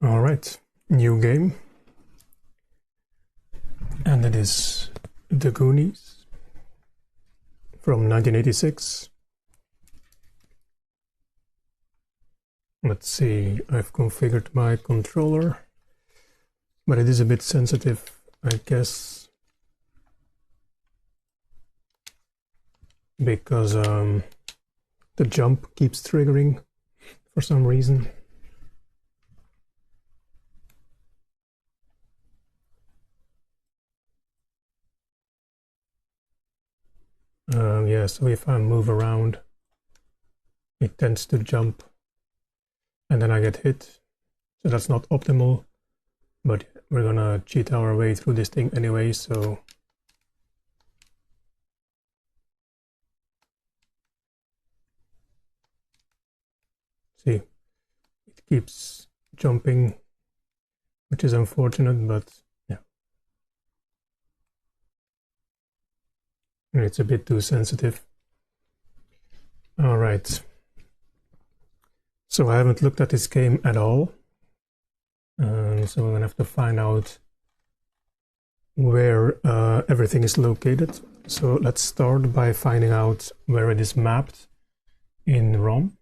All right, new game, and it is the Goonies from 1986. Let's see, I've configured my controller, but it is a bit sensitive, I guess, because the jump keeps triggering for some reason. Yeah, so if I move around, it tends to jump and then I get hit. So that's not optimal, but we're gonna cheat our way through this thing anyway, so see, it keeps jumping, which is unfortunate, but yeah. It's a bit too sensitive. All right. So I haven't looked at this game at all. So we're gonna have to find out where everything is located. So let's start by finding out where it is mapped in ROM.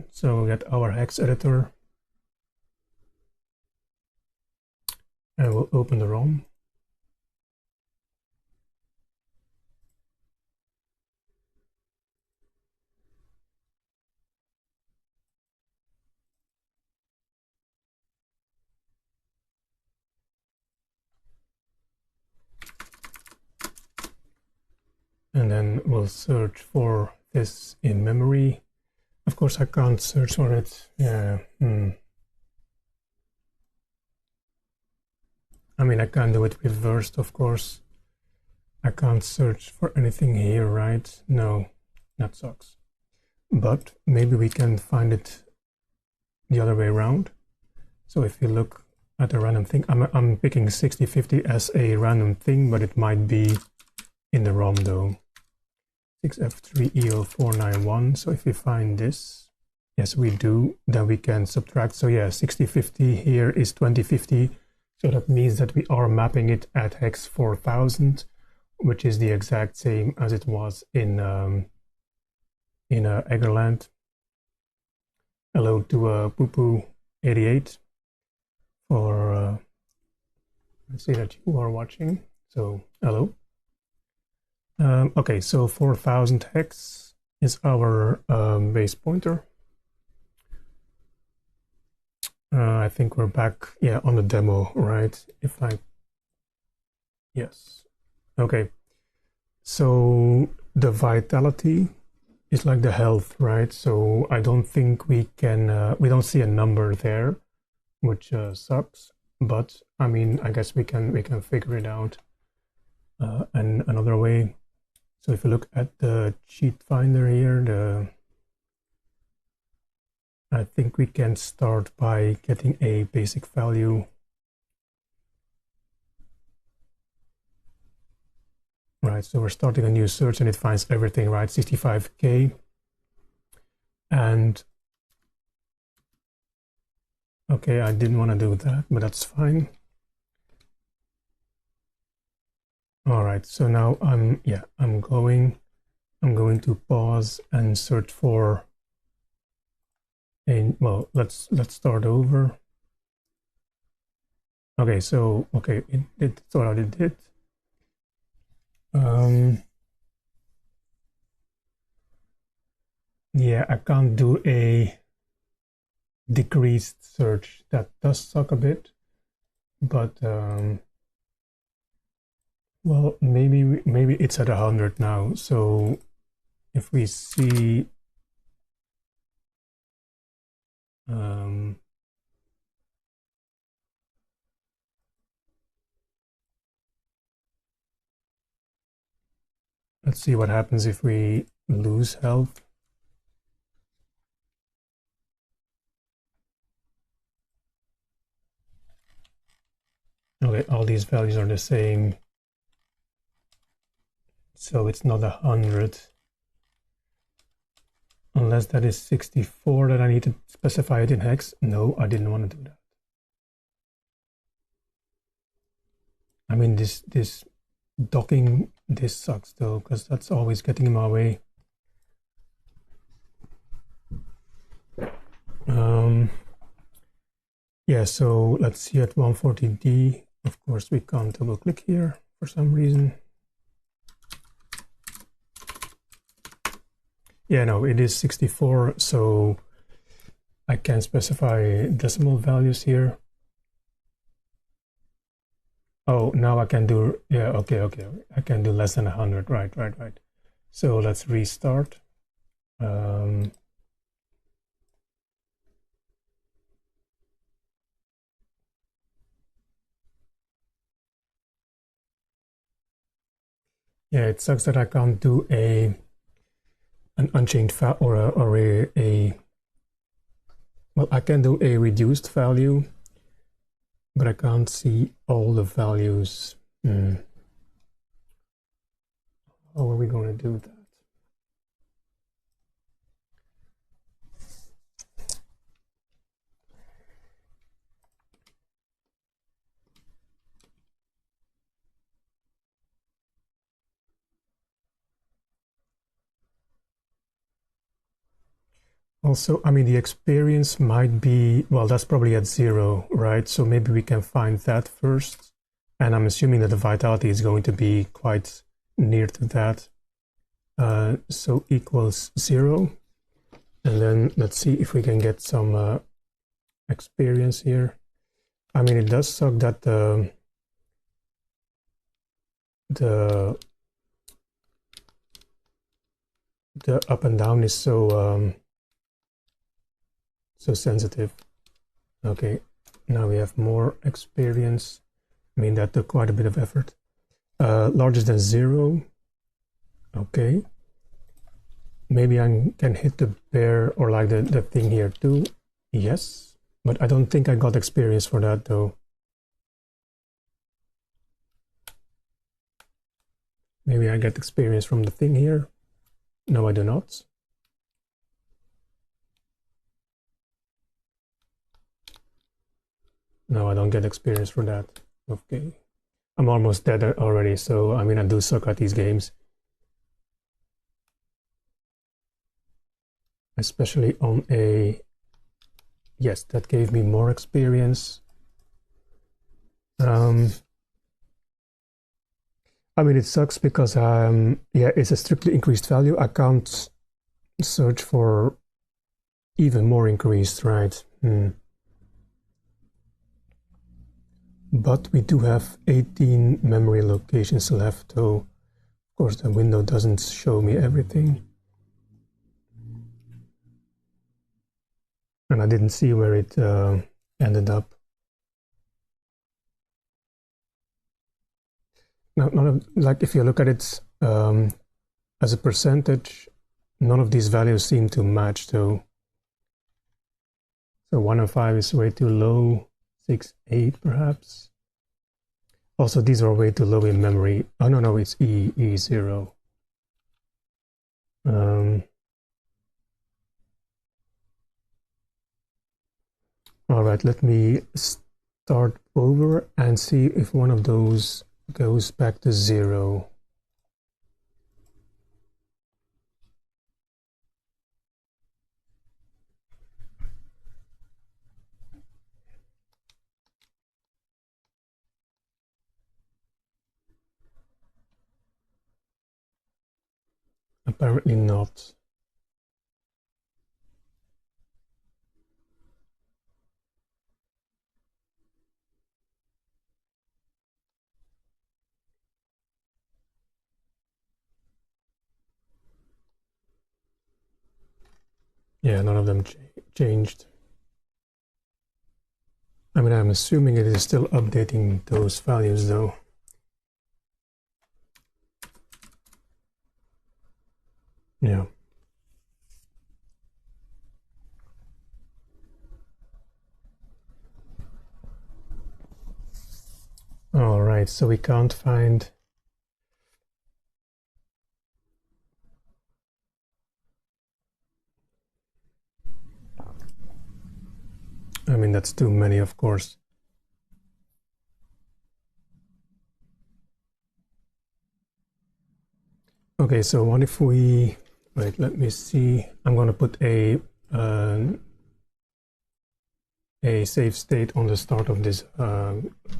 So we'll get our hex editor and we'll open the ROM. And then we'll search for this in memory. Of course, I can't search for it. Yeah. I mean, I can do it reversed, of course. I can't search for anything here, right? No, that sucks. But maybe we can find it the other way around. So if you look at a random thing, I'm picking 6050 as a random thing, but it might be in the ROM though. 6F3EO491. So if we find this, yes we do, then we can subtract. So yeah, 6050 here is 2050. So that means that we are mapping it at hex 4000, which is the exact same as it was in Eggerland. Hello to Poo 88 for I see that you are watching. So hello. Okay, so 4000 hex is our base pointer. I think we're back, yeah, on the demo, right? If I, yes, okay. So the vitality is like the health, right? So I don't think we can, we don't see a number there, which sucks. But I mean, I guess we can figure it out and another way. So if you look at the cheat finder here, I think we can start by getting a basic value. Right, so we're starting a new search and it finds everything, right? 65K. And okay, I didn't want to do that, but that's fine. All right, so now I'm going to pause and search for a, well, let's start over. Okay, so okay, it thought it did. Yeah, I can't do a decreased search. That does suck a bit, but well, maybe it's at 100 now. So if we see let's see what happens if we lose health. Okay, all these values are the same. So it's not 100. Unless that is 64 that I need to specify it in hex. No, I didn't want to do that. I mean, this docking, this sucks though, because that's always getting in my way. Yeah, so let's see at 140D. Of course, we can't double click here for some reason. Yeah, no, it is 64, so I can specify decimal values here. Oh, now I can do, yeah, okay. I can do less than 100, right. So let's restart. Yeah, it sucks that I can't do an unchanged value or a well, I can do a reduced value, but I can't see all the values. How are we going to do that? Also, I mean, the experience might be, well, that's probably at 0, right? So maybe we can find that first. And I'm assuming that the vitality is going to be quite near to that. So equals 0. And then let's see if we can get some experience here. I mean, it does suck that the up and down is so so sensitive. Okay, now we have more experience. I mean, that took quite a bit of effort. Larger than 0. Okay. Maybe I can hit the bear or like the thing here too. Yes, but I don't think I got experience for that though. Maybe I get experience from the thing here. No, I do not. No, I don't get experience for that. Okay. I'm almost dead already, so I mean, I do suck at these games. Especially on a... Yes, that gave me more experience. I mean, it sucks because, yeah, it's a strictly increased value. I can't search for even more increased, right? But we do have 18 memory locations left, though. Of course, the window doesn't show me everything. And I didn't see where it ended up. Now, like if you look at it as a percentage, none of these values seem to match, though. So 1 and 5 is way too low. 6, 8 perhaps. Also, these are way too low in memory. Oh no, it's E0. All right, let me start over and see if one of those goes back to 0. Apparently not. Yeah, none of them changed. I mean, I'm assuming it is still updating those values though. Yeah. All right, so we can't find... I mean, that's too many, of course. Okay, so what if we, wait, let me see. I'm going to put a save state on the start of this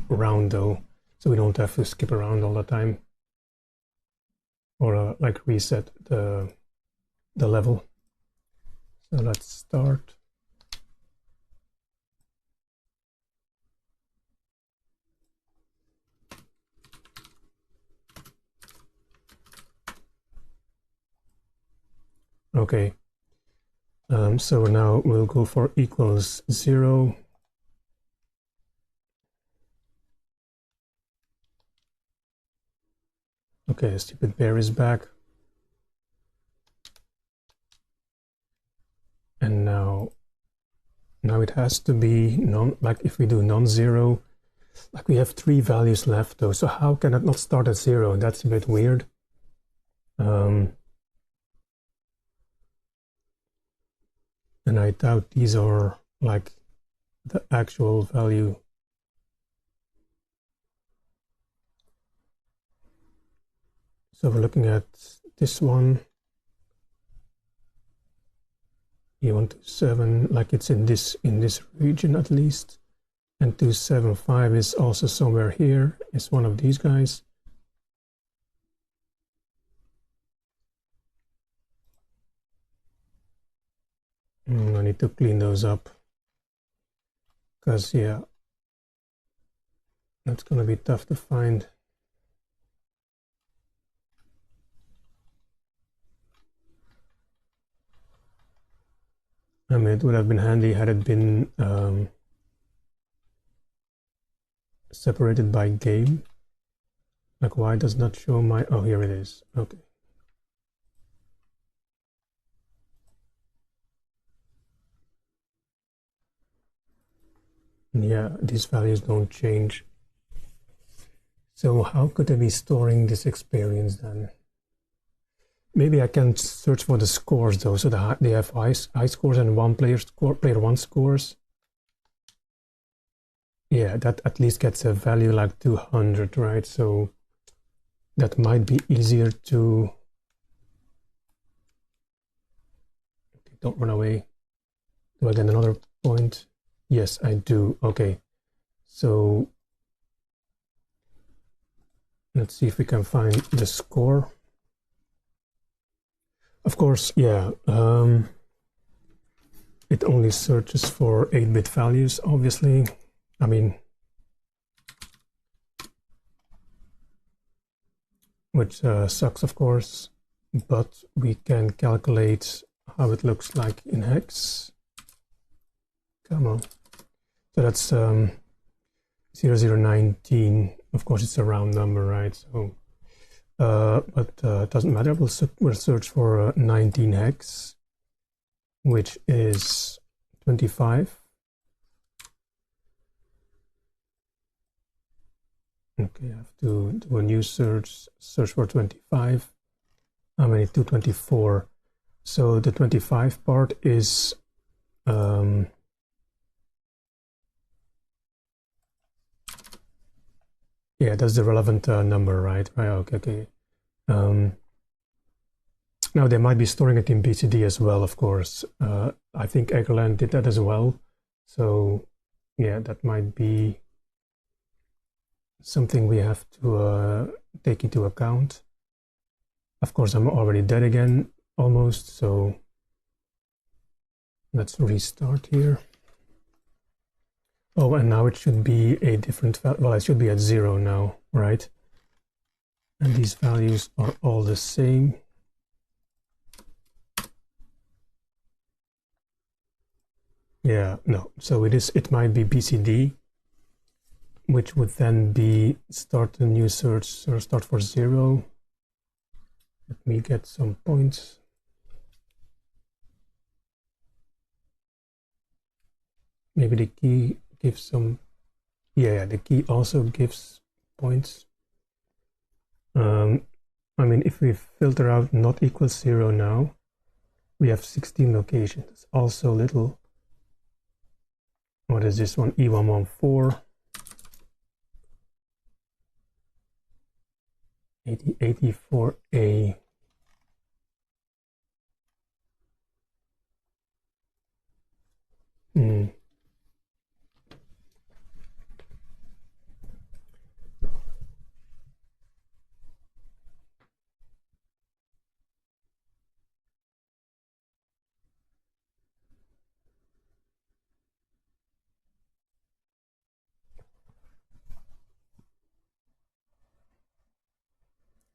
round though, so we don't have to skip around all the time, or like reset the level. So let's start. Okay, so now we'll go for equals 0. Okay, stupid bear is back. And now it has to be like if we do non-zero, like we have 3 values left though, so how can it not start at 0? That's a bit weird. And I doubt these are like the actual value. So we're looking at this one. E127, like it's in this region at least. And 275 is also somewhere here. It's one of these guys. I need to clean those up. Because, yeah, that's going to be tough to find. I mean, it would have been handy had it been separated by game. Like, why does not show my... Oh, here it is. Okay. Yeah, these values don't change. So how could I be storing this experience then? Maybe I can search for the scores though, so they have high scores and player one scores. Yeah, that at least gets a value like 200, right? So that might be easier to... Okay, don't run away. Do I get another point? Yes, I do. Okay, so let's see if we can find the score. Of course, yeah, it only searches for 8-bit values, obviously. I mean, which sucks, of course, but we can calculate how it looks like in hex. Come on. So that's 0019. Of course, it's a round number, right? So, but it doesn't matter. We'll search for 19 hex, which is 25. Okay, I have to do a new search for 25. How many? 224. So the 25 part is yeah, that's the relevant number, right? Right. Okay. Now they might be storing it in BCD as well, of course. I think Eggerland did that as well. So yeah, that might be something we have to take into account. Of course, I'm already dead again, almost, so let's restart here. Oh, and now it should be a different value. Well, it should be at 0 now, right? And these values are all the same. Yeah, no, so it might be BCD, which would then be start a new search or start for 0. Let me get some points. Maybe the key gives some... Yeah, the key also gives points. I mean, if we filter out not equals 0 now, we have 16 locations. It's also little. Oh, what is this one? E114. 8084A.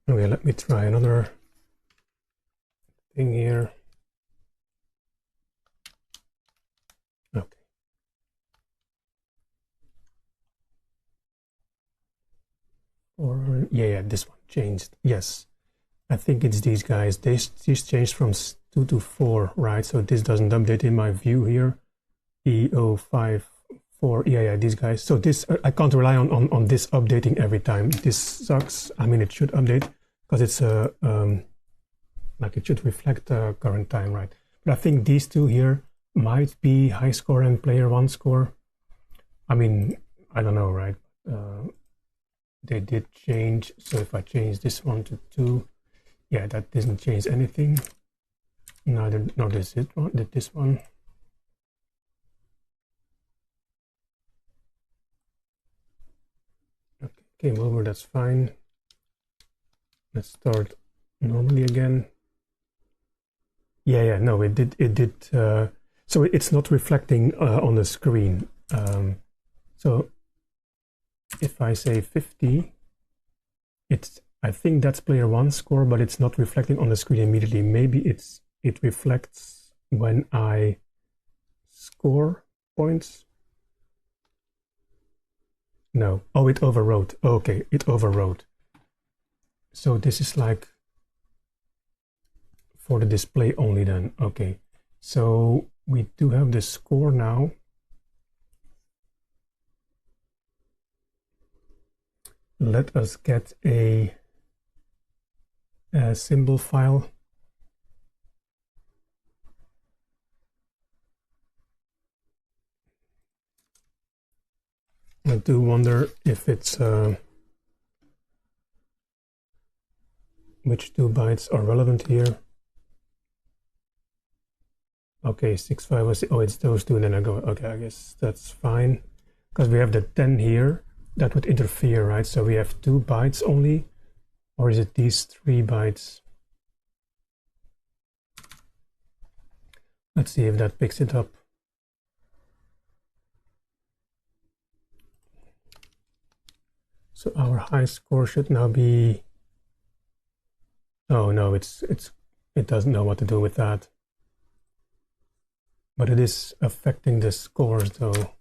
Okay, let me try another thing here. Okay. Or yeah, this one changed. Yes, I think it's these guys. These changed from 2 to 4, right? So this doesn't update in my view here. E054. Yeah, these guys. So this I can't rely on this updating every time. This sucks. I mean, it should update because it's a like it should reflect the current time, right? But I think these two here might be high score and player 1 score. I mean, I don't know, right? They did change. So if I change this one to 2, yeah, that doesn't change anything. Neither, nor does it one. Did this one? Okay, came over. That's fine. Let's start normally again. Yeah, no, it did. So it's not reflecting on the screen. So if I say 50, I think that's player 1 score, but it's not reflecting on the screen immediately. Maybe it reflects when I score points. No. Oh, it overwrote. Okay, it overwrote. So this is like for the display only then. Okay, so we do have the score now. Let us get a symbol file. I do wonder if it's which 2 bytes are relevant here. Okay, 65 was, oh, it's those two, then I go, okay, I guess that's fine. Because we have the 10 here, that would interfere, right? So we have 2 bytes only, or is it these 3 bytes? Let's see if that picks it up. So our high score should now be, oh no, it doesn't know what to do with that. But it is affecting the scores though.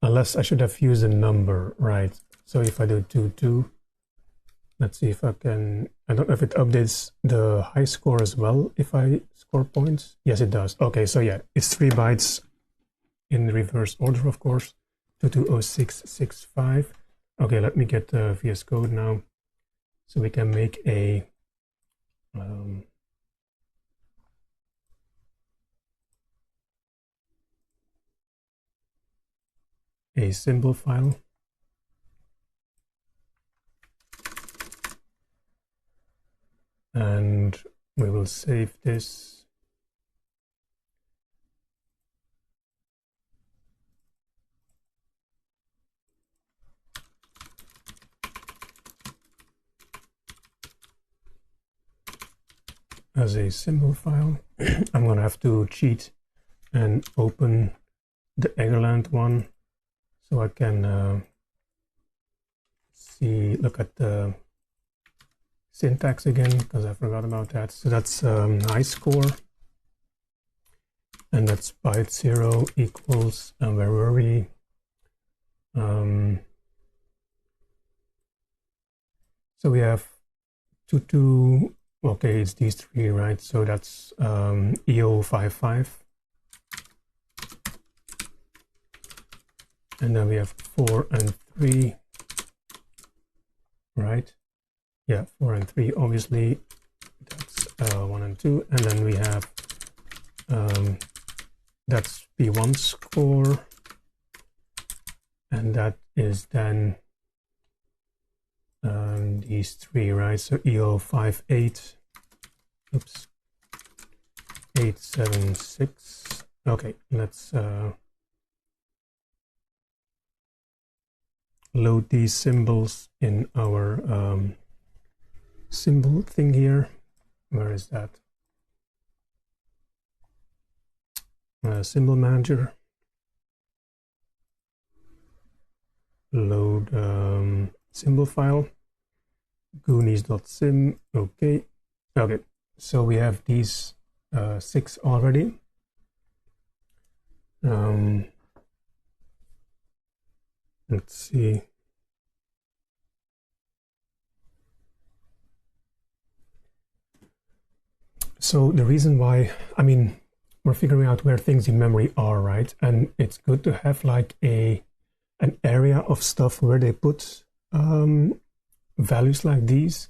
Unless I should have used a number, right? So if I do 2, let's see if I can, I don't know if it updates the high score as well if I score points. Yes, it does. Okay, so yeah, it's 3 bytes in reverse order, of course. 220665. Okay, let me get the VS Code now. So we can make a symbol file. And we will save this. As a symbol file. I'm going to have to cheat and open the Egerland one so I can look at the syntax again, because I forgot about that. So that's high score, and that's byte 0 equals, and where were we? So we have 2, okay, it's these 3, right? So that's E055. And then we have 4 and 3, right? Yeah, 4 and 3, obviously. That's 1 and 2. And then we have that's P1 score, and that is then these three, right? So EO58, oops, 876. Okay, let's load these symbols in our symbol thing here. Where is that? Symbol manager. Load symbol file. Goonies.sim. Okay. Okay. So we have these 6 already. Let's see. So the reason why, I mean, we're figuring out where things in memory are, right? And it's good to have like an area of stuff where they put values like these.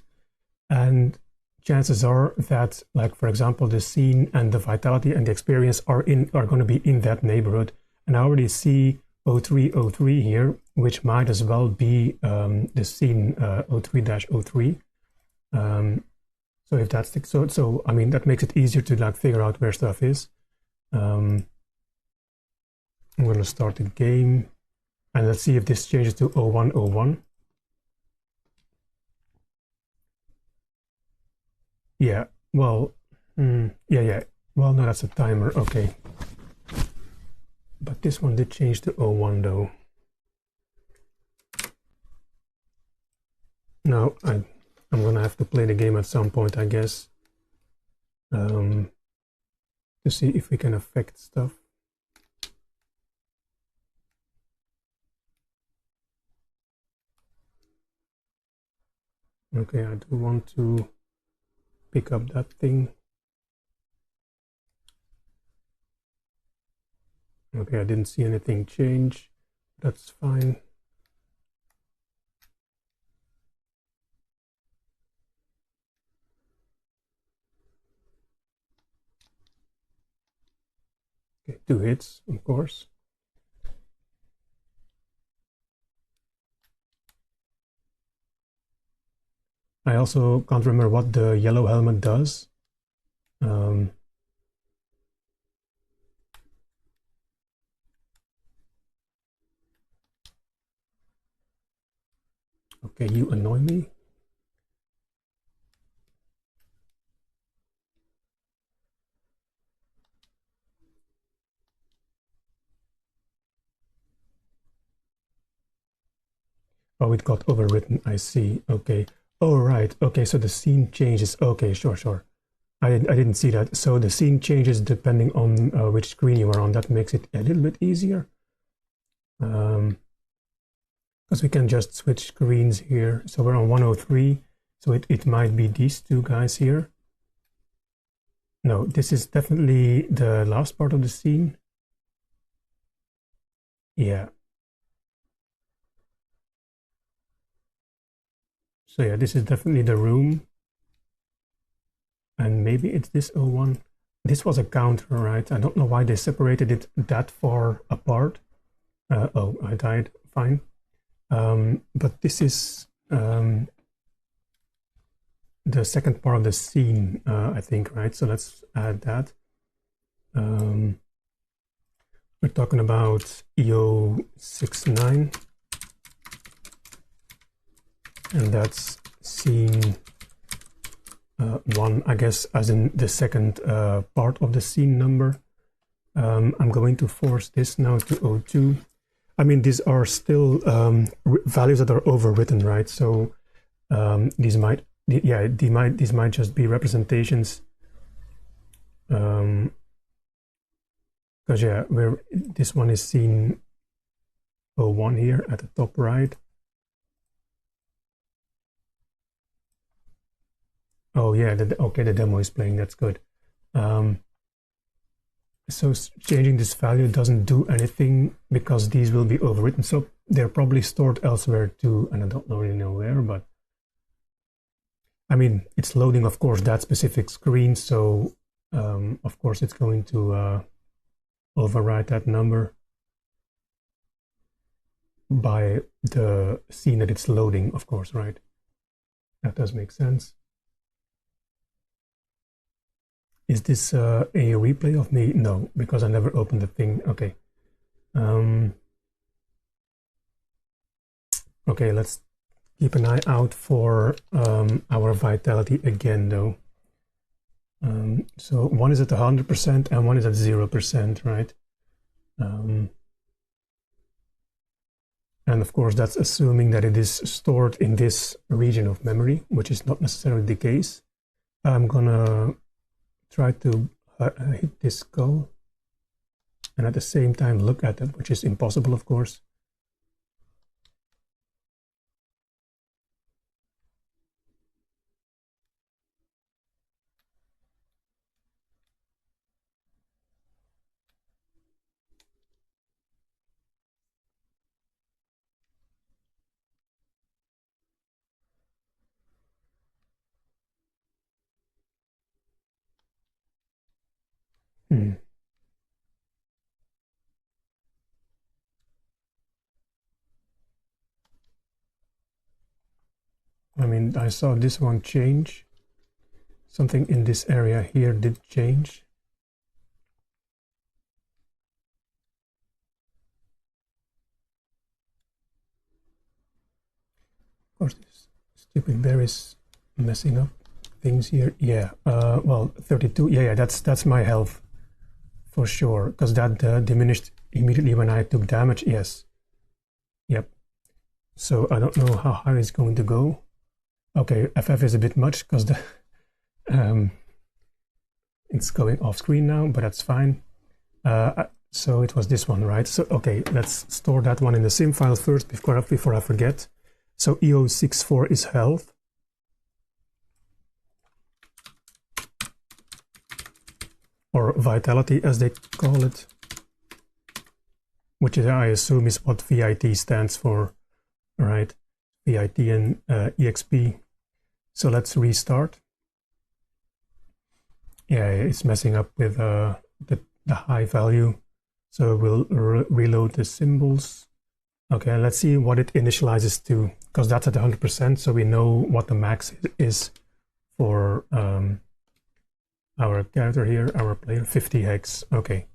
And chances are that, like, for example, the scene and the vitality and the experience are going to be in that neighborhood. And I already see 0303 here, which might as well be the scene 03-03. So if that's the, so I mean, that makes it easier to like figure out where stuff is. I'm going to start the game, and let's see if this changes to 0101. Yeah, well, yeah. Well, no, that's a timer. Okay. But this one did change to 01 though. No, I'm gonna have to play the game at some point, I guess, to see if we can affect stuff. Okay, I do want to pick up that thing. Okay, I didn't see anything change. That's fine. Okay, 2 hits, of course. I also can't remember what the yellow helmet does. Okay, you annoy me. Oh, it got overwritten, I see. Okay. Oh, right. Okay, so the scene changes. Okay, sure. I didn't see that. So the scene changes depending on which screen you are on. That makes it a little bit easier. Because we can just switch screens here. So we're on 103. So it might be these two guys here. No, this is definitely the last part of the scene. Yeah. So yeah, this is definitely the room. And maybe it's this 01. This was a counter, right? I don't know why they separated it that far apart. Oh, I died. Fine. But this is the second part of the scene, I think, right? So let's add that. We're talking about EO69. And that's scene 1, I guess, as in the second part of the scene number. I'm going to force this now to 02. I mean, these are still values that are overwritten, right? So these might just be representations. Because yeah, where this one is scene 01 here at the top right. Oh yeah, okay, the demo is playing, that's good. So changing this value doesn't do anything because these will be overwritten. So they're probably stored elsewhere too, and I don't really know where, but I mean, it's loading, of course, that specific screen. So of course it's going to override that number by the scene that it's loading, of course, right? That does make sense. Is this a replay of me? No, because I never opened the thing. Okay. Okay, let's keep an eye out for our vitality again, though. So one is at 100% and one is at 0%, right? And of course, that's assuming that it is stored in this region of memory, which is not necessarily the case. I'm gonna try to hit this skull and at the same time look at it, which is impossible, of course. I mean, I saw this one change. Something in this area here did change. Of course, this stupid bear is messing up things here. Yeah, well, 32. Yeah, that's my health for sure, because that diminished immediately when I took damage. Yes. Yep. So I don't know how high it's going to go. Okay, FF is a bit much because the it's going off screen now, but that's fine. So it was this one, right? So okay, let's store that one in the sim file first before I forget. So EO64 is health. Or vitality, as they call it. Which is, I assume, is what VIT stands for, right? VIT and EXP. So let's restart. Yeah, it's messing up with the high value. So we'll reload the symbols. Okay, let's see what it initializes to, because that's at 100%, so we know what the max is for our character here, our player, 50 hex. Okay.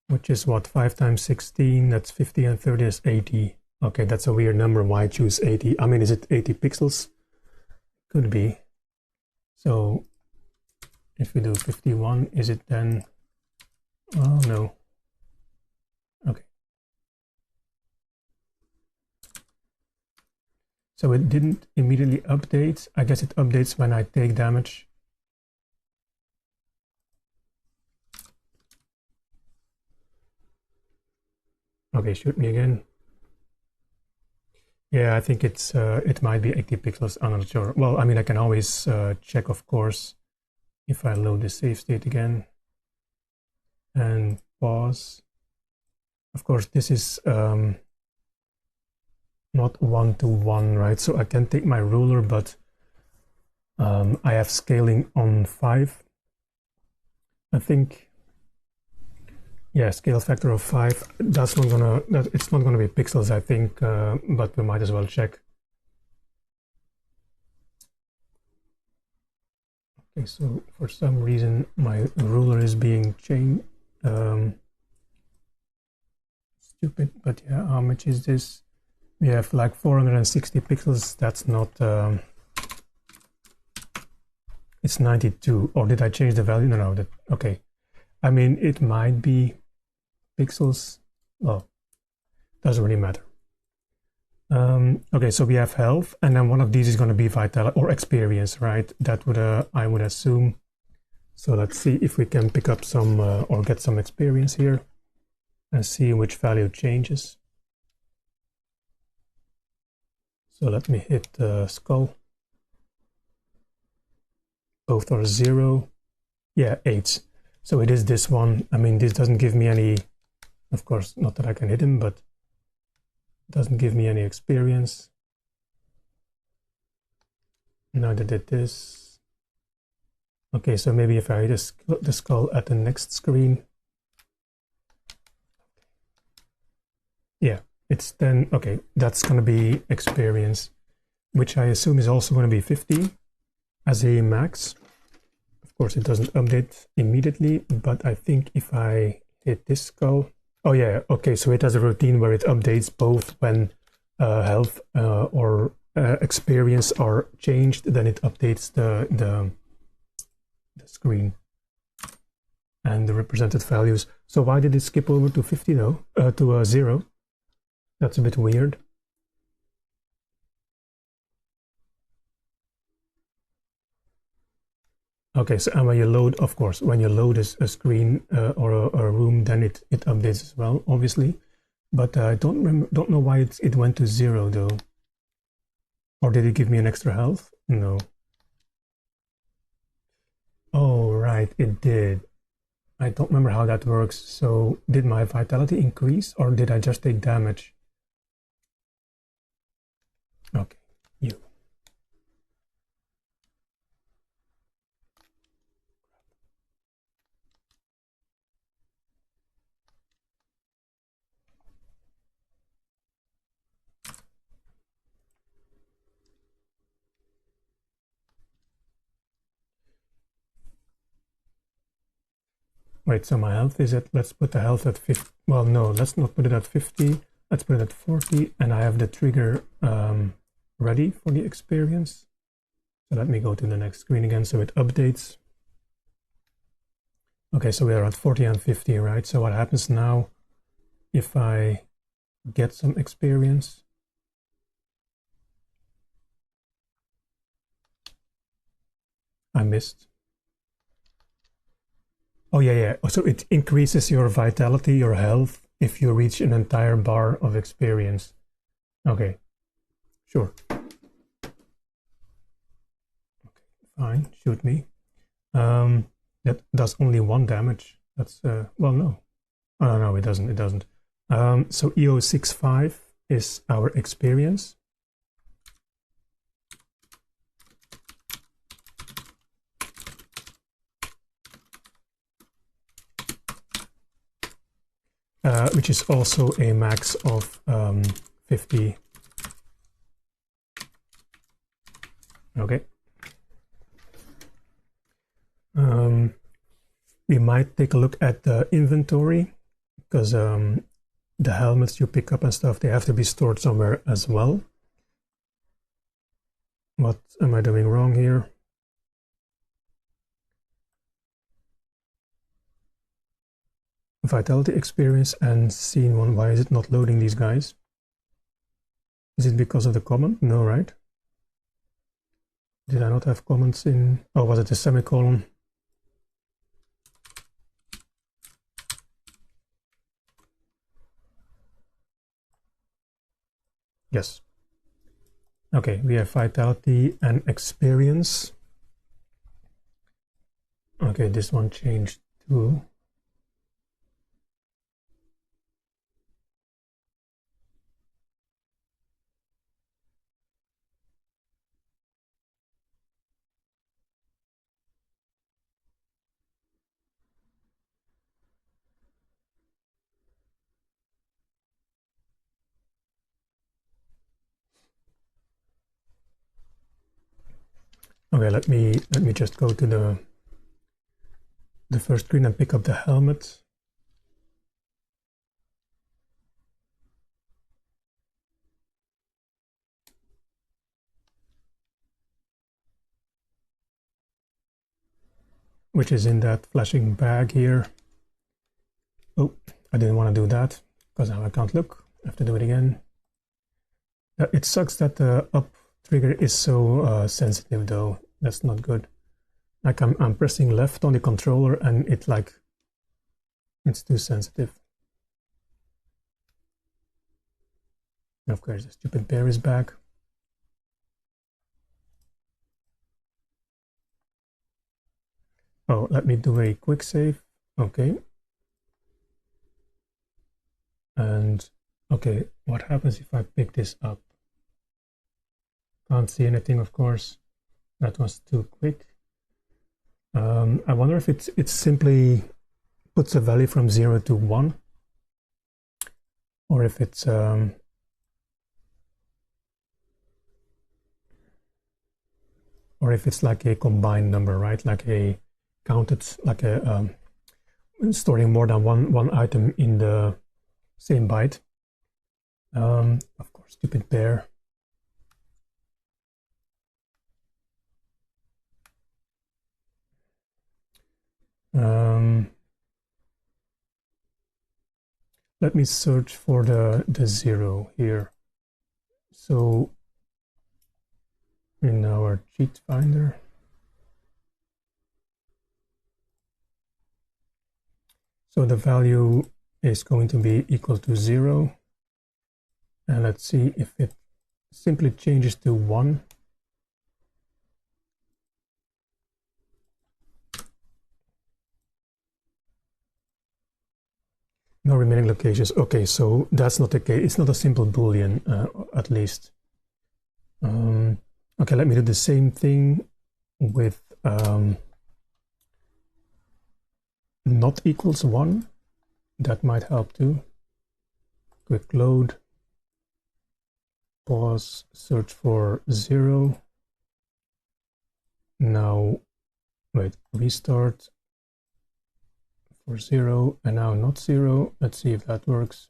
Which is what, 5 times 16, that's 50, and 30 is 80. Okay, that's a weird number. Why choose 80? I mean, is it 80 pixels? Could be. So if we do 51, is it then? Oh no. Okay. So it didn't immediately update. I guess it updates when I take damage. Okay, shoot me again. Yeah, I think it's it might be 80 pixels. I'm not sure. Well, I mean, I can always check, of course, if I load the save state again and pause. Of course, this is not 1-to-1, right? So I can take my ruler, but I have scaling on 5. I think. Yeah, scale factor of 5. That's not gonna. It's not gonna be pixels, I think. But we might as well check. Okay, so for some reason my ruler is being changed. Stupid, but yeah. How much is this? We have like 460 pixels. That's not. It's 92. Or did I change the value? No. That okay. I mean, it might be pixels. Well, doesn't really matter. Okay, so we have health, and then one of these is going to be vitality or experience, right? That would I would assume. So let's see if we can pick up some or get some experience here, and see which value changes. So let me hit the skull. Both are 0. Yeah, 8. So it is this one. I mean, this doesn't give me any, of course, not that I can hit him, but it doesn't give me any experience. Now that I did this. Okay, so maybe if I hit the skull at the next screen. Yeah, it's then, okay, that's going to be experience, which I assume is also going to be 50 as a max. Of course, it doesn't update immediately, but I think if I hit this skull, oh yeah, okay, so it has a routine where it updates both when health or experience are changed, then it updates the screen and the represented values. So why did it skip over to 50 though, to 0? That's a bit weird. Okay, so and when you load, of course, when you load a screen or a room, then it updates as well, obviously. But I don't know why it went to 0 though. Or did it give me an extra health? No. Oh, right, it did. I don't remember how that works. So did my vitality increase or did I just take damage? Okay, you. Wait, so my health is at, let's put the health at 50. Well, no, let's not put it at 50. Let's put it at 40. And I have the trigger ready for the experience. So let me go to the next screen again so it updates. Okay, so we are at 40 and 50, right? So what happens now if I get some experience? I missed. Oh, yeah. So it increases your vitality, your health, if you reach an entire bar of experience. Okay, sure. Okay, fine, shoot me. That does only 1 damage. That's, well, no. Oh, no, it doesn't. So EO65 is our experience. Which is also a max of 50. Okay. We might take a look at the inventory because the helmets you pick up and stuff, they have to be stored somewhere as well. What am I doing wrong here? Vitality experience and scene 1. Why is it not loading these guys? Is it because of the comment? No, right? Did I not have comments in? Oh, was it a semicolon? Yes. Okay, we have vitality and experience. Okay, this one changed too. Okay, let me just go to the first screen and pick up the helmet. Which is in that flashing bag here. Oh, I didn't want to do that because now I can't look. I have to do it again. It sucks that the up trigger is so sensitive though. That's not good. Like I'm pressing left on the controller and it's too sensitive. And of course the stupid bear is back. Oh, let me do a quick save. Okay. And okay, what happens if I pick this up? Can't see anything, of course. That was too quick. I wonder if it simply puts a value from 0 to 1, or if it's like a combined number, right? Like a counted, like a storing more than one item in the same byte. Of course, stupid bear. Let me search for the 0 here. So in our cheat finder, so the value is going to be equal to 0, and let's see if it simply changes to 1. No remaining locations. Okay, so that's not the case. It's not a simple Boolean, at least. Okay, let me do the same thing with not equals 1. That might help too. Quick load. Pause, search for 0. Now, wait, restart for 0, and now not 0. Let's see if that works.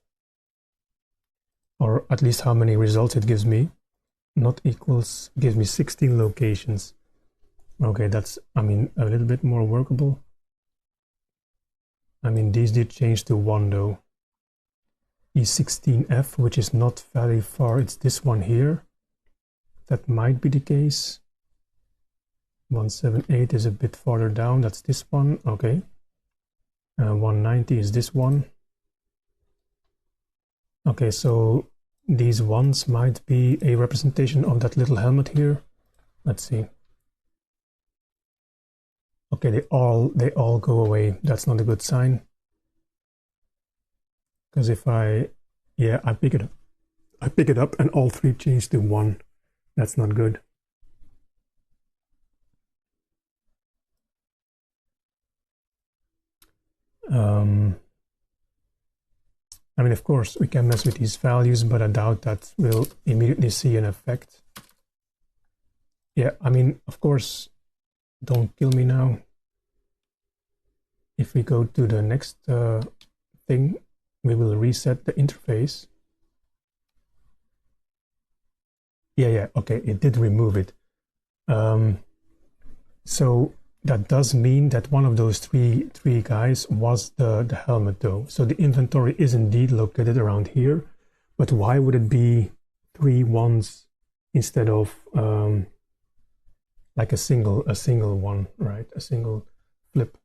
Or at least how many results it gives me. Not equals gives me 16 locations. Okay, that's, I mean, a little bit more workable. I mean, these did change to 1 though. E16F, which is not very far, it's this one here. That might be the case. 178 is a bit farther down, that's this one, okay. 190 is this one. Okay, so these ones might be a representation of that little helmet here. Let's see. Okay, they all go away. That's not a good sign. Because if I pick it up and all 3 change to 1. That's not good. I mean, of course, we can mess with these values, but I doubt that we'll immediately see an effect. Yeah, I mean, of course, don't kill me now. If we go to the next thing, we will reset the interface. Yeah, okay, it did remove it. So that does mean that one of those three guys was the helmet though. So the inventory is indeed located around here, but why would it be 3 ones instead of like a single one, right? A single flip.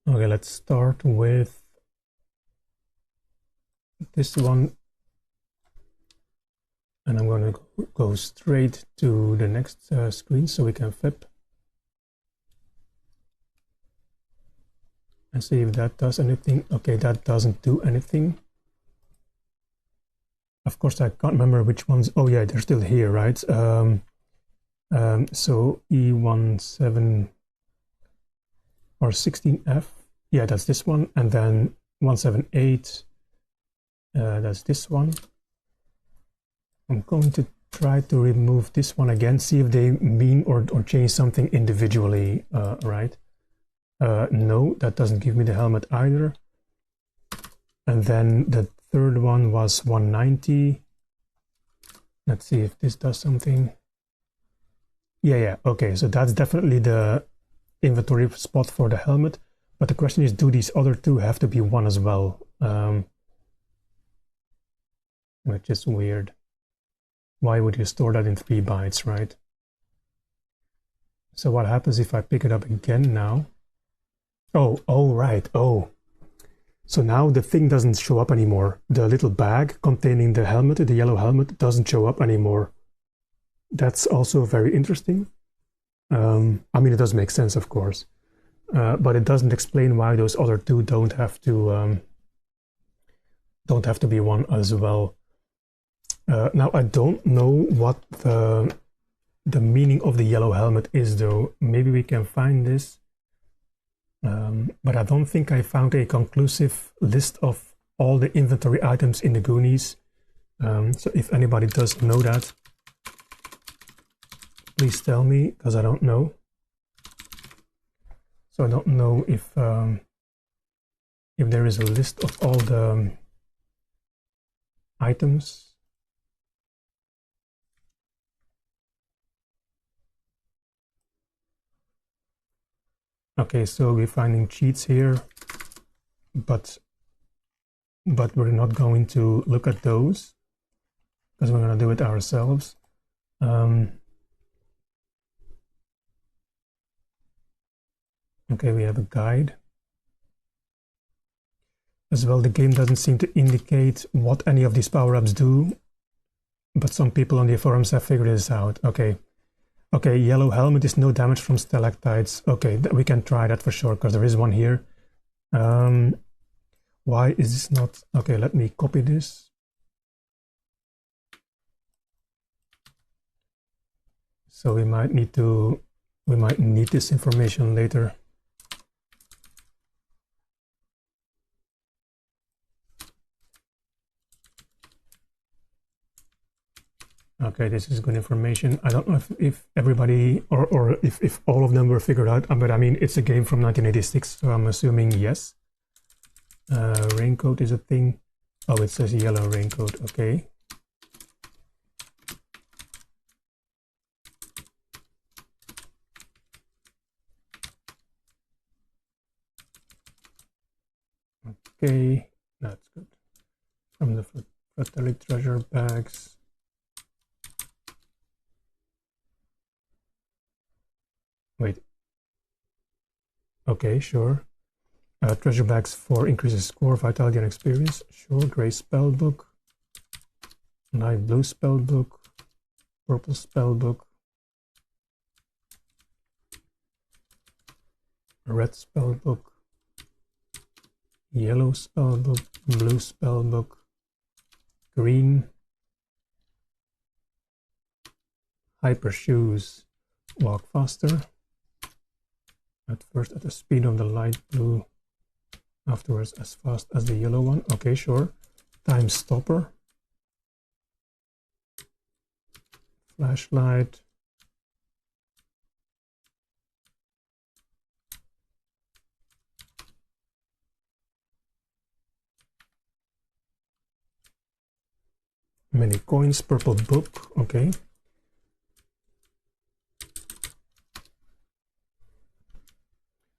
Okay, let's start with this one. And I'm going to go straight to the next screen so we can flip. And see if that does anything. Okay, that doesn't do anything. Of course, I can't remember which ones. Oh yeah, they're still here, right? So E17 or 16F. Yeah, that's this one. And then 178, that's this one. I'm going to try to remove this one again, see if they mean or change something individually, right? No, that doesn't give me the helmet either. And then the third one was 190. Let's see if this does something. Yeah, okay, so that's definitely the inventory spot for the helmet. But the question is, do these other 2 have to be 1 as well? Which is weird. Why would you store that in 3 bytes, right? So what happens if I pick it up again now? Oh, right, oh. So now the thing doesn't show up anymore. The little bag containing the helmet, the yellow helmet, doesn't show up anymore. That's also very interesting. I mean, it does make sense, of course. But it doesn't explain why those other 2 don't have to don't have to be 1 as well. Now I don't know what the meaning of the yellow helmet is though. Maybe we can find this. But I don't think I found a conclusive list of all the inventory items in the Goonies. So if anybody does know that, please tell me, because I don't know. So I don't know if there is a list of all the items. Okay, so we're finding cheats here, but we're not going to look at those because we're going to do it ourselves. Okay, we have a guide. As well, the game doesn't seem to indicate what any of these power-ups do, but some people on the forums have figured this out. Okay. Okay, yellow helmet is no damage from stalactites. Okay, we can try that for sure, because there is one here. Why is this not... Okay, let me copy this. So we might need this information later. Okay, this is good information. I don't know if everybody or if all of them were figured out, but I mean, it's a game from 1986, so I'm assuming yes. Raincoat is a thing. Oh, it says yellow raincoat. Okay. Okay, that's good. From the Fratelli treasure bags. Wait. Okay, sure. Treasure bags for increases score, vitality, and experience. Sure. Gray spellbook. Light blue spellbook. Purple spellbook. Red spellbook. Yellow spellbook. Blue spellbook. Green. Hyper shoes. Walk faster. At first at the speed of the light blue, afterwards as fast as the yellow one. Okay, sure. Time stopper. Flashlight. Many coins, purple book, okay.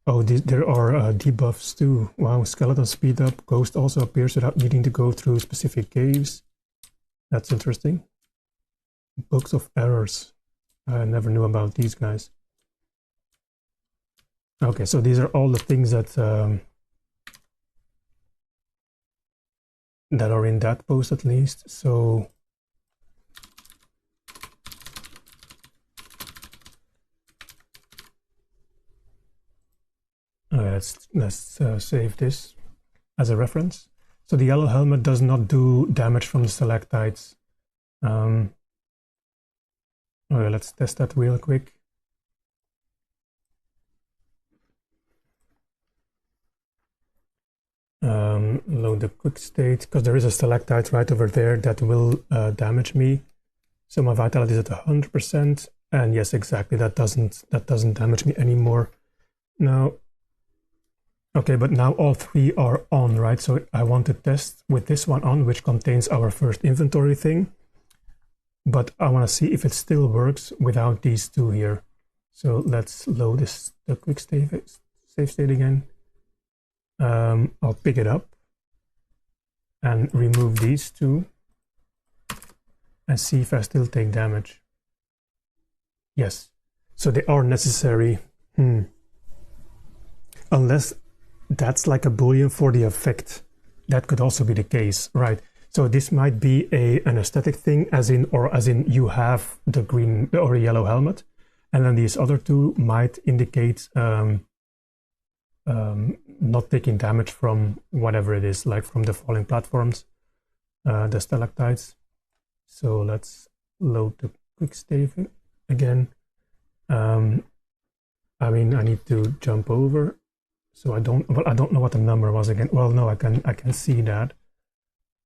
Oh, there are debuffs too. Wow, skeleton speed up. Ghost also appears without needing to go through specific caves. That's interesting. Books of errors. I never knew about these guys. Okay, so these are all the things that that are in that post at least. So let's save this as a reference. So the yellow helmet does not do damage from the stalactites. Okay, let's test that real quick. Load the quick state, because there is a stalactite right over there that will damage me. So my vitality is at 100%, and yes, exactly, that doesn't damage me anymore. Now, okay, but now all three are on, right? So I want to test with this one on, which contains our first inventory thing. But I want to see if it still works without these two here. So let's load the quick save state again. I'll pick it up and remove these two and see if I still take damage. Yes, so they are necessary. Unless that's like a boolean for the effect. That could also be the case, right? So this might be an aesthetic thing, as in you have the green or yellow helmet, and then these other two might indicate not taking damage from whatever it is, like from the falling platforms. the stalactites. So let's load the quick save again. I mean, I need to jump over, so I don't know what the number was again. Well, no, I can see that.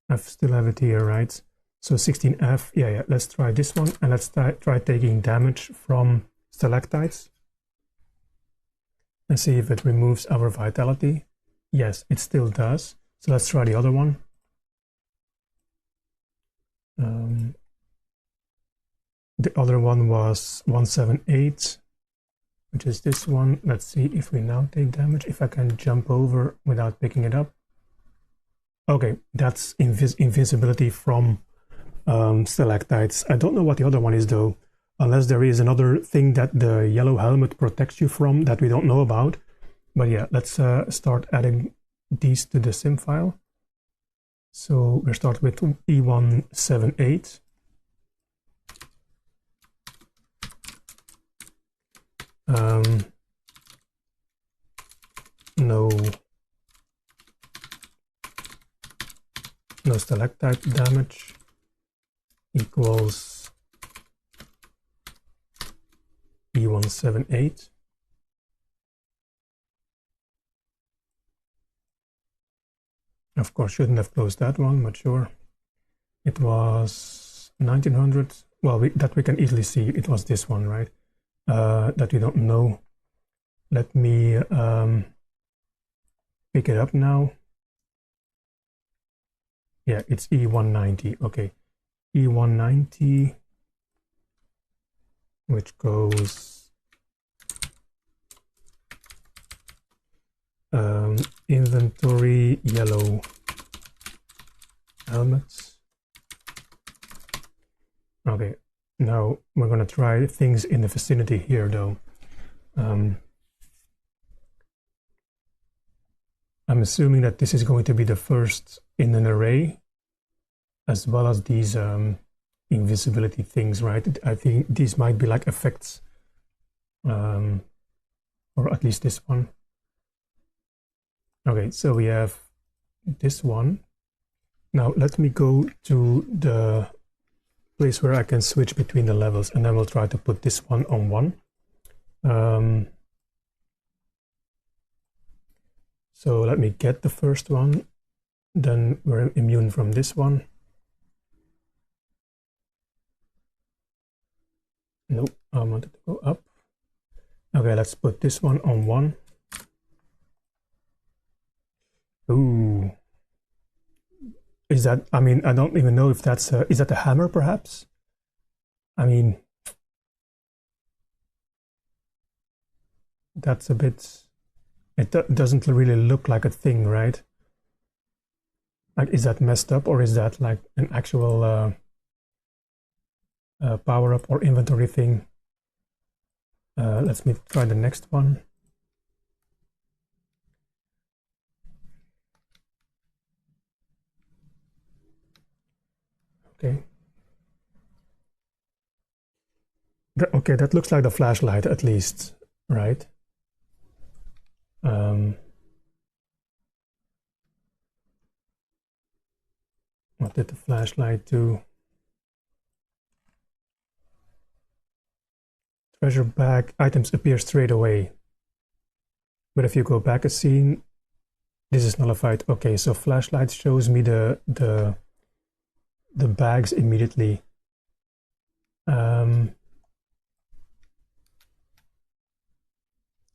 I still have it here, right? So 16F, yeah, let's try this one, and let's try taking damage from stalactites and see if it removes our vitality. Yes, it still does. So let's try the other one. The other one was 178, which is this one. Let's see if we now take damage, if I can jump over without picking it up. Okay, that's invisibility from stalactites. I don't know what the other one is though, unless there is another thing that the yellow helmet protects you from that we don't know about. But yeah, let's start adding these to the sim file. So we'll start with E178. No stalactite damage equals E178. Of course, shouldn't have closed that one, but sure. It was 1900. Well, that we can easily see. It was this one, right? That we don't know. Let me pick it up now. Yeah, it's E190. Okay, E190, which goes inventory yellow helmets. Okay, now we're gonna try things in the vicinity here though. I'm assuming that this is going to be the first in an array, as well as these invisibility things, right? I think these might be like effects, or at least this one. Okay, so we have this one. Now let me go to the place where I can switch between the levels, and then we'll try to put this one on 1. So let me get the first one, then we're immune from this one. Nope, I wanted to go up. Okay, let's put this one on 1. Ooh. Is that, I mean, I don't even know if that's, is that a hammer perhaps? I mean, that's a bit, it doesn't really look like a thing, right? Like, is that messed up, or is that like an actual power-up or inventory thing? Let's try the next one. Okay. Okay, that looks like the flashlight at least, right? What did the flashlight do? Treasure bag items appear straight away. But if you go back a scene, this is nullified. Okay, so flashlight shows me the bags immediately.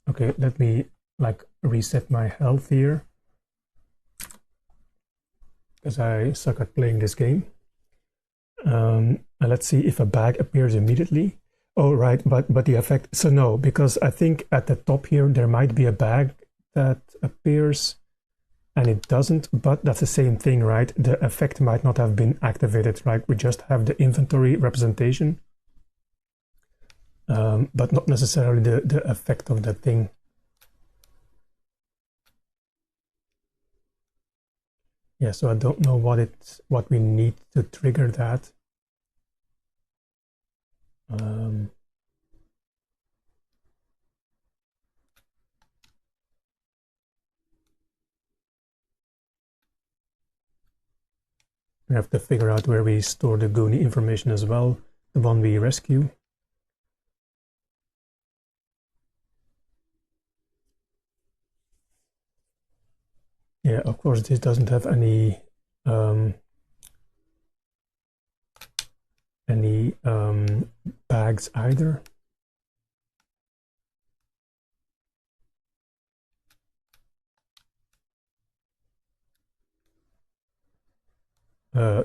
Okay, let me like reset my health here, because I suck at playing this game. And let's see if a bag appears immediately. Oh, right, but the effect, so no, because I think at the top here there might be a bag that appears and it doesn't, but that's the same thing, right? The effect might not have been activated, right? We just have the inventory representation, but not necessarily the effect of that thing. Yeah, so I don't know what we need to trigger that. We have to figure out where we store the Goonie information as well, the one we rescue. Yeah, of course, this doesn't have any bags either.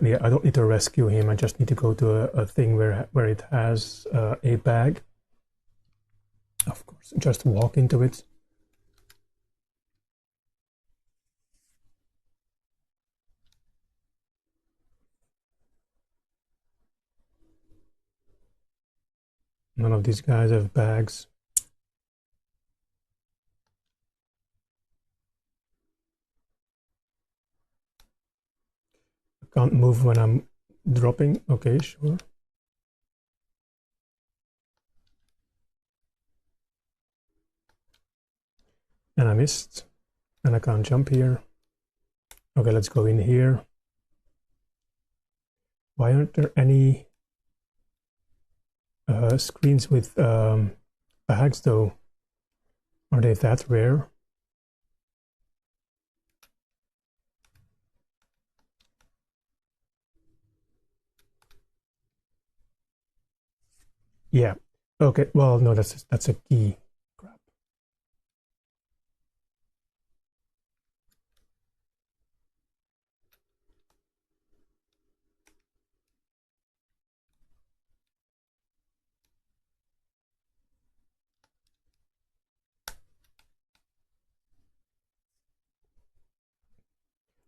Yeah, I don't need to rescue him. I just need to go to a thing where it has a bag. Of course, just walk into it. None of these guys have bags. I can't move when I'm dropping. Okay, sure. And I missed. And I can't jump here. Okay, let's go in here. Why aren't there any screens with bags though? Are they that rare? Yeah. Okay. Well, no, that's a key. Crap.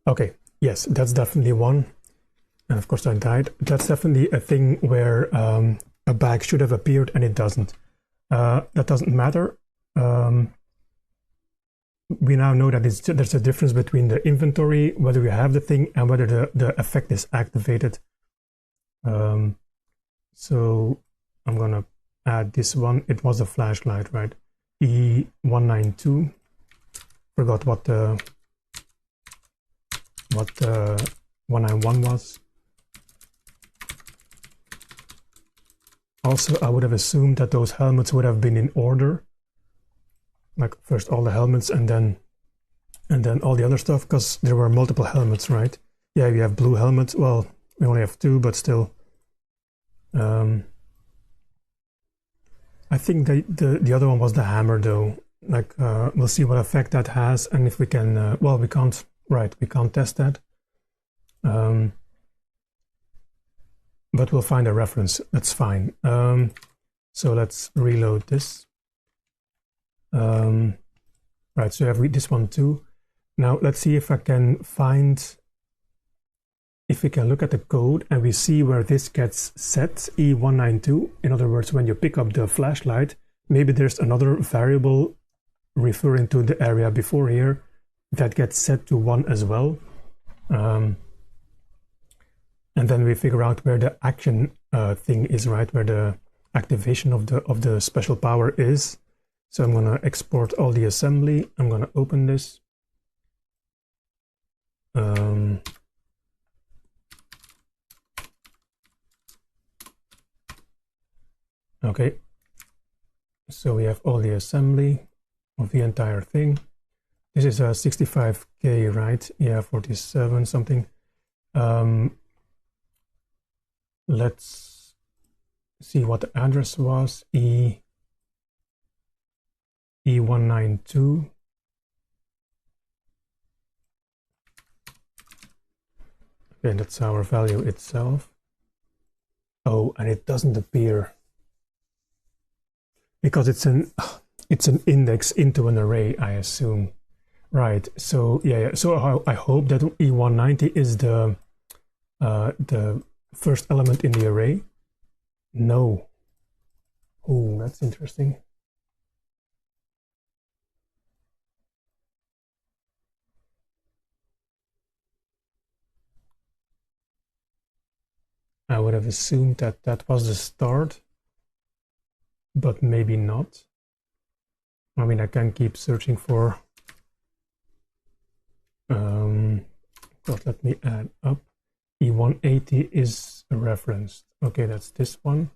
Okay. Yes, that's definitely one. And of course, I died. That's definitely a thing where a bag should have appeared and it doesn't. That doesn't matter. We now know that there's a difference between the inventory, whether you have the thing, and whether the effect is activated. So I'm gonna add this one. It was a flashlight, right? E192. Forgot what the 191 was. Also, I would have assumed that those helmets would have been in order, like first all the helmets and then all the other stuff, because there were multiple helmets, right? Yeah, we have blue helmets. Well, we only have two, but still. I think the other one was the hammer, though. Like, we'll see what effect that has, and if we can. Well, we can't. Right, we can't test that. But we'll find a reference. That's fine. So let's reload this. Right, so I have this one too. Now let's see if I can find, if we can look at the code and we see where this gets set, E192. In other words, when you pick up the flashlight, maybe there's another variable referring to the area before here that gets set to 1 as well. And then we figure out where the action thing is, right? Where the activation of the special power is. So I'm gonna export all the assembly. I'm gonna open this. Okay. So we have all the assembly of the entire thing. This is a 65K, right? Yeah, 47 something. Let's see what the address was. E192. Okay, that's our value itself. Oh, and it doesn't appear because it's an index into an array, I assume. Right. So yeah. So I hope that E190 is the first element in the array. No. Oh, that's interesting. I would have assumed that that was the start, but maybe not. I mean, I can keep searching for. God, let me add up. E180 is referenced. Okay, that's this one.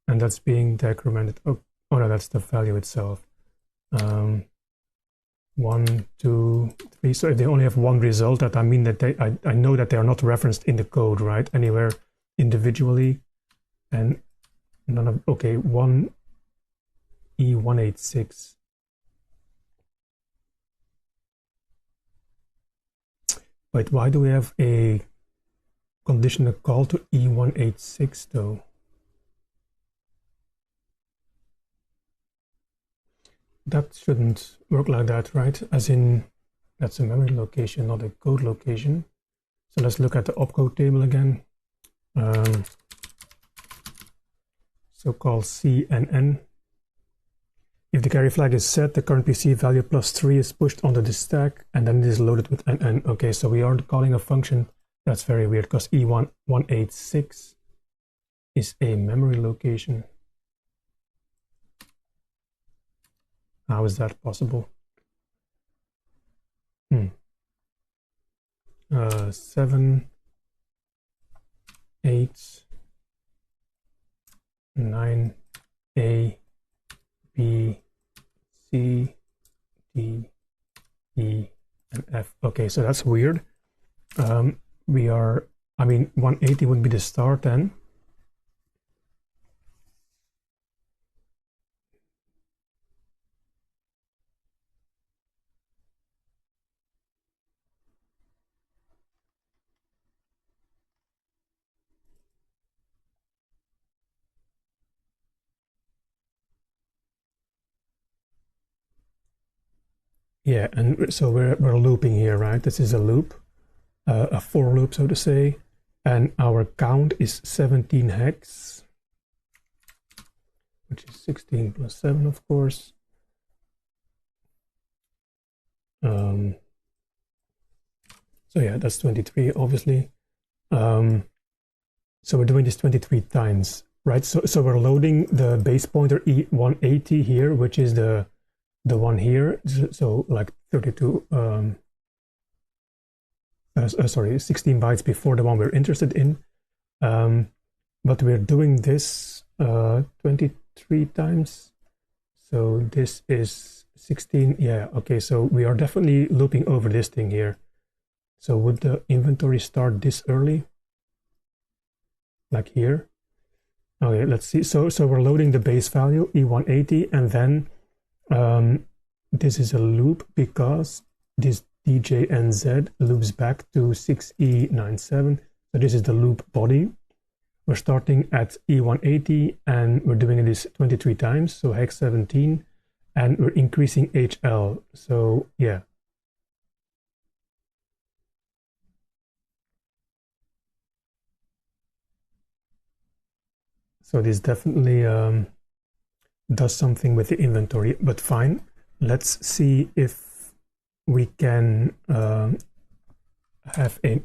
And that's being decremented. Oh no, that's the value itself. 1, 2, 3. So if they only have one result, that I mean that I know that they are not referenced in the code, right? Anywhere individually. And none of, okay, 1 E186. Wait, why do we have a conditional call to E186 though? That shouldn't work like that, right? As in, that's a memory location, not a code location. So let's look at the opcode table again. So call CNN. If the carry flag is set, the current PC value +3 is pushed onto the stack, and then it is loaded with NN. Okay, so we are calling a function. That's very weird, because E186 is a memory location. How is that possible? 7, 8, 9, A, B, C, D, E, and F. Okay, so that's weird. We are, I mean, 180 would be the start then. Yeah, and so we're looping here, right? This is a loop, a for loop, so to say, and our count is 17 hex, which is 16 plus 7, of course. So yeah, that's 23, obviously. So we're doing this 23 times, right? So we're loading the base pointer E180 here, which is the one here, so like 32, sorry, 16 bytes before the one we're interested in. But we're doing this 23 times. So this is 16, yeah, okay, so we are definitely looping over this thing here. So would the inventory start this early? Like here? Okay, let's see. So we're loading the base value, E180, and then this is a loop because this DJNZ loops back to 6E97. So this is the loop body. We're starting at E180 and we're doing this 23 times, so hex 17, and we're increasing HL. So yeah. So this definitely does something with the inventory, but fine. Let's see if we can have an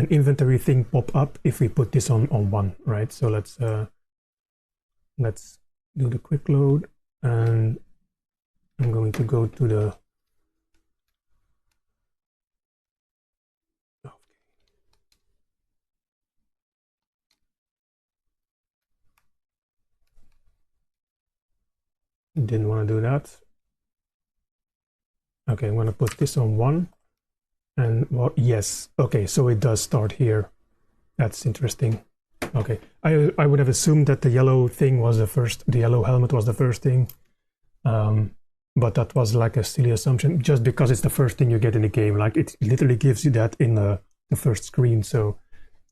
inventory thing pop up if we put this on 1, right? So let's do the quick load, and I'm going to go to the didn't want to do that. Okay, I'm going to put this on 1, and well, yes, okay, so it does start here. That's interesting. Okay, I would have assumed that the yellow thing was the first, the yellow helmet was the first thing, but that was like a silly assumption, just because it's the first thing you get in the game. Like it literally gives you that in the first screen, so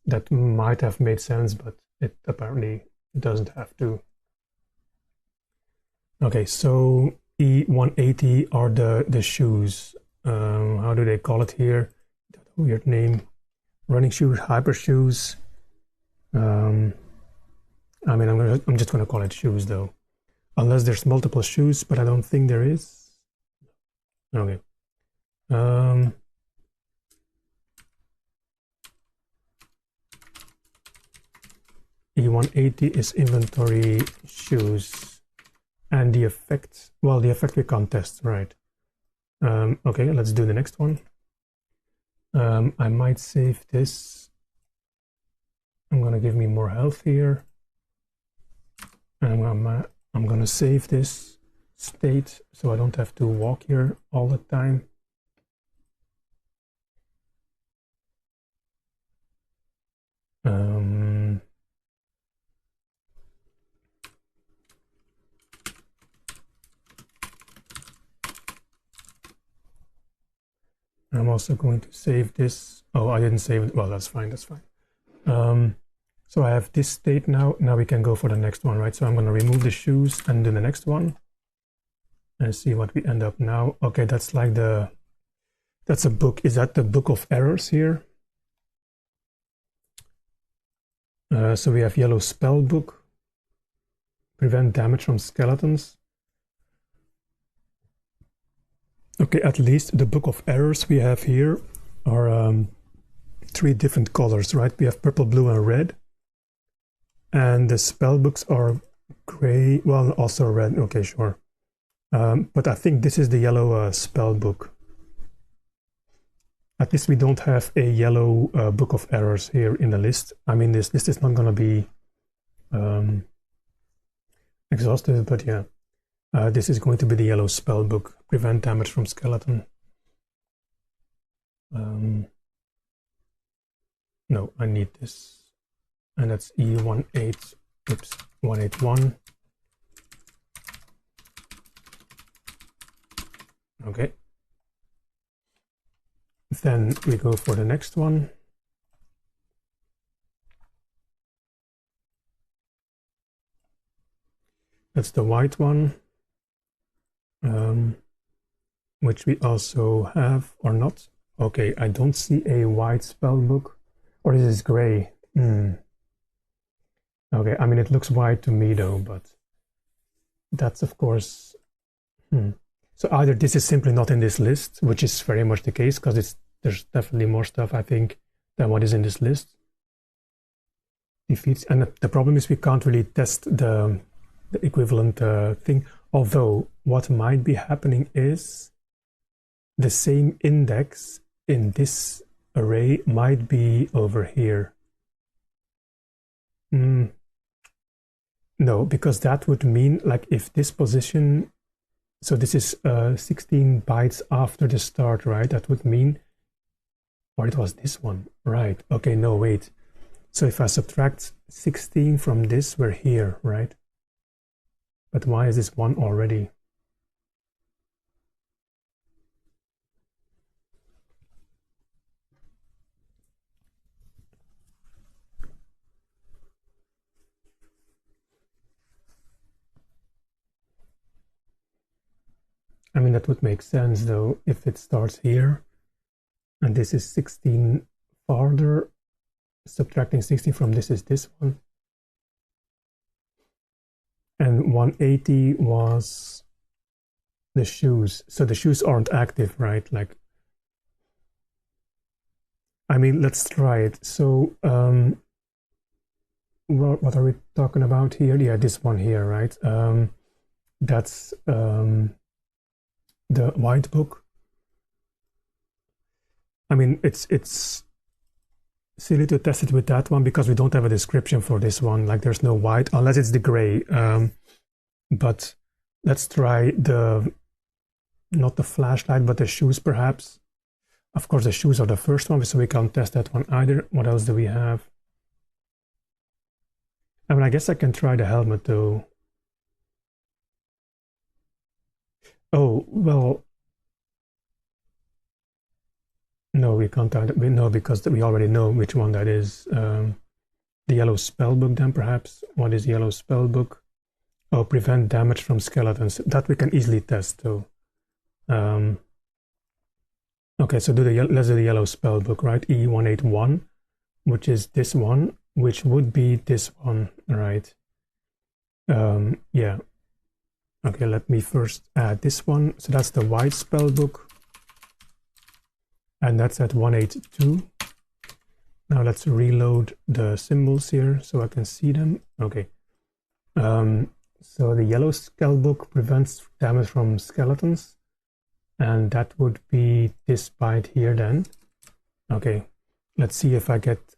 that might have made sense, but it apparently doesn't have to. Okay, so E180 are the shoes. How do they call it here? That weird name. Running shoes, hyper shoes. I mean, I'm just gonna call it shoes though, unless there's multiple shoes, but I don't think there is. Okay. E180 is inventory shoes. And the effect, well, the effect we can't test, right? Okay, let's do the next one. I might save this. I'm gonna give me more health here. And I'm gonna save this state so I don't have to walk here all the time. I'm also going to save this. Oh, I didn't save it. Well, that's fine. That's fine. So I have this state now. Now we can go for the next one, right? So I'm going to remove the shoes and do the next one and see what we end up now. Okay, that's like that's a book. Is that the book of errors here? So we have yellow spell book, prevent damage from skeletons. Okay, at least the book of errors we have here are 3 different colors, right? We have purple, blue, and red. And the spell books are gray, well, also red. Okay, sure. But I think this is the yellow spell book. At least we don't have a yellow book of errors here in the list. I mean, this list is not going to be exhaustive, but yeah. This is going to be the yellow spell book, prevent damage from skeleton. No, I need this. And that's E181. Okay. Then we go for the next one. That's the white one, which we also have or not. Okay, I don't see a white spell book, or is this gray? Okay, I mean, it looks white to me though, but that's of course, So either this is simply not in this list, which is very much the case, because there's definitely more stuff, I think, than what is in this list. Defeats, and the problem is we can't really test the equivalent thing, although what might be happening is the same index in this array might be over here. No, because that would mean, like, if this position, so this is 16 bytes after the start, right? That would mean, or it was this one, right? Okay, no, wait. So if I subtract 16 from this, we're here, right? But why is this 1 already? I mean, that would make sense though, if it starts here, and this is 16 farther, subtracting 16 from this is this one. And 180 was the shoes. So the shoes aren't active, right? Like, I mean, let's try it. So, what are we talking about here? Yeah, this one here, right? That's the white book. I mean, it's silly to test it with that one because we don't have a description for this one. Like, there's no white unless it's the gray. But let's try not the flashlight, but the shoes perhaps. Of course, the shoes are the first one, so we can't test that one either. What else do we have? I mean, I guess I can try the helmet though. Oh, well, no, we can't. No, because we already know which one that is. The yellow spellbook then, perhaps. What is yellow spellbook? Oh, prevent damage from skeletons. That we can easily test though. Okay, so let's do the yellow spellbook, right? E181, which is this one, which would be this one, right? Yeah. Okay, let me first add this one. So that's the white spellbook. And that's at 182. Now let's reload the symbols here so I can see them. Okay. So the yellow spellbook prevents damage from skeletons. And that would be this byte here then. Okay, let's see if I get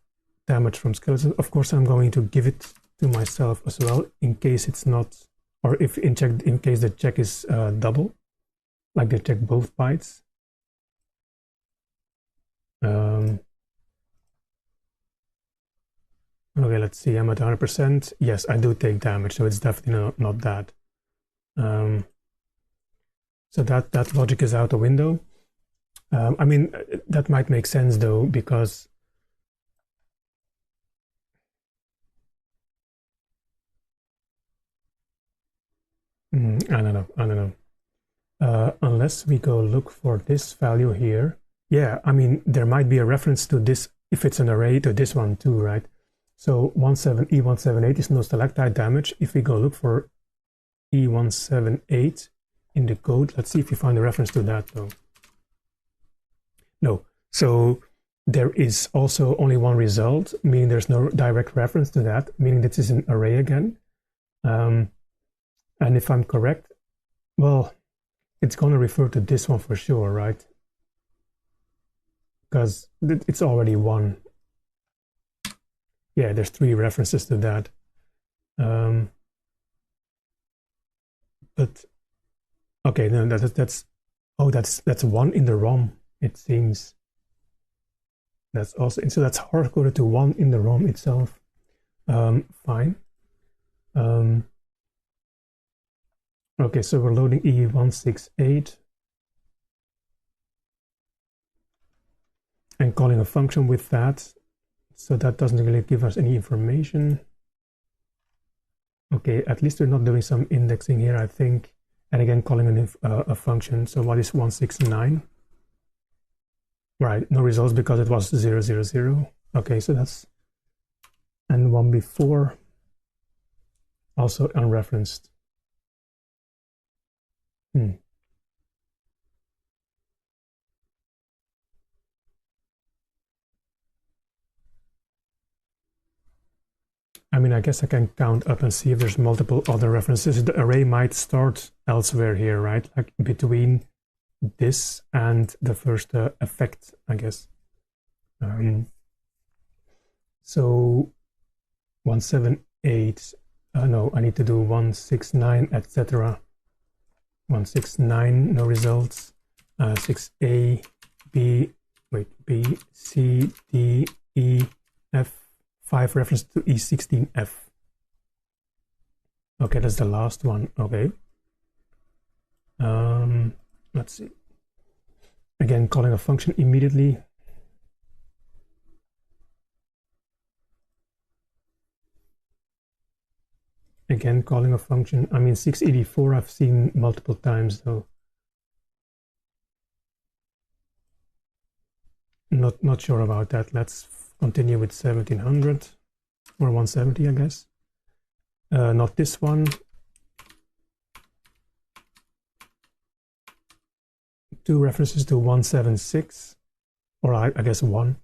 damage from skeletons. Of course, I'm going to give it to myself as well in case it's not, or if in case the check is double, like they check both bites. Okay, let's see. I'm at 100%. Yes, I do take damage, so it's definitely not that. So that logic is out the window. I mean, that might make sense though, because I don't know. Unless we go look for this value here. Yeah, I mean, there might be a reference to this, if it's an array, to this one too, right? So E178 is no stalactite damage. If we go look for E178 in the code, let's see if we find a reference to that though. No, so there is also only one result, meaning there's no direct reference to that, meaning this is an array again. And if I'm correct, well, it's going to refer to this one for sure, right? Because it's already one. Yeah, there's 3 references to that. But okay, no, that's 1 in the ROM. It seems that's also, so that's hard coded to 1 in the ROM itself. Fine. Okay, so we're loading E168 and calling a function with that. So that doesn't really give us any information. Okay, at least we're not doing some indexing here, I think. And again, calling a function. So what is 169? Right, no results because it was 000. Okay, so that's, and one before, also unreferenced. I mean, I guess I can count up and see if there's multiple other references. The array might start elsewhere here, right? Like between this and the first effect, I guess. So 178, no, I need to do 169, etc. 169, no results. 6A, B, B, C, D, E, F. 5 reference to E16F. Okay, that's the last one. Okay. Let's see. Again, calling a function immediately. Again, calling a function. I mean, 684 I've seen multiple times though. Not sure about that. Let's continue with 1700 or 170, I guess. Not this one. 2 references to 176, or I guess 1.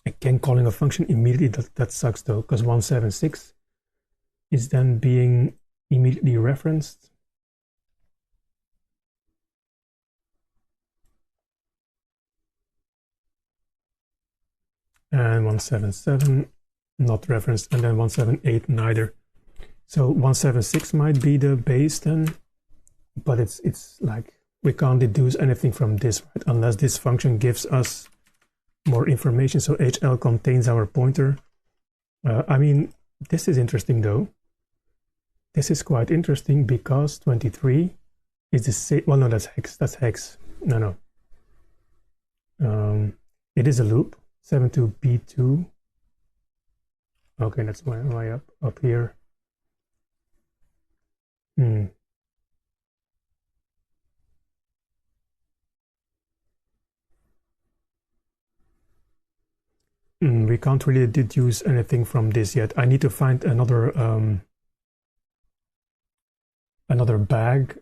Again, calling a function immediately, that sucks though, because 176 is then being immediately referenced. And 177 not referenced, and then 178 neither. So 176 might be the base then, but it's like we can't deduce anything from this, right? Unless this function gives us more information. So HL contains our pointer. I mean, this is interesting though. This is quite interesting because 23 is the same. Well, no, that's hex. That's hex. No. It is a loop. 72B2. Okay, that's way up here. We can't really deduce anything from this yet. I need to find another bag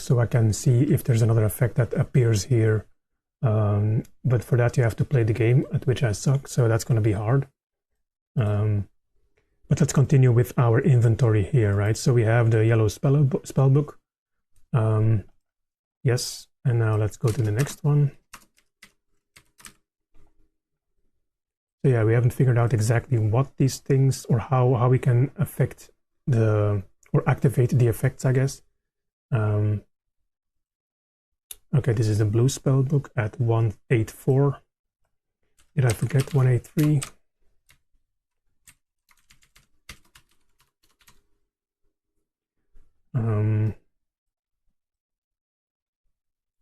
so I can see if there's another effect that appears here. But for that you have to play the game, at which I suck, so that's going to be hard. But let's continue with our inventory here, right? So we have the yellow spellbook. Yes, and now let's go to the next one. So yeah, we haven't figured out exactly what these things or how we can affect the or activate the effects, I guess. Okay, this is the blue spell book at 184. Did I forget 183?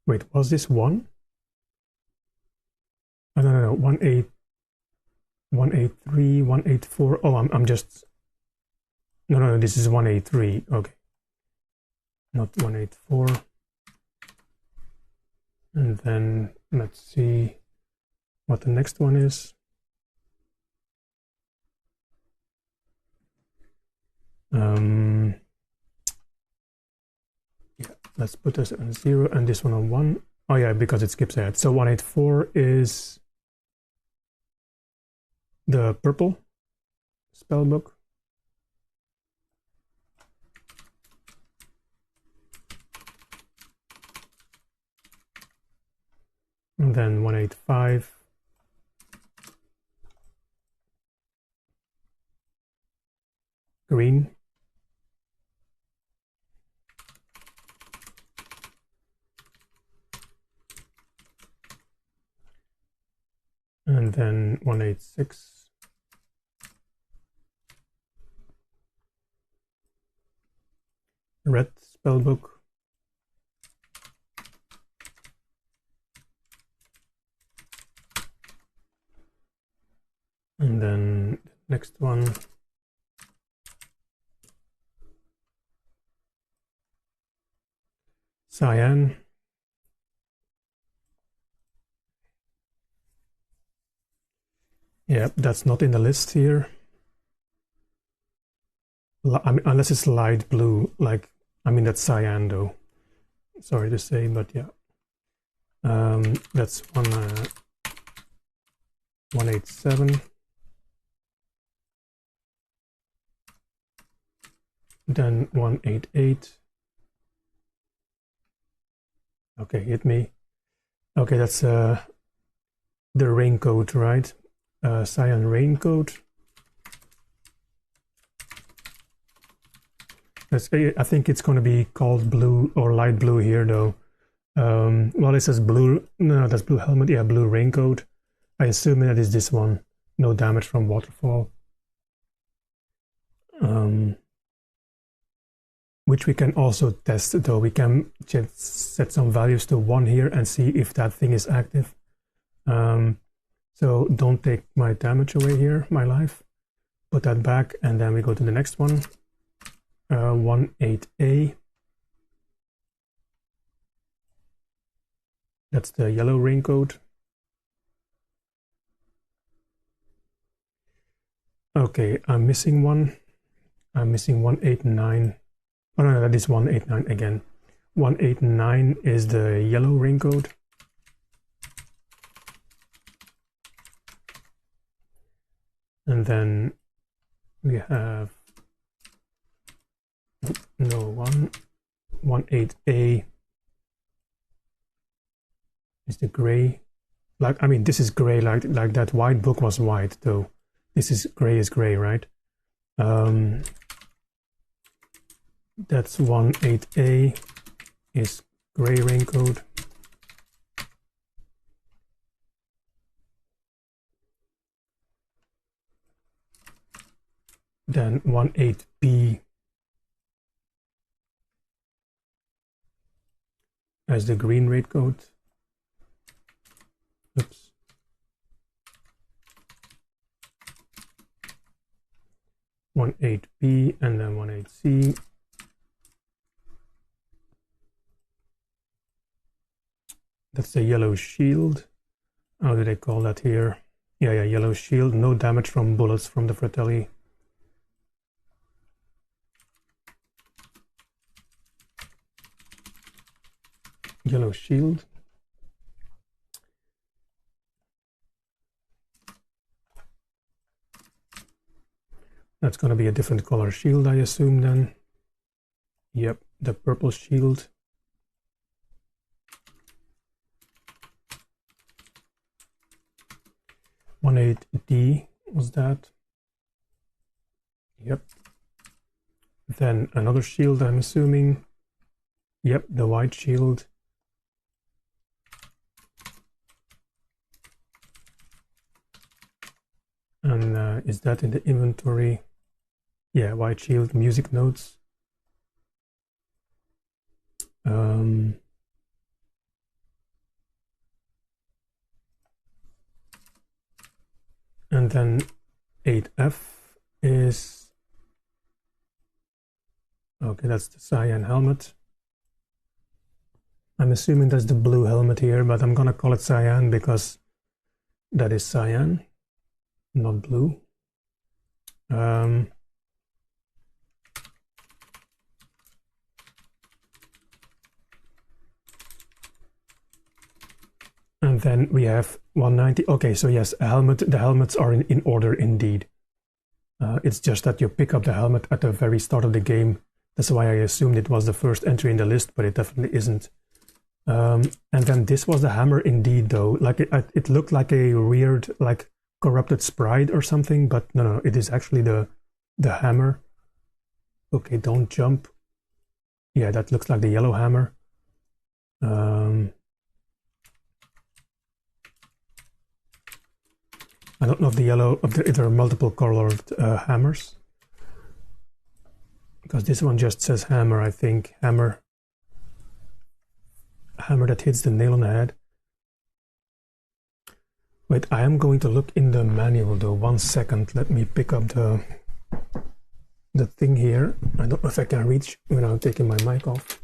Wait, was this 1? Oh, no, 183, 184. Oh, I'm just... No, this is 183. Okay. Not 184. And then let's see what the next one is. Yeah, let's put this on 0 and this one on 1. Oh yeah, because it skips ahead. So 184 is the purple spellbook. And then 185. Green. And then 186. Red spellbook. And then the next one. Cyan. Yeah, that's not in the list here. I mean, unless it's light blue, like, I mean, that's cyan though. Sorry to say, but yeah. That's 187. Then 188. Okay, hit me. Okay, that's the raincoat, right? Cyan raincoat. I think it's going to be called blue or light blue here, though. Well, it says blue. No, that's blue helmet. Yeah, blue raincoat. I assume that is this one. No damage from waterfall. Which we can also test, though. We can just set some values to 1 here and see if that thing is active. So don't take my damage away here, my life. Put that back, and then we go to the next one. 18A. That's the yellow raincoat. Okay, I'm missing one. I'm missing 189. Oh no, that is 189 again. 189 is the yellow raincoat. And then we have 18A is the gray. Like, I mean, this is gray, like that white book was white, though. This is gray, right? That's 18A is gray raincoat. Then 18B as the green raincoat. Oops. One 8B and then 18C. That's the yellow shield. How do they call that here? Yeah, yellow shield. No damage from bullets from the Fratelli. Yellow shield. That's going to be a different color shield, I assume, then. Yep, the purple shield. 18D was that. Yep. Then another shield, I'm assuming. Yep, the white shield. And is that in the inventory? Yeah, white shield, music notes. And then 8F is, okay, that's the cyan helmet. I'm assuming that's the blue helmet here, but I'm gonna call it cyan because that is cyan, not blue. And then we have 190. Okay, so yes, a helmet. The helmets are in order indeed. It's just that you pick up the helmet at the very start of the game. That's why I assumed it was the first entry in the list, but it definitely isn't. And then this was the hammer indeed, though. Like it looked like a weird, like corrupted sprite or something, but no, it is actually the hammer. Okay, don't jump. Yeah, that looks like the yellow hammer. I don't know if if there are multiple colored hammers, because this one just says hammer, I think. Hammer that hits the nail on the head. Wait, I am going to look in the manual though. 1 second, let me pick up the thing here. I don't know if I can reach without taking my mic off.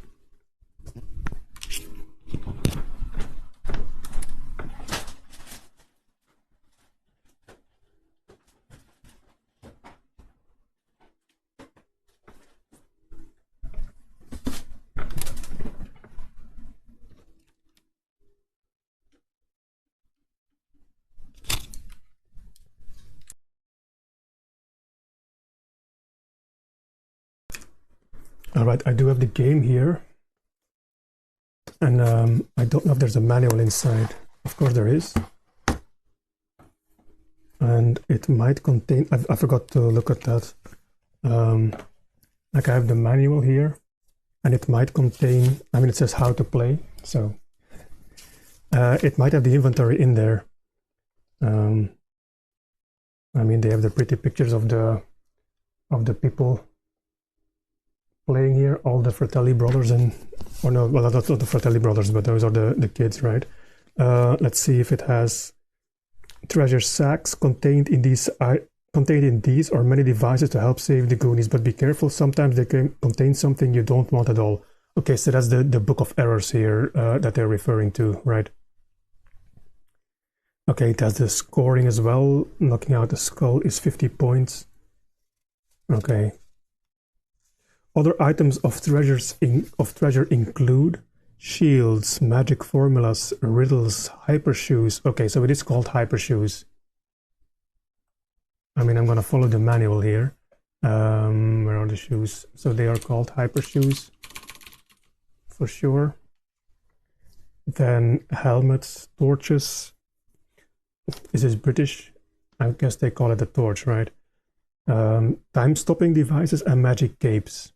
All right, I do have the game here, and I don't know if there's a manual inside. Of course there is, and it might contain, I forgot to look at that. Like I have the manual here, and it might contain, I mean it says how to play, so it might have the inventory in there. I mean, they have the pretty pictures of the people playing here, all the Fratelli brothers, or no, well, that's not the Fratelli brothers, but those are the kids, right? Let's see if it has treasure sacks contained in these or many devices to help save the Goonies, but be careful, sometimes they can contain something you don't want at all. Okay, so that's the book of errors here that they're referring to, right? Okay, it has the scoring as well. Knocking out the skull is 50 points. Okay. Other items of treasure include shields, magic formulas, riddles, hyper shoes. Okay, so it is called hyper shoes. I mean, I'm gonna follow the manual here. Where are the shoes? So they are called hyper shoes for sure. Then helmets, torches. This is British. I guess they call it a torch, right? Time-stopping devices and magic capes.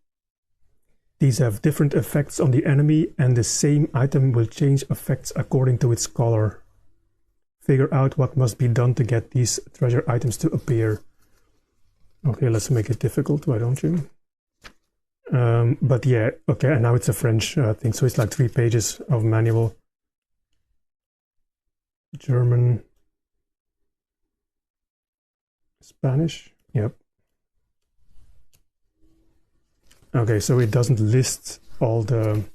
These have different effects on the enemy, and the same item will change effects according to its color. Figure out what must be done to get these treasure items to appear. Okay, let's make it difficult, why don't you? But yeah, okay, and now it's a French thing, so it's like 3 pages of manual. German. Spanish, yep. Okay, so it doesn't list all the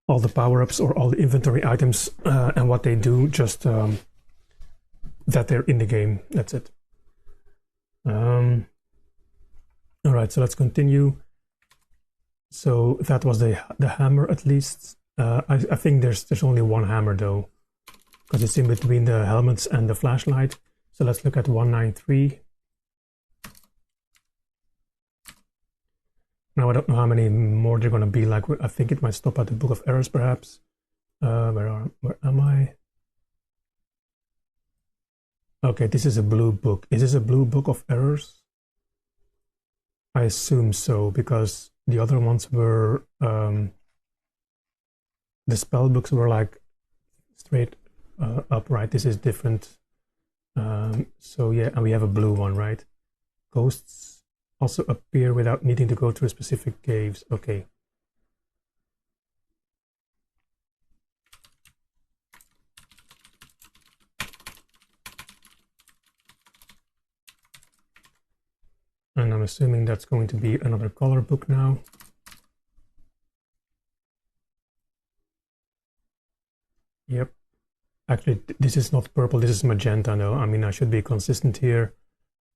power-ups or all the inventory items and what they do, just that they're in the game. That's it. All right, so let's continue. So that was the hammer, at least. I think there's only one hammer though, because it's in between the helmets and the flashlight. So let's look at 193. Now I don't know how many more they're going to be. Like, I think it might stop at the Book of Errors, perhaps. Where am I? Okay, this is a blue book. Is this a blue book of errors? I assume so, because the other ones were, the spell books were like straight up, right? This is different. So yeah, and we have a blue one, right? Ghosts also appear without needing to go through specific caves. Okay. And I'm assuming that's going to be another color book now. Yep. Actually, this is not purple, this is magenta though. I mean, I should be consistent here,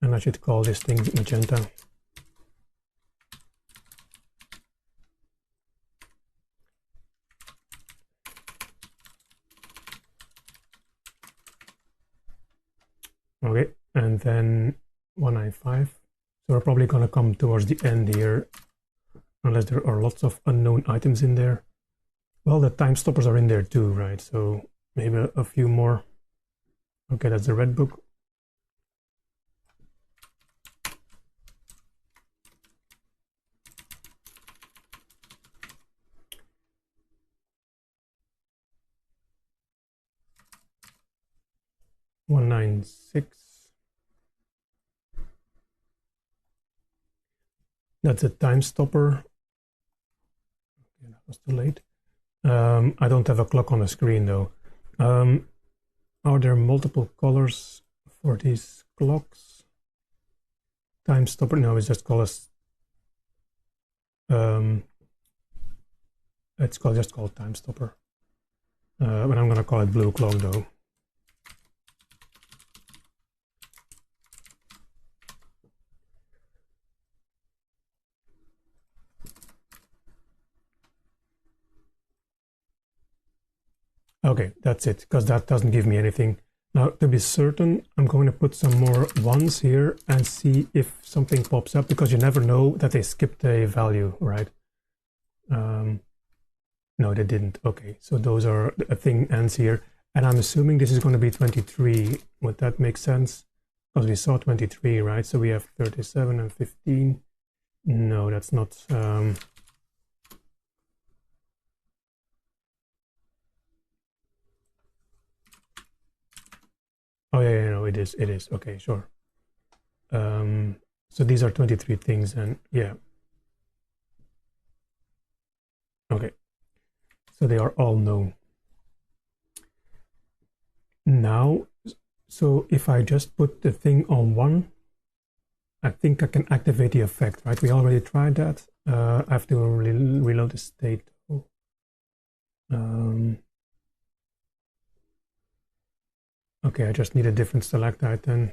and I should call this thing magenta. Okay, and then 195. So we're probably gonna come towards the end here, unless there are lots of unknown items in there. Well, the time stoppers are in there too, right? So maybe a few more. Okay, that's the red book. $196. That's a time stopper. Okay, that was too late. I don't have a clock on the screen though. Are there multiple colors for these clocks? Time stopper? No, it's just called it's just called time stopper. But I'm gonna call it blue clock though. Okay, that's it, because that doesn't give me anything. Now, to be certain, I'm going to put some more ones here and see if something pops up, because you never know that they skipped a value, right? No, they didn't. Okay, so those are, a thing ends here. And I'm assuming this is going to be 23. Would that make sense? Because we saw 23, right? So we have 37 and 15. No, that's not... Oh yeah, no, it is. Okay, sure. So these are 23 things, and yeah. Okay, so they are all known. Now, so if I just put the thing on 1, I think I can activate the effect, right? We already tried that. I have to reload the state. Okay, I just need a different select item.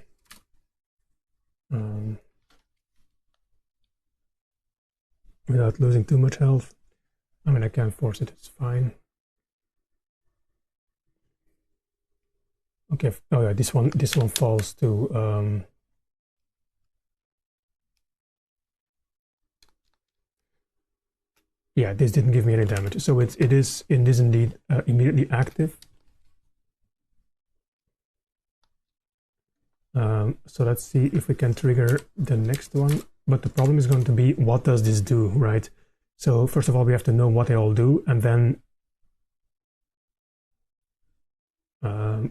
Without losing too much health. I mean, I can't force it, it's fine. Okay, oh yeah, this one falls to yeah, this didn't give me any damage. So it is indeed immediately active. So let's see if we can trigger the next one. But the problem is going to be, what does this do, right? So first of all, we have to know what they all do, and then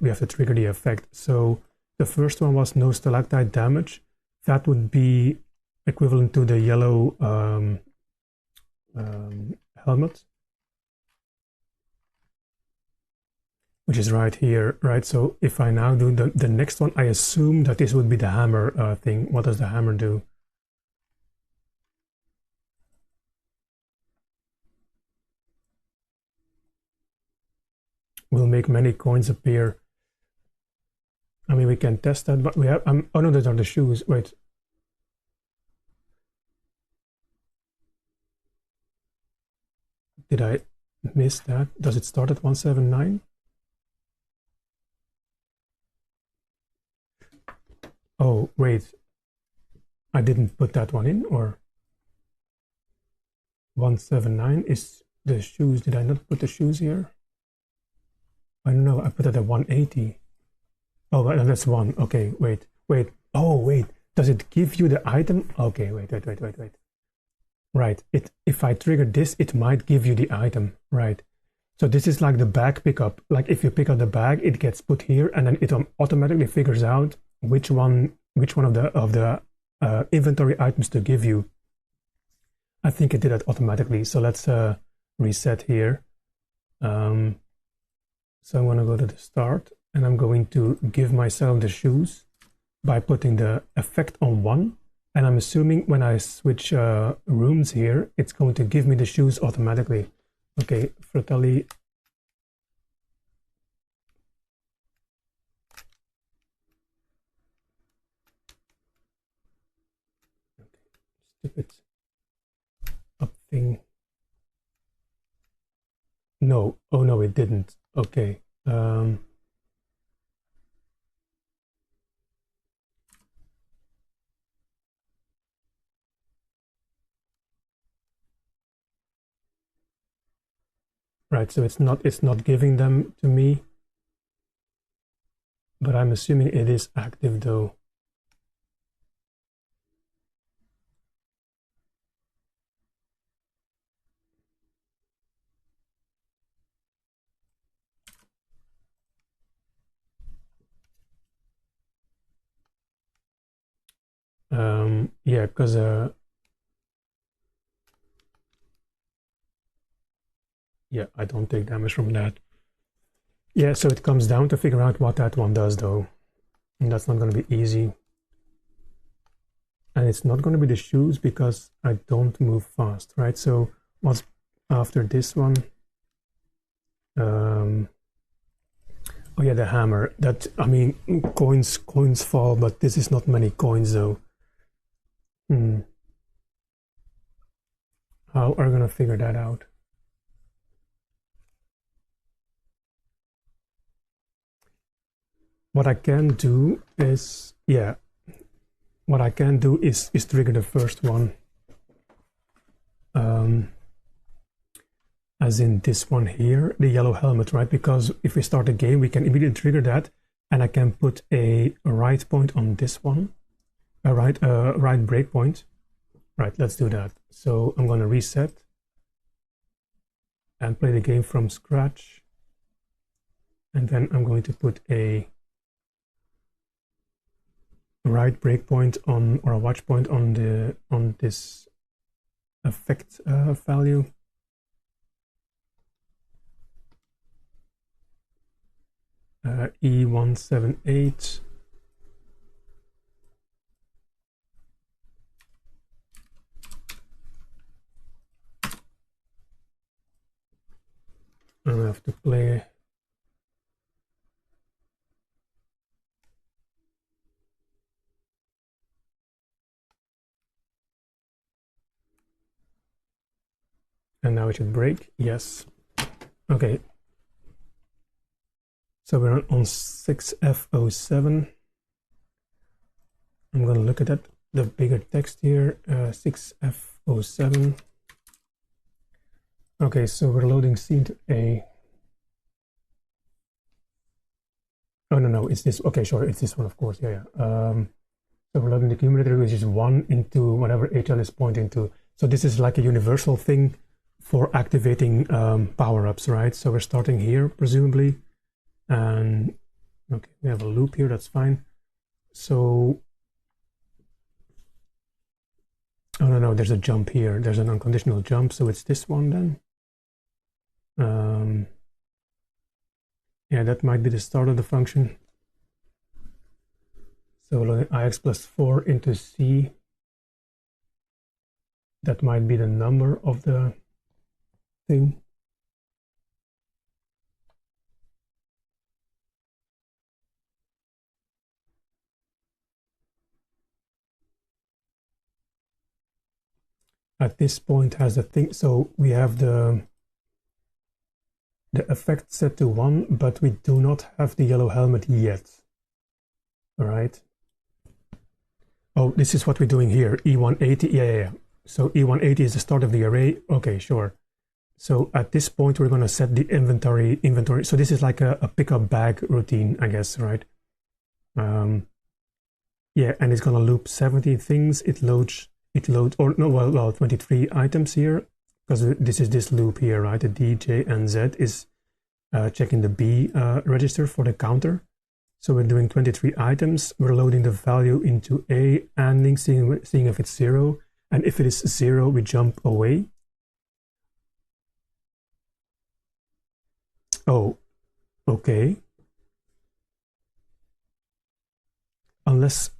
we have to trigger the effect. So the first one was no stalactite damage. That would be equivalent to the yellow helmet, which is right here, right? So if I now do the next one, I assume that this would be the hammer thing. What does the hammer do? Will make many coins appear. I mean, we can test that, but we have, oh no, those are the shoes, wait. Did I miss that? Does it start at 179? Oh, wait. I didn't put that one in, or 179 is the shoes. Did I not put the shoes here? I don't know. I put it at 180. Oh, that's 1. Okay, wait. Oh, wait. Does it give you the item? Okay, wait. Right. If I trigger this, it might give you the item. Right. So this is like the bag pickup. Like if you pick up the bag, it gets put here, and then it automatically figures out which one of the inventory items to give you. I think it did that automatically. So let's reset here. So I'm going to go to the start, and I'm going to give myself the shoes by putting the effect on 1. And I'm assuming when I switch rooms here, it's going to give me the shoes automatically. Okay, Fratelli. Okay, stupid up thing. No, oh no, it didn't. Okay. Right, so it's not giving them to me, but I'm assuming it is active though. Yeah, because yeah, I don't take damage from that. Yeah, so it comes down to figure out what that one does though. And that's not going to be easy. And it's not going to be the shoes because I don't move fast, right? So what's after this one? Oh yeah, the hammer. That, I mean, coins fall, but this is not many coins though. How are we going to figure that out? What I can do is, yeah, what I can do is trigger the first one. As in this one here, the yellow helmet, right? Because if we start a game, we can immediately trigger that, and I can put a right point on this one, a right breakpoint. Right, let's do that. So I'm going to reset and play the game from scratch, and then I'm going to put a right breakpoint on, or a watch point on this effect value. E178. I have to play. And now it should break. Yes. Okay. So we're on 6F07. I'm going to look at that, the bigger text here, 6F07. Okay, so we're loading scene A. Oh, no, it's this. Okay, sure, it's this one, of course. Yeah. So we're loading the accumulator, which is 1 into whatever HL is pointing to. So this is like a universal thing for activating power-ups, right? So we're starting here, presumably. And okay, we have a loop here, that's fine. So, oh no, there's a jump here. There's an unconditional jump, so it's this one then. Yeah, that might be the start of the function. So ix plus 4 into c. That might be the number of the thing. At this point has the thing, so we have the effect set to 1, but we do not have the yellow helmet yet. All right. Oh, this is what we're doing here. E180. Yeah. So E180 is the start of the array. Okay, sure. So at this point, we're going to set the inventory. So this is like a pickup bag routine, I guess, right? Yeah, and it's gonna loop 70 things. It loads, or no, well, 23 items here, because this is this loop here, right? The D, J, and Z is checking the B register for the counter. So we're doing 23 items. We're loading the value into A, and seeing if it's 0. And if it is 0, we jump away. Oh, okay. Unless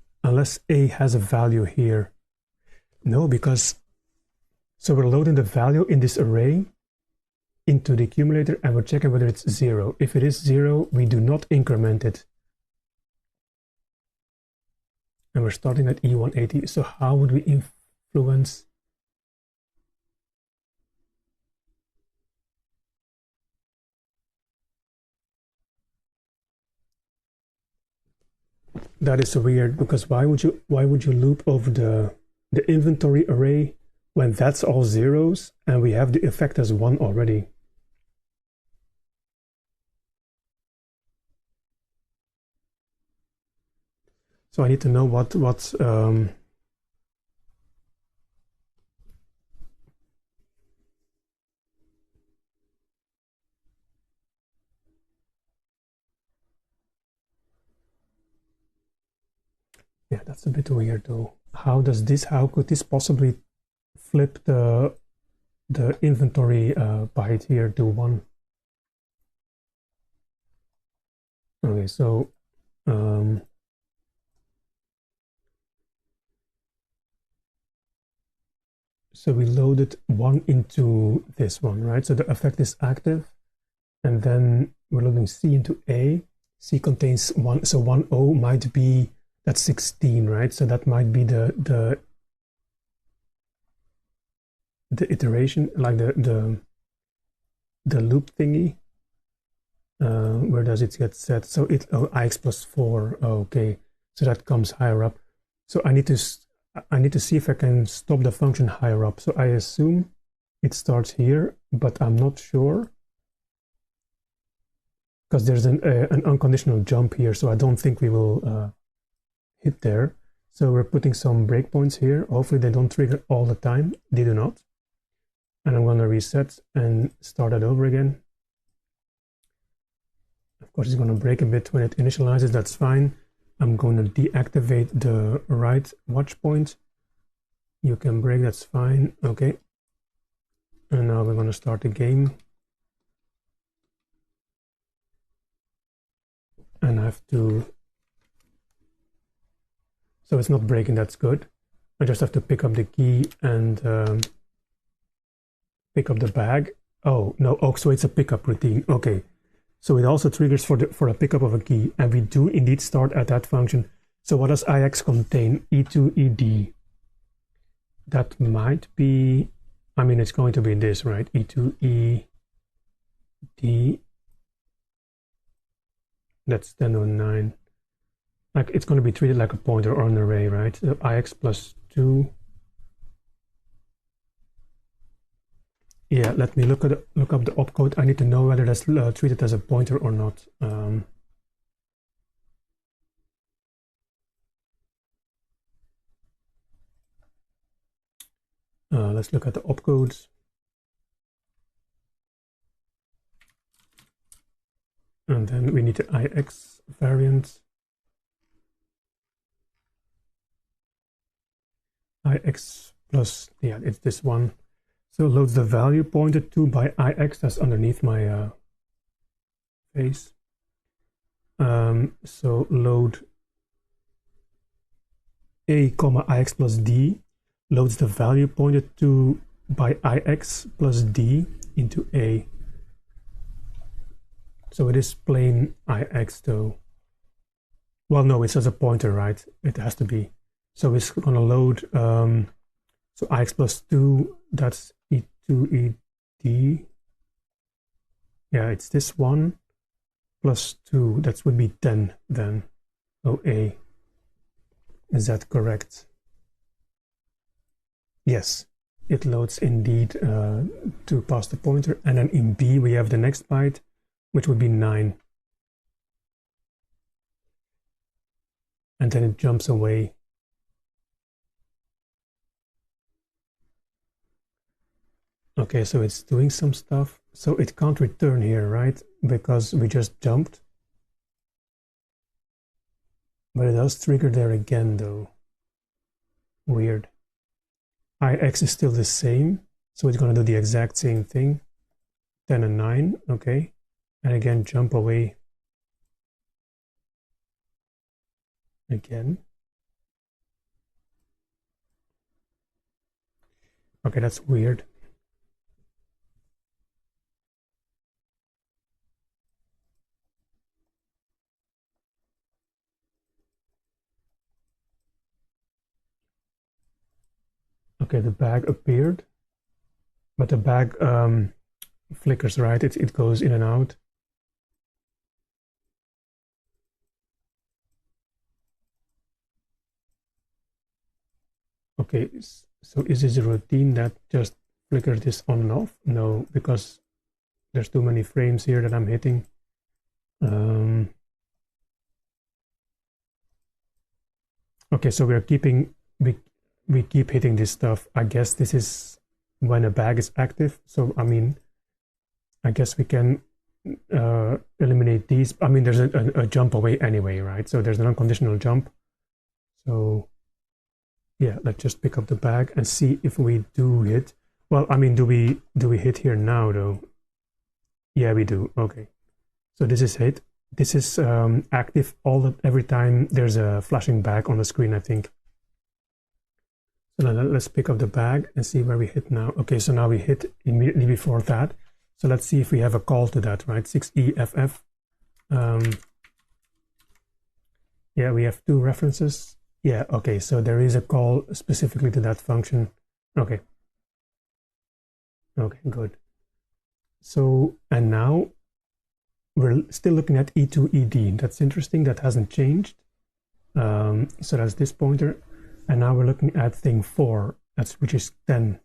A has a value here. No, because so we're loading the value in this array into the accumulator, and we're checking whether it's 0. If it is 0, we do not increment it. And we're starting at E180. So how would we influence? That is weird, because why would you loop over the inventory array when that's all zeros and we have the effect as 1 already? So I need to know what yeah, that's a bit weird though. How could this possibly flip the inventory byte here to 1? Okay, so so we loaded 1 into this one, right? So the effect is active, and then we're loading C into A. C contains 1, so 1O might be, that's 16, right? So that might be the iteration, like the loop thingy. Where does it get set? So ix plus 4. Okay, so that comes higher up. So I need to see if I can stop the function higher up. So I assume it starts here, but I'm not sure, because there's an unconditional jump here. So I don't think we will hit there. So we're putting some breakpoints here. Hopefully they don't trigger all the time. They do not. And I'm going to reset and start it over again. Of course, it's going to break a bit when it initializes. That's fine. I'm going to deactivate the right watch point. You can break, that's fine. Okay. And now we're going to start the game. And I have to... So it's not breaking, that's good. I just have to pick up the key and pick up the bag. Oh, no. Oh, so it's a pickup routine. Okay. So it also triggers for a pickup of a key, and we do indeed start at that function. So what does IX contain? E2, ED. That might be, I mean, it's going to be this, right? E2, ED. That's 1009. Like, it's going to be treated like a pointer or an array, right? So IX plus 2. Yeah, let me look up the opcode. I need to know whether that's treated as a pointer or not. Let's look at the opcodes. And then we need the IX variant. IX plus, yeah, it's this one. So loads the value pointed to by IX, that's underneath my face. So load A, comma IX plus D, loads the value pointed to by IX plus D into A. So it is plain IX though. Well, no, it's as a pointer, right? It has to be. So it's gonna load, so IX plus 2, that's E2, ED. Yeah, it's this one plus 2, that would be 10 then. Oh, A. Is that correct? Yes, it loads indeed to pass the pointer. And then in B, we have the next byte, which would be 9. and then it jumps away. Okay, so it's doing some stuff. So it can't return here, right? Because we just jumped. But it does trigger there again, though. Weird. IX is still the same, so it's going to do the exact same thing. 10 and 9, okay. And again, jump away. Again. Okay, that's weird. Okay, the bag appeared, but the bag flickers, right? It goes in and out. Okay, so is this a routine that just flickers this on and off? No, because there's too many frames here that I'm hitting. Okay, so we're keeping, we keep hitting this stuff. I guess this is when a bag is active. So, I mean, I guess we can eliminate these. I mean, there's a jump away anyway, right? So there's an unconditional jump. So yeah, let's just pick up the bag and see if we do hit. Well, I mean, do we hit here now though? Yeah, we do. Okay, so this is hit. This is active every time there's a flashing bag on the screen, I think. So now let's pick up the bag and see where we hit now. Okay, so now we hit immediately before that. So let's see if we have a call to that, right? 6EFF. Yeah, we have two references. Yeah, okay, so there is a call specifically to that function. Okay. Okay, good. So, and now we're still looking at E2ED. That's interesting, that hasn't changed. So that's this pointer. And now we're looking at thing 4, which is 10.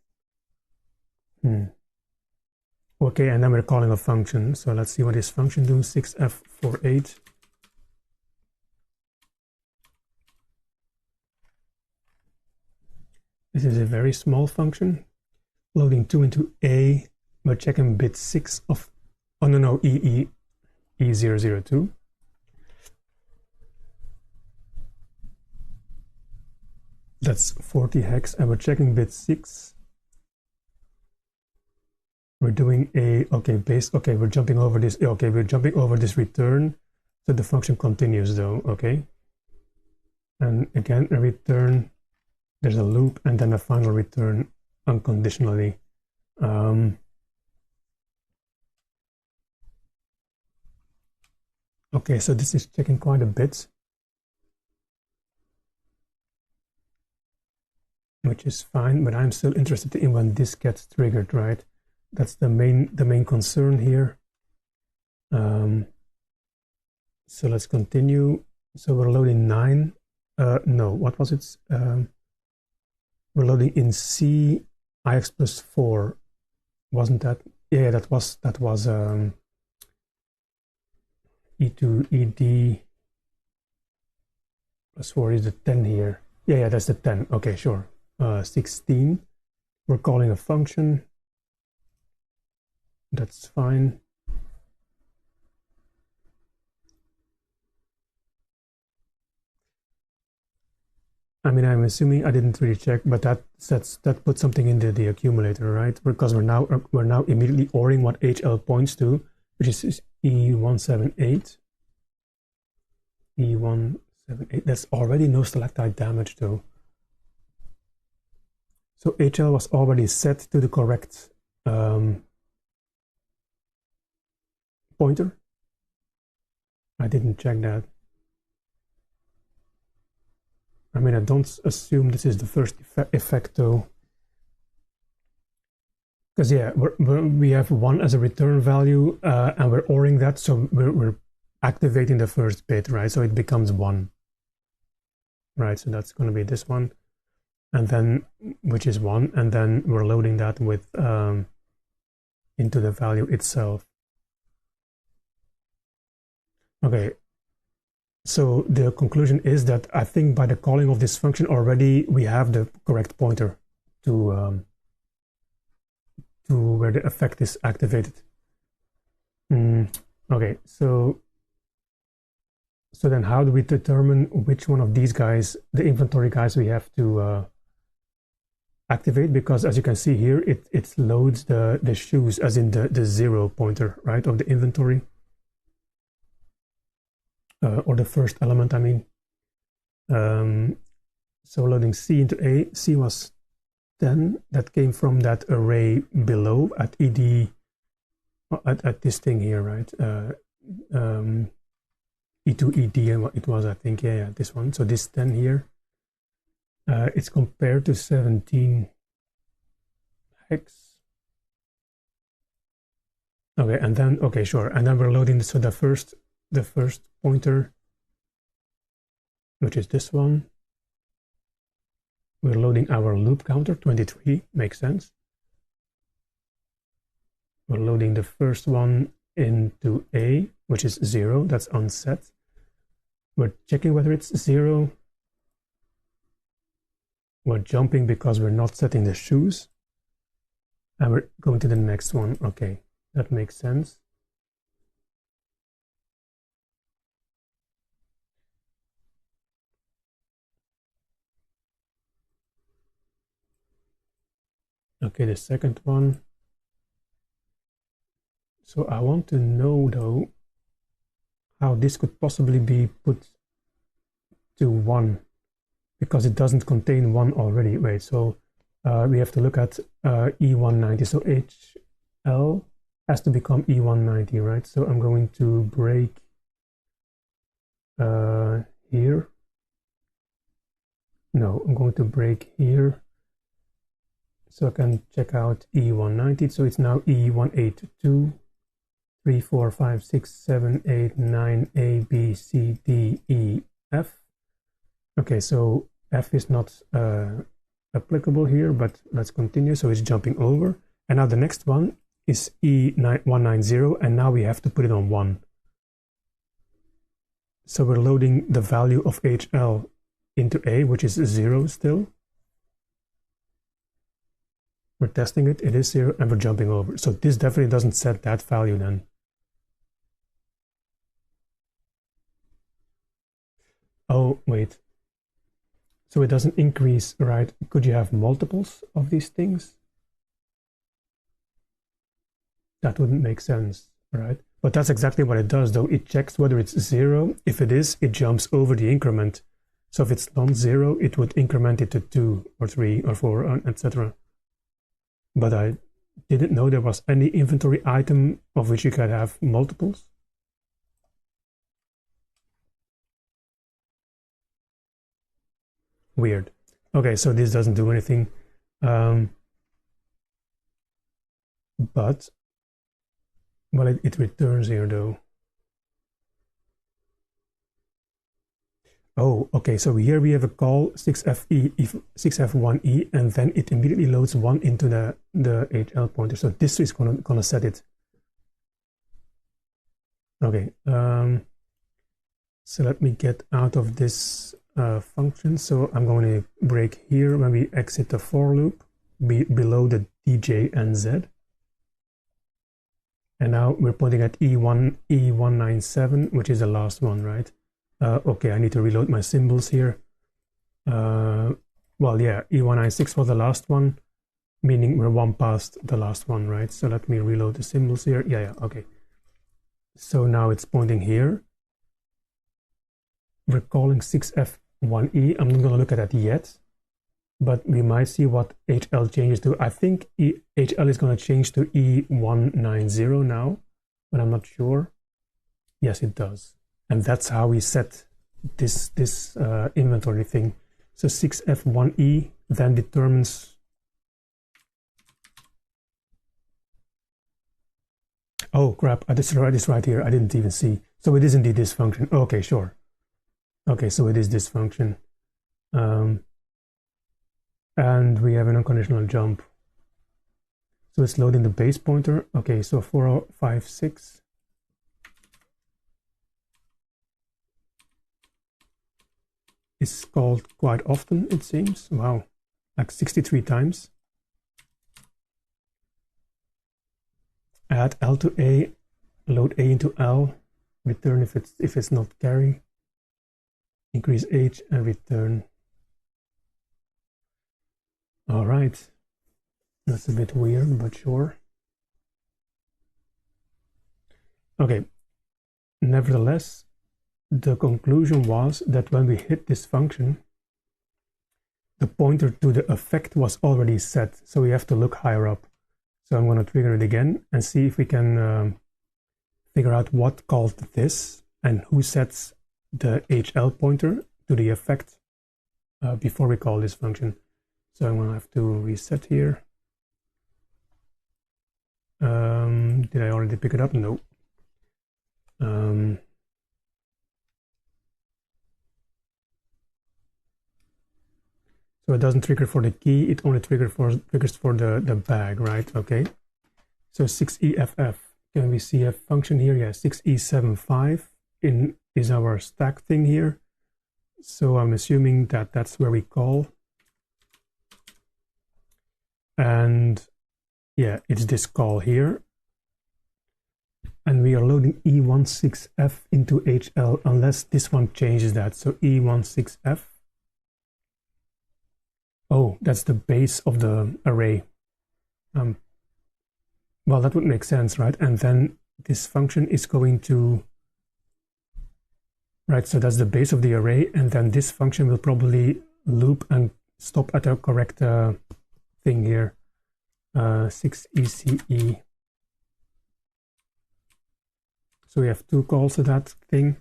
Okay, and then we're calling a function. So let's see what this function does. 6F48. This is a very small function, loading 2 into A, but checking bit 6 of, oh no, E002. That's 40 hex, and we're checking bit 6. We're doing a, okay, we're jumping over this, okay, we're jumping over this return, so the function continues though, okay? And again, a return, there's a loop, and then a final return unconditionally. Okay, so this is checking quite a bit, which is fine, but I'm still interested in when this gets triggered, right? That's the main concern here. So let's continue. So we're loading 9. No, what was it? We're loading in C IX plus 4. Wasn't that? Yeah, that was E2 ED plus 4 is the 10 here. Yeah, that's the 10. Okay, sure. 16. We're calling a function. That's fine. I mean, I'm assuming, I didn't really check, but that puts something into the accumulator, right? Because we're now immediately ORing what HL points to, which is E178. E178. That's already no stalactite damage though. So HL was already set to the correct pointer. I didn't check that. I mean, I don't assume this is the first effect though. Because yeah, we have 1 as a return value, and we're ORing that, so we're activating the first bit, right? So it becomes 1, right? So that's going to be this one, and then, which is 1, and then we're loading that with into the value itself. Okay, So the conclusion is that I think by the calling of this function already we have the correct pointer to where the effect is activated. Okay, so then how do we determine which one of these guys, the inventory guys, we have to activate? Because as you can see here, it loads the shoes as in the 0 pointer, right, of the inventory. Or the first element, I mean. So loading C into A, C was 10. That came from that array below at ED, at this thing here, right? E2, ED, and what it was, I think, yeah, this one. So this 10 here, it's compared to 17 hex. Okay, and then, okay, sure. And then we're loading, so the first pointer, which is this one. We're loading our loop counter, 23, makes sense. We're loading the first one into A, which is 0, that's unset. We're checking whether it's 0. We're jumping because we're not setting the shoes. And we're going to the next one. Okay, that makes sense. Okay, the second one. So I want to know, though, how this could possibly be put to 1, because it doesn't contain 1 already. Wait, so we have to look at E190. So HL has to become E190, right? So I'm going to break here. No, I'm going to break here. So I can check out E190. So it's now E182, 3, 4, 5, 6, 7, 8, 9, A, B, C, D, E, F. Okay, so F is not applicable here, but let's continue. So it's jumping over. And now the next one is E190, and now we have to put it on 1. So we're loading the value of HL into A, which is 0 still. We're testing it, it is 0, and we're jumping over. So this definitely doesn't set that value then. Oh, wait. So it doesn't increase, right? Could you have multiples of these things? That wouldn't make sense, right? But that's exactly what it does, though. It checks whether it's 0. If it is, it jumps over the increment. So if it's non-zero, it would increment it to 2 or 3 or 4, etc. But I didn't know there was any inventory item of which you could have multiples. Weird. Okay, so this doesn't do anything. But, well, it returns here though. Oh, okay, so here we have a call 6F1E, and then it immediately loads 1 into the HL pointer. So this is gonna set it. Okay, so let me get out of this function. So I'm going to break here when we exit the for loop below the DJ and Z. And now we're pointing at E197, which is the last one, right? Okay, I need to reload my symbols here. Well, yeah, E196 was the last one, meaning we're 1 past the last one, right? So let me reload the symbols here. Yeah, okay. So now it's pointing here. We're calling 6F1E. I'm not going to look at that yet, but we might see what HL changes to. I think HL is going to change to E190 now, but I'm not sure. Yes, it does. And that's how we set this inventory thing. So 6F1E then determines. Oh crap! This is right here. I didn't even see. So it is indeed this function. Okay, sure. Okay, so it is this function, and we have an unconditional jump. So it's loading the base pointer. Okay, so 4, 5, 6. is called quite often, it seems. Wow, like 63 times. Add L to A, load A into L, return if it's not carry, increase H and return. All right, that's a bit weird, but sure. Okay, nevertheless, the conclusion was that when we hit this function, the pointer to the effect was already set, so we have to look higher up. So I'm going to trigger it again and see if we can figure out what called this and who sets the HL pointer to the effect before we call this function. So I'm going to have to reset here. Did I already pick it up? No. So it doesn't trigger for the key, it only triggers for the bag, right? Okay. So 6EFF. Can we see a function here? Yeah, 6E75 is our stack thing here. So I'm assuming that that's where we call. And yeah, it's this call here. And we are loading E16F into HL unless this one changes that. So E16F. Oh, that's the base of the array. Well, that would make sense, right? And then this function is going to, right, so that's the base of the array, and then this function will probably loop and stop at a correct thing here, 6ECE. So we have two calls to that thing,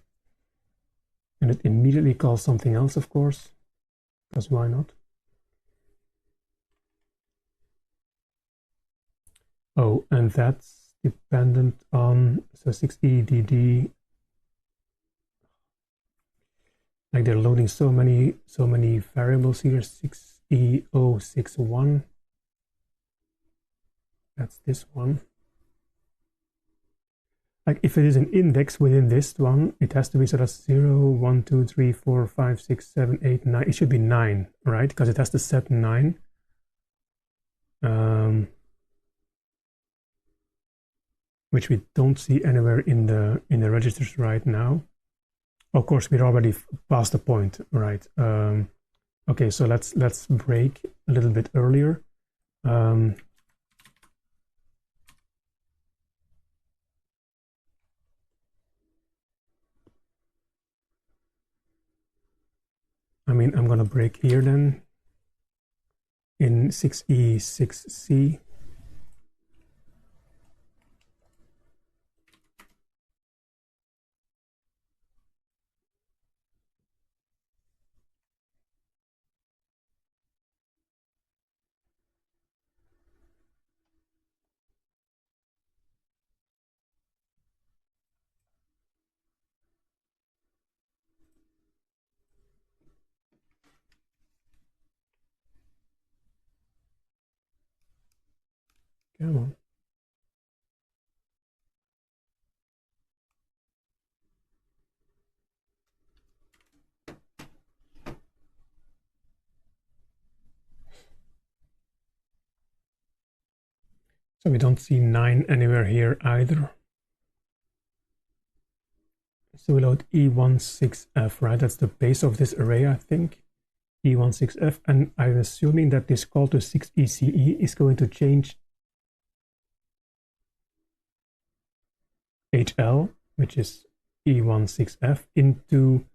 and it immediately calls something else, of course, because why not? Oh, and that's dependent on, so 6EDD, like they're loading so many variables here. 6E061, that's this one. Like if it is an index within this one, it has to be, so that's 0, 1, 2, 3, 4, 5, 6, 7, 8, 9. It should be 9, right? Because it has to set 9. Which we don't see anywhere in the registers right now. Of course, we're already past the point, right? Okay, so let's break a little bit earlier. I mean, I'm gonna break here then in 6E6C. Come on. So we don't see 9 anywhere here either. So we load E16F, right? That's the base of this array, I think. E16F, and I'm assuming that this call to 6ECE is going to change HL, which is E16F, into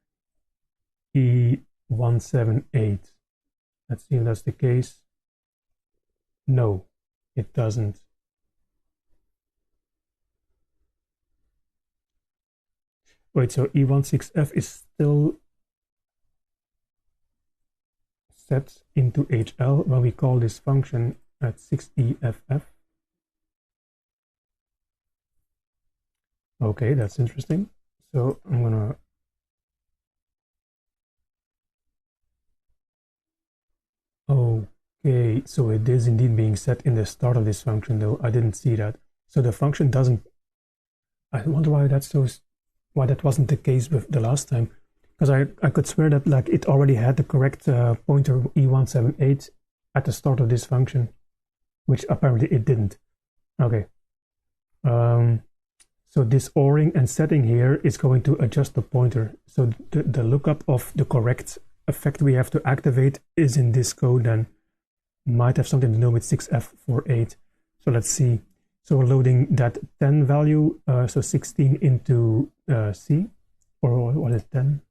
E178. Let's see if that's the case. No, it doesn't. Wait, so E16F is still set into HL when we call this function at 6EFF. Okay, that's interesting. So I'm gonna okay, so it is indeed being set in the start of this function, though I didn't see that. So the function doesn't, I wonder why that's so, why that wasn't the case with the last time, because I could swear that like it already had the correct pointer E178 at the start of this function, which apparently it didn't. Okay. So this ORing and setting here is going to adjust the pointer. So the lookup of the correct effect we have to activate is in this code, then might have something to do with 6F48. So let's see. So we're loading that 10 value, so 16 into C, or what is 10?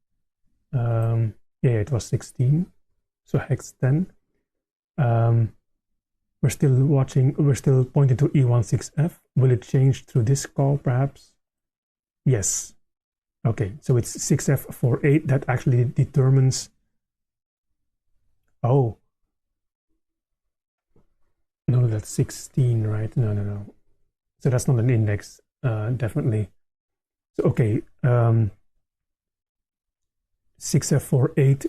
Yeah, it was 16, so hex 10. We're still pointing to E16F. Will it change through this call, perhaps? Yes. Okay, so it's 6F48 that actually determines. Oh. No, that's 16, right? No. So that's not an index, definitely. So, okay, 6F48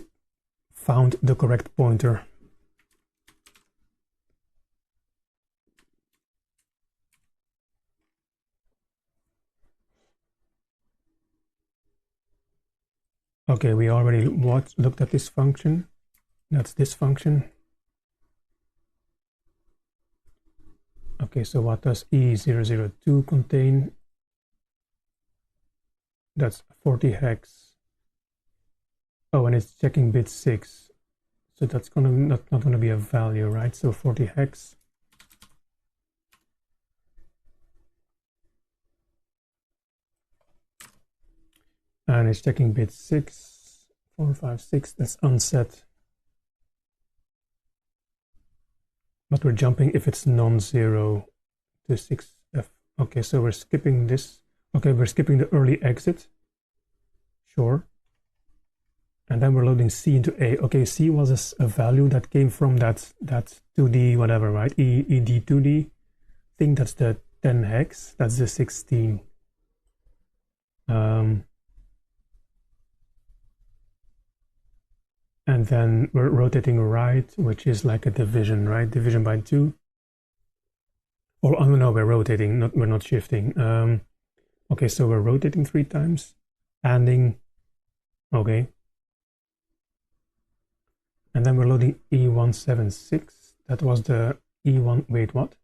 found the correct pointer. Okay, we already looked at this function. That's this function. Okay, so what does E002 contain? That's 40 hex. Oh, and it's checking bit 6. So that's not gonna be a value, right? So 40 hex. And it's checking bit 6, 4, 5, 6, that's unset. But we're jumping if it's non-zero to 6F. Okay, so we're skipping this. Okay, we're skipping the early exit. Sure. And then we're loading C into A. Okay, C was a value that came from that 2D whatever, right? ED2D thing, that's the 10 hex, that's the 16. And then we're rotating right, which is like a division, right? Division by 2. Or, oh no, we're rotating, we're not shifting. Okay, so we're rotating 3 times. Anding, okay. And then we're loading E176. That was the E1, wait, what?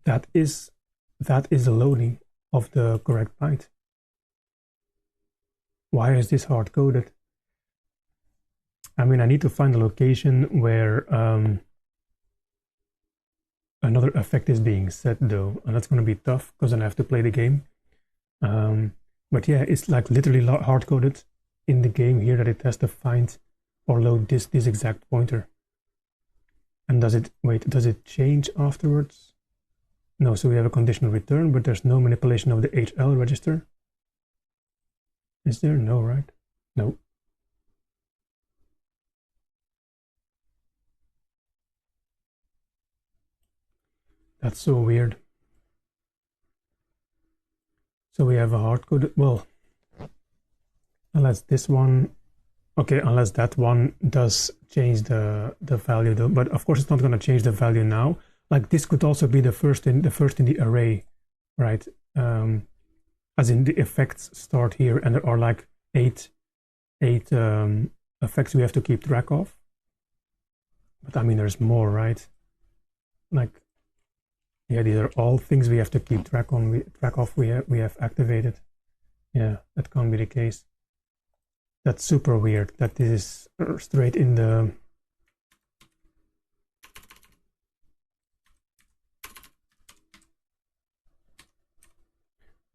That is the loading of the correct byte. Why is this hard-coded? I mean, I need to find a location where another effect is being set, though, and that's going to be tough because then I have to play the game. But yeah, it's like literally hard-coded in the game here that it has to find or load this exact pointer. And does it change afterwards? No, so we have a conditional return, but there's no manipulation of the HL register. Is there? No, right? No. That's so weird. So we have a hard-coded, well, unless this one, okay, unless that one does change the value though, but of course it's not going to change the value now. Like this could also be the first in the array, right? As in the effects start here, and there are like eight effects we have to keep track of. But I mean, there's more, right? Like, yeah, these are all things we have to keep track of. We have activated. Yeah, that can't be the case. That's super weird. That this is straight in the.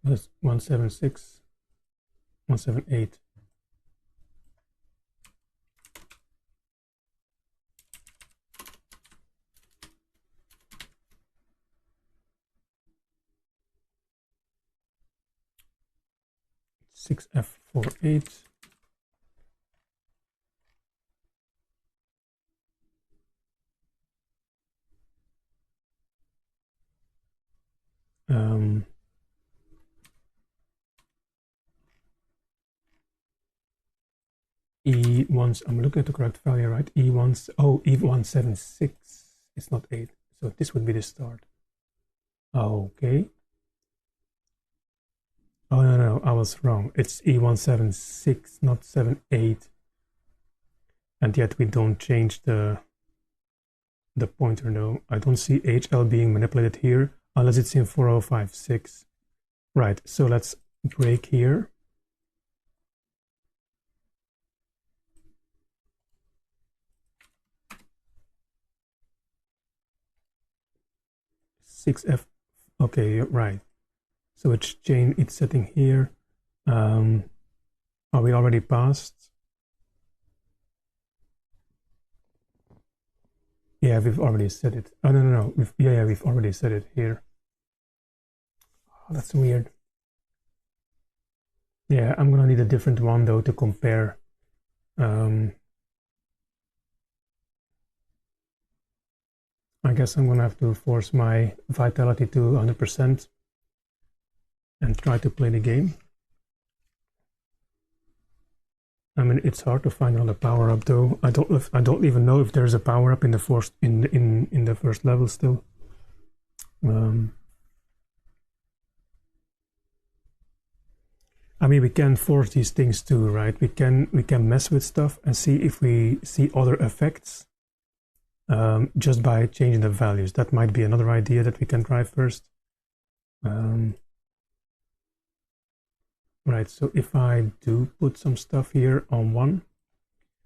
That's 176, 178. F48. E1, I'm looking at the correct value, right? E1, oh, E176, it's not 8, so this would be the start. Okay. Oh, no, I was wrong. It's E176, not 78. And yet we don't change the pointer, though. I don't see HL being manipulated here, unless it's in 4056. Right, so let's break here. F. Okay, right. So it's setting here. Are we already passed? Yeah, we've already set it. Oh, no. We've already set it here. Oh, that's weird. Yeah, I'm gonna need a different one though to compare. I guess I'm gonna have to force my vitality to 100% and try to play the game. I mean, it's hard to find another power up though. I don't even know if there's a power up in the first in the first level still. I mean, we can force these things too, right? We can mess with stuff and see if we see other effects just by changing the values. That might be another idea that we can try first. Right, so if I do put some stuff here on 1,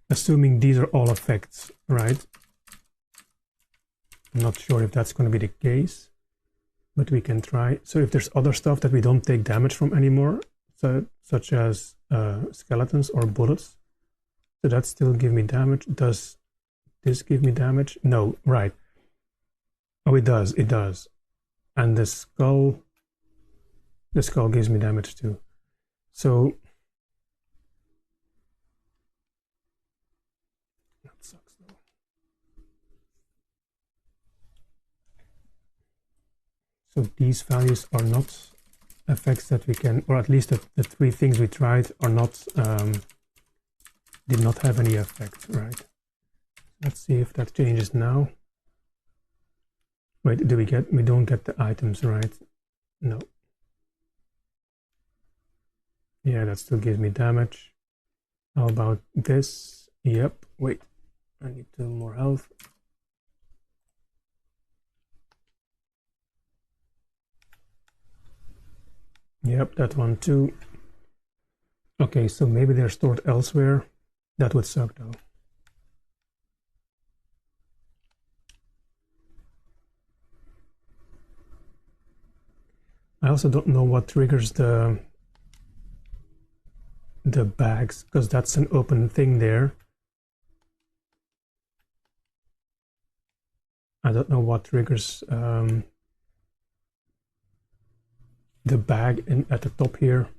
assuming these are all effects, right? I'm not sure if that's going to be the case, but we can try. So if there's other stuff that we don't take damage from anymore, such as skeletons or bullets, so that still give me damage. Does this give me damage? No, right. Oh, it does. And the skull gives me damage too. So that sucks though. So these values are not effects that we can, or at least the 3 things we tried are not did not have any effect, right? Let's see if that changes now. Wait, we don't get the items, right? No. Yeah, that still gives me damage. How about this? Yep, wait, I need 2 more health. Yep, that one too. Okay, so maybe they're stored elsewhere. That would suck though. I also don't know what triggers the bags, because that's an open thing there. I don't know what triggers the bag at the top here.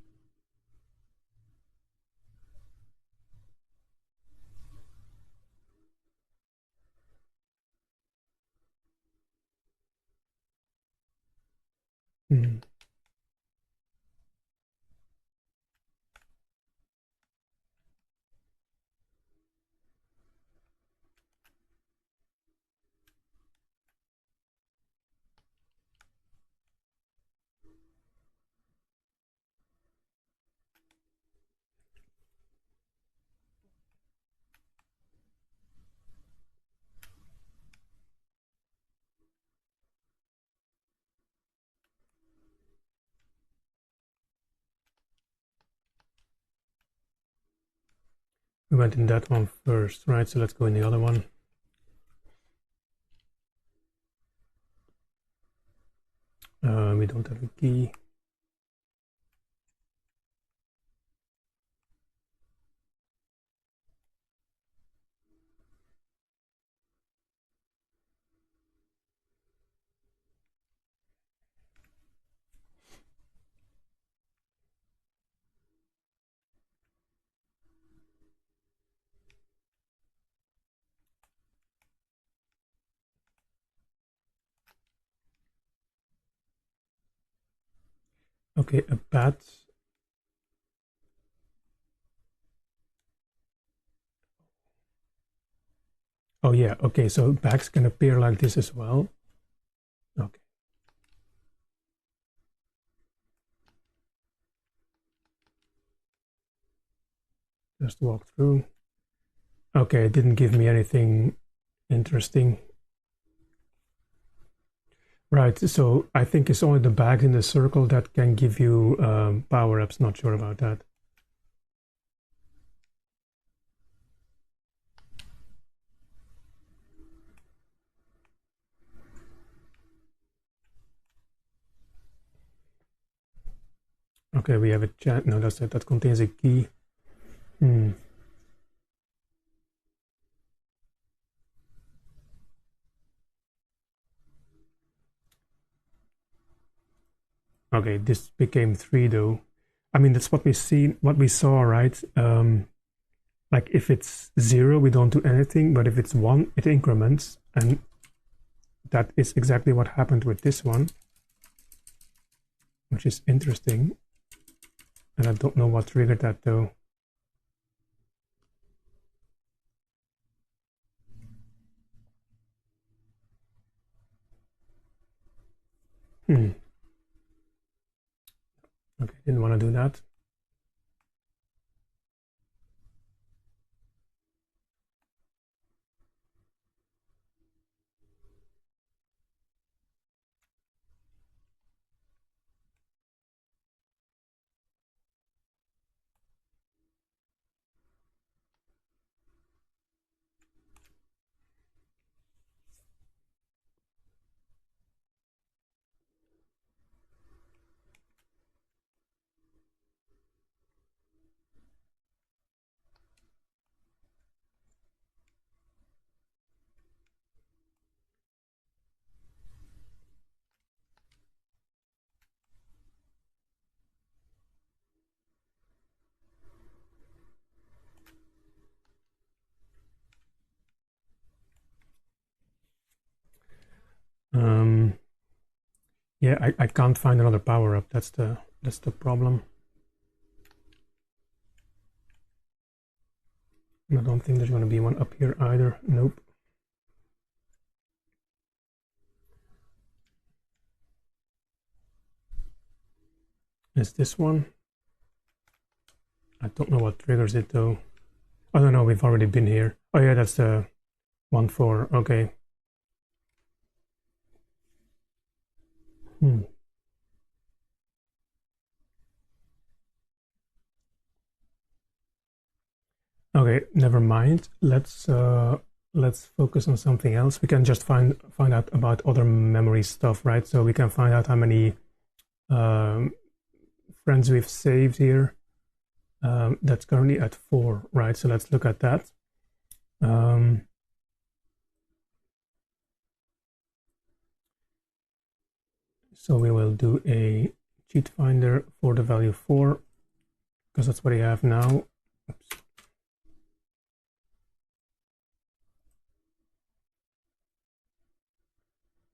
We went in that one first, right? So let's go in the other one. We don't have a key. Okay, a bat. Oh yeah, okay, so bags can appear like this as well. Okay. Just walk through. Okay, it didn't give me anything interesting. Right, so I think it's only the bags in the circle that can give you power-ups. Not sure about that. Okay, we have a chat. No, that's it. That contains a key. Okay, this became 3 though. I mean, that's what we saw, right? Like if it's 0, we don't do anything, but if it's 1, it increments, and that is exactly what happened with this one, which is interesting. And I don't know what triggered that though. Okay, didn't want to do that. Yeah, I can't find another power up. That's the problem. I don't think there's going to be one up here either. Nope. Is this one? I don't know what triggers it though. Oh no, we've already been here. Oh yeah, that's the 1-4. Okay. Okay, never mind. Let's focus on something else. We can just find out about other memory stuff, right? So we can find out how many friends we've saved here. That's currently at 4, right? So let's look at that. So we will do a cheat finder for the value 4 because that's what I have now. Oops.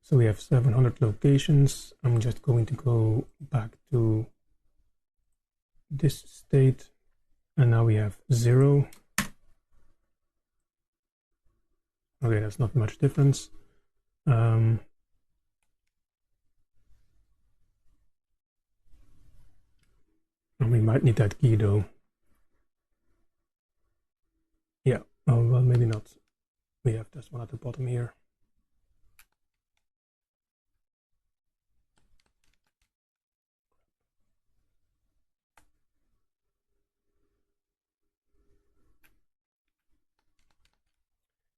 So we have 700 locations. I'm just going to go back to this state, and now we have 0. Okay, that's not much difference. And we might need that key though. Yeah, oh, well, maybe not. We have this one at the bottom here.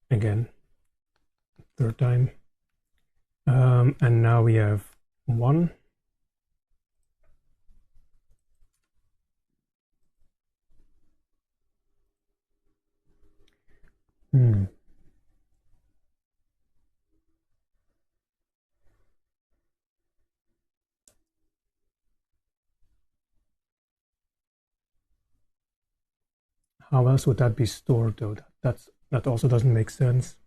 Again, third time. And now we have 1. How else would that be stored though? That also doesn't make sense.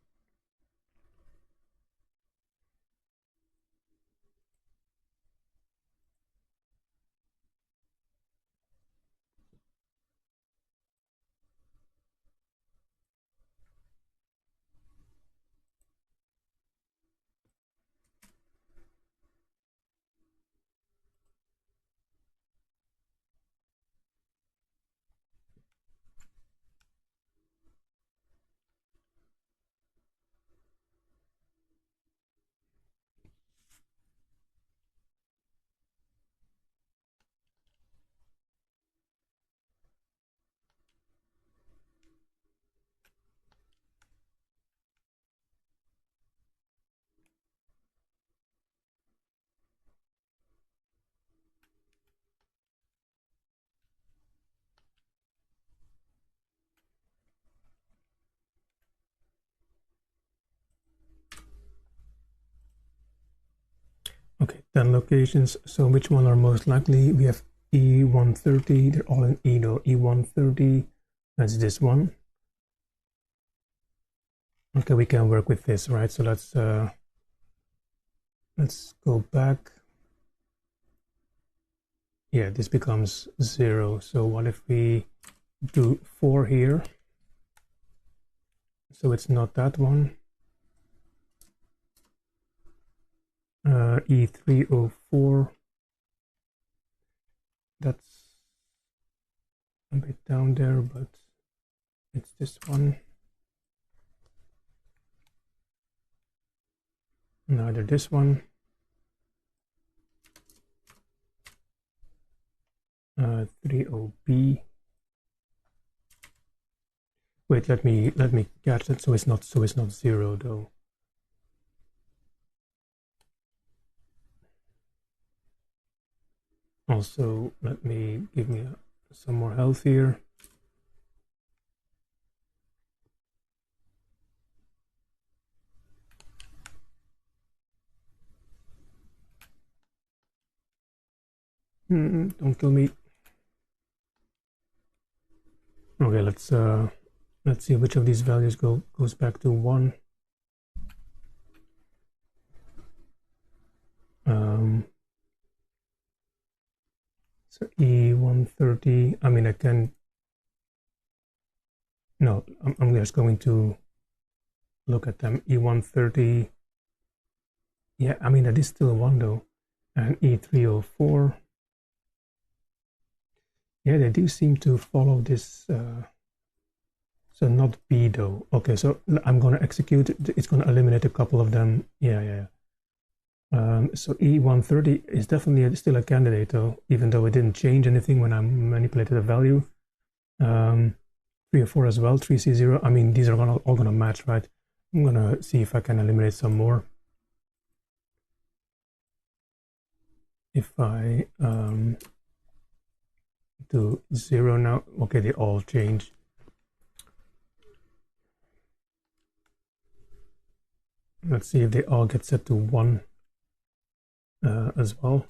Okay, 10 locations. So which one are most likely? We have E130. They're all in E though. E130. That's this one. Okay, we can work with this, right? So let's go back. Yeah, this becomes 0. So what if we do 4 here? So it's not that one. E304. That's a bit down there, but it's this one. Neither this one. 30B. Wait, let me catch it. So it's not 0 though. Also, let me give me some more health here. Don't kill me. Okay, let's see which of these values goes back to 1. So E130. I mean, I can. No, I'm just going to look at them. E130. Yeah, I mean that is still 1 though, and E304. Yeah, they do seem to follow this. So not B though. Okay, so I'm gonna execute. It's gonna eliminate a couple of them. Yeah. So E130 is definitely still a candidate though, even though it didn't change anything when I manipulated the value. 3 or 4 as well. 3C0. I mean, these are all gonna match, right? I'm gonna see if I can eliminate some more. If I do 0 now, okay, they all change. Let's see if they all get set to 1 as well.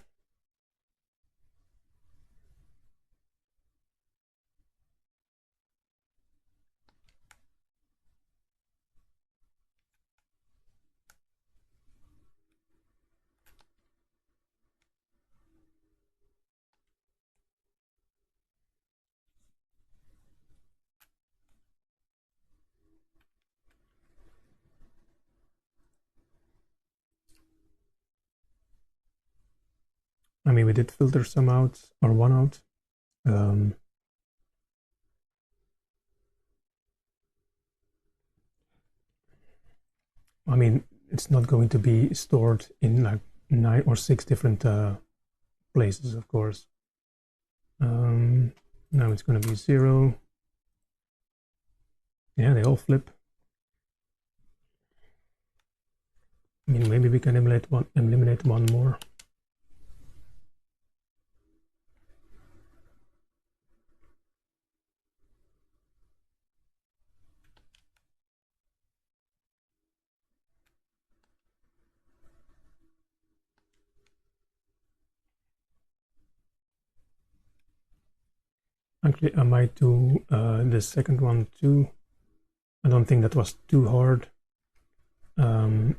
I mean, we did filter some out, or 1 out. I mean, it's not going to be stored in like 9 or 6 different places, of course. Now it's going to be 0. Yeah, they all flip. I mean, maybe we can eliminate one more. Actually, I might do the second one too. I don't think that was too hard. Yeah,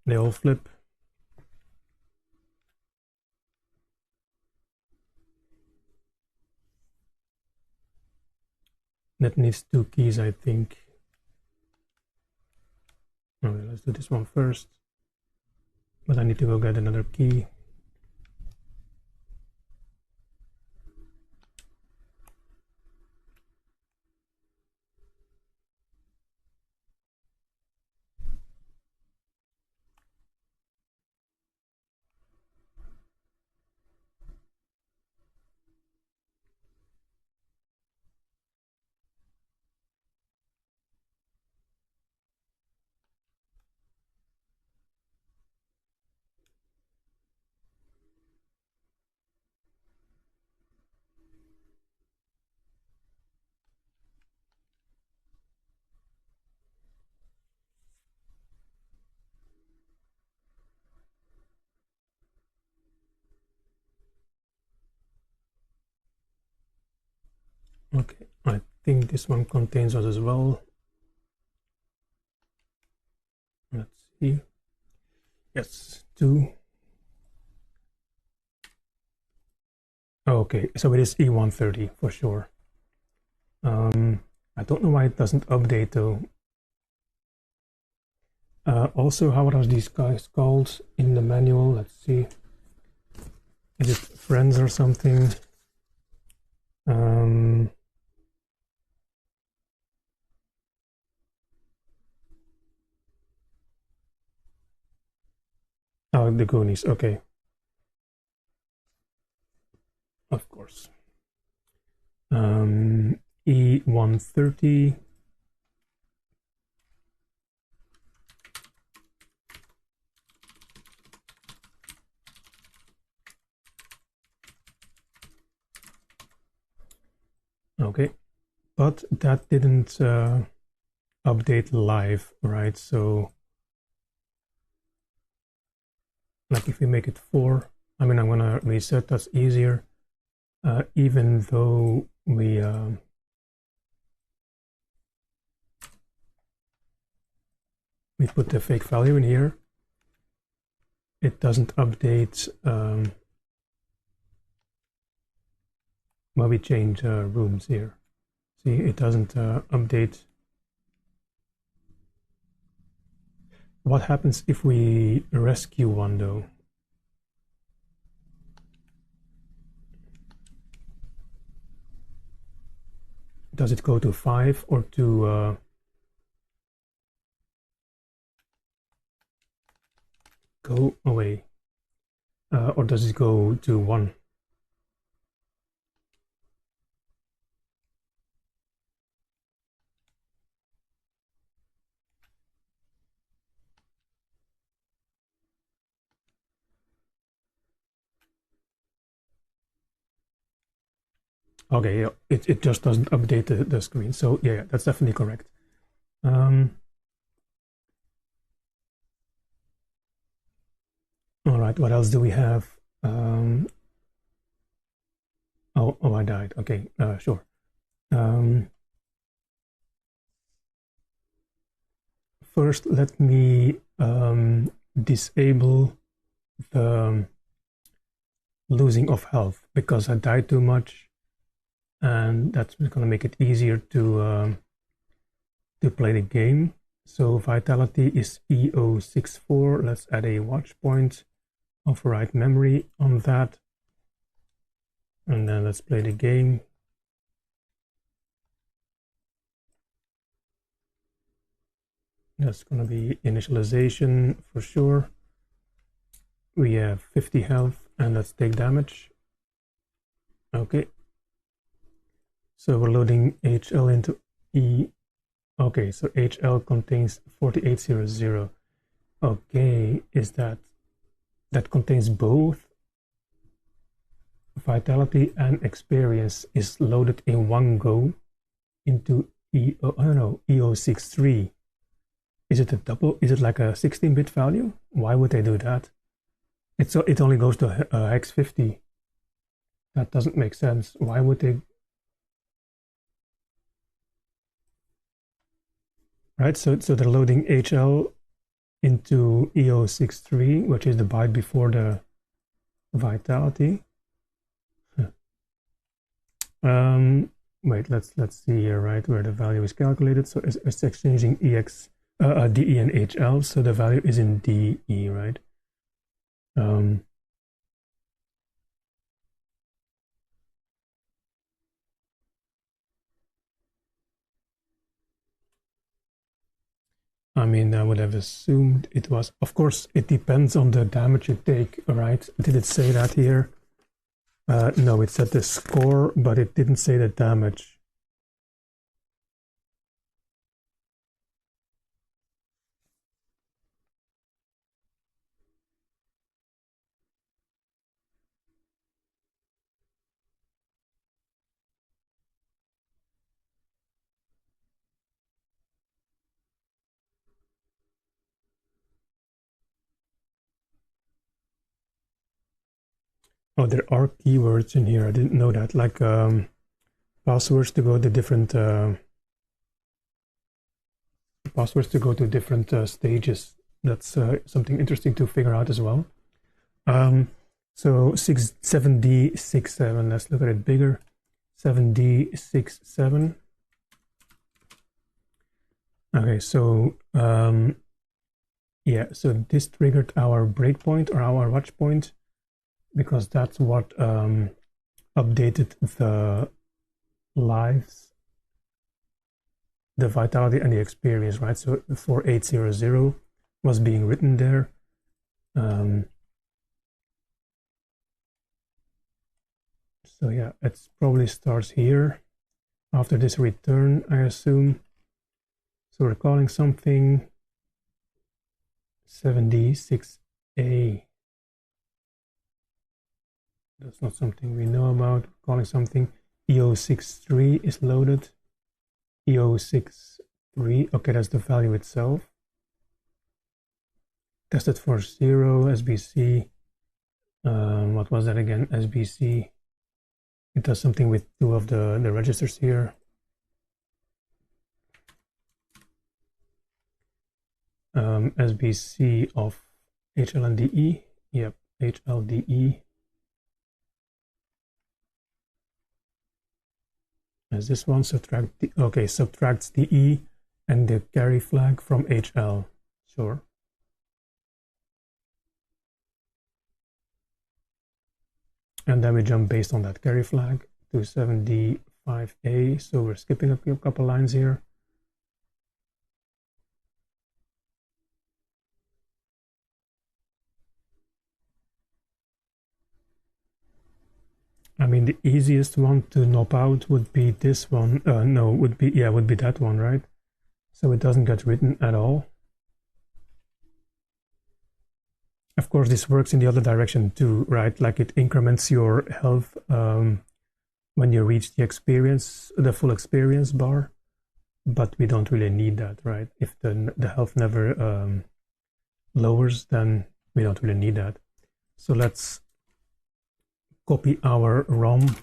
they all flip. That needs 2 keys, I think. Okay, let's do this one first. But I need to go get another key. Okay, I think this one contains us as well. Let's see. Yes, 2. Okay, so it is E130 for sure. I don't know why it doesn't update though. Also, how are these guys called in the manual? Let's see. Is it friends or something? Oh, the Goonies. Okay, of course. E130. Okay, but that didn't update live, right? So, like if we make it 4, I mean, I'm gonna reset. That's easier. Even though we put the fake value in here, it doesn't update when we change rooms here. See, it doesn't update. What happens if we rescue one though? Does it go to 5 or to go away? Or does it go to 1? Okay, yeah, it just doesn't update the screen. So yeah, that's definitely correct. All right, what else do we have? Oh, I died. Okay, sure. First, let me disable the losing of health because I died too much, and that's going to make it easier to play the game. So vitality is E064. Let's add a watch point, override memory on that, and then let's play the game. That's going to be initialization for sure. We have 50 health, and let's take damage. Okay. So we're loading HL into E. Okay, so HL contains 4800. Okay, is that contains both vitality and experience is loaded in one go into E063. Is it a double? Is it like a 16-bit value? Why would they do that? It only goes to hex 50. That doesn't make sense. Why would they? Right, so they're loading HL into E063, which is the byte before the vitality. Wait, let's see here, right, where the value is calculated. So it's exchanging DE and HL, so the value is in DE, right? I mean, I would have assumed it was. Of course, it depends on the damage you take, right? Did it say that here? No, it said the score, but it didn't say the damage. Oh, there are keywords in here. I didn't know that. Like passwords to go to different stages. That's something interesting to figure out as well. So 7D67, let's look at it bigger. 7D67. Okay, so yeah, so this triggered our breakpoint or our watch point because that's what updated the lives, the vitality and the experience, right? So 4800 was being written there. So yeah, it probably starts here after this return, I assume. So we're calling something 7D6A. That's not something we know about. We're calling something EO63 is loaded. EO63, okay, that's the value itself. Tested for 0, SBC. What was that again? SBC. It does something with 2 of the registers here. SBC of HLNDE. Yep, HLDE. As this one subtracts the E and the carry flag from HL. Sure. And then we jump based on that carry flag to 7D5A. So we're skipping a couple lines here. I mean, the easiest one to knob out would be this one. No, would be that one, right? So it doesn't get written at all. Of course, this works in the other direction too, right? Like it increments your health when you reach the full experience bar. But we don't really need that, right? If the health never lowers, then we don't really need that. So let's copy our ROM.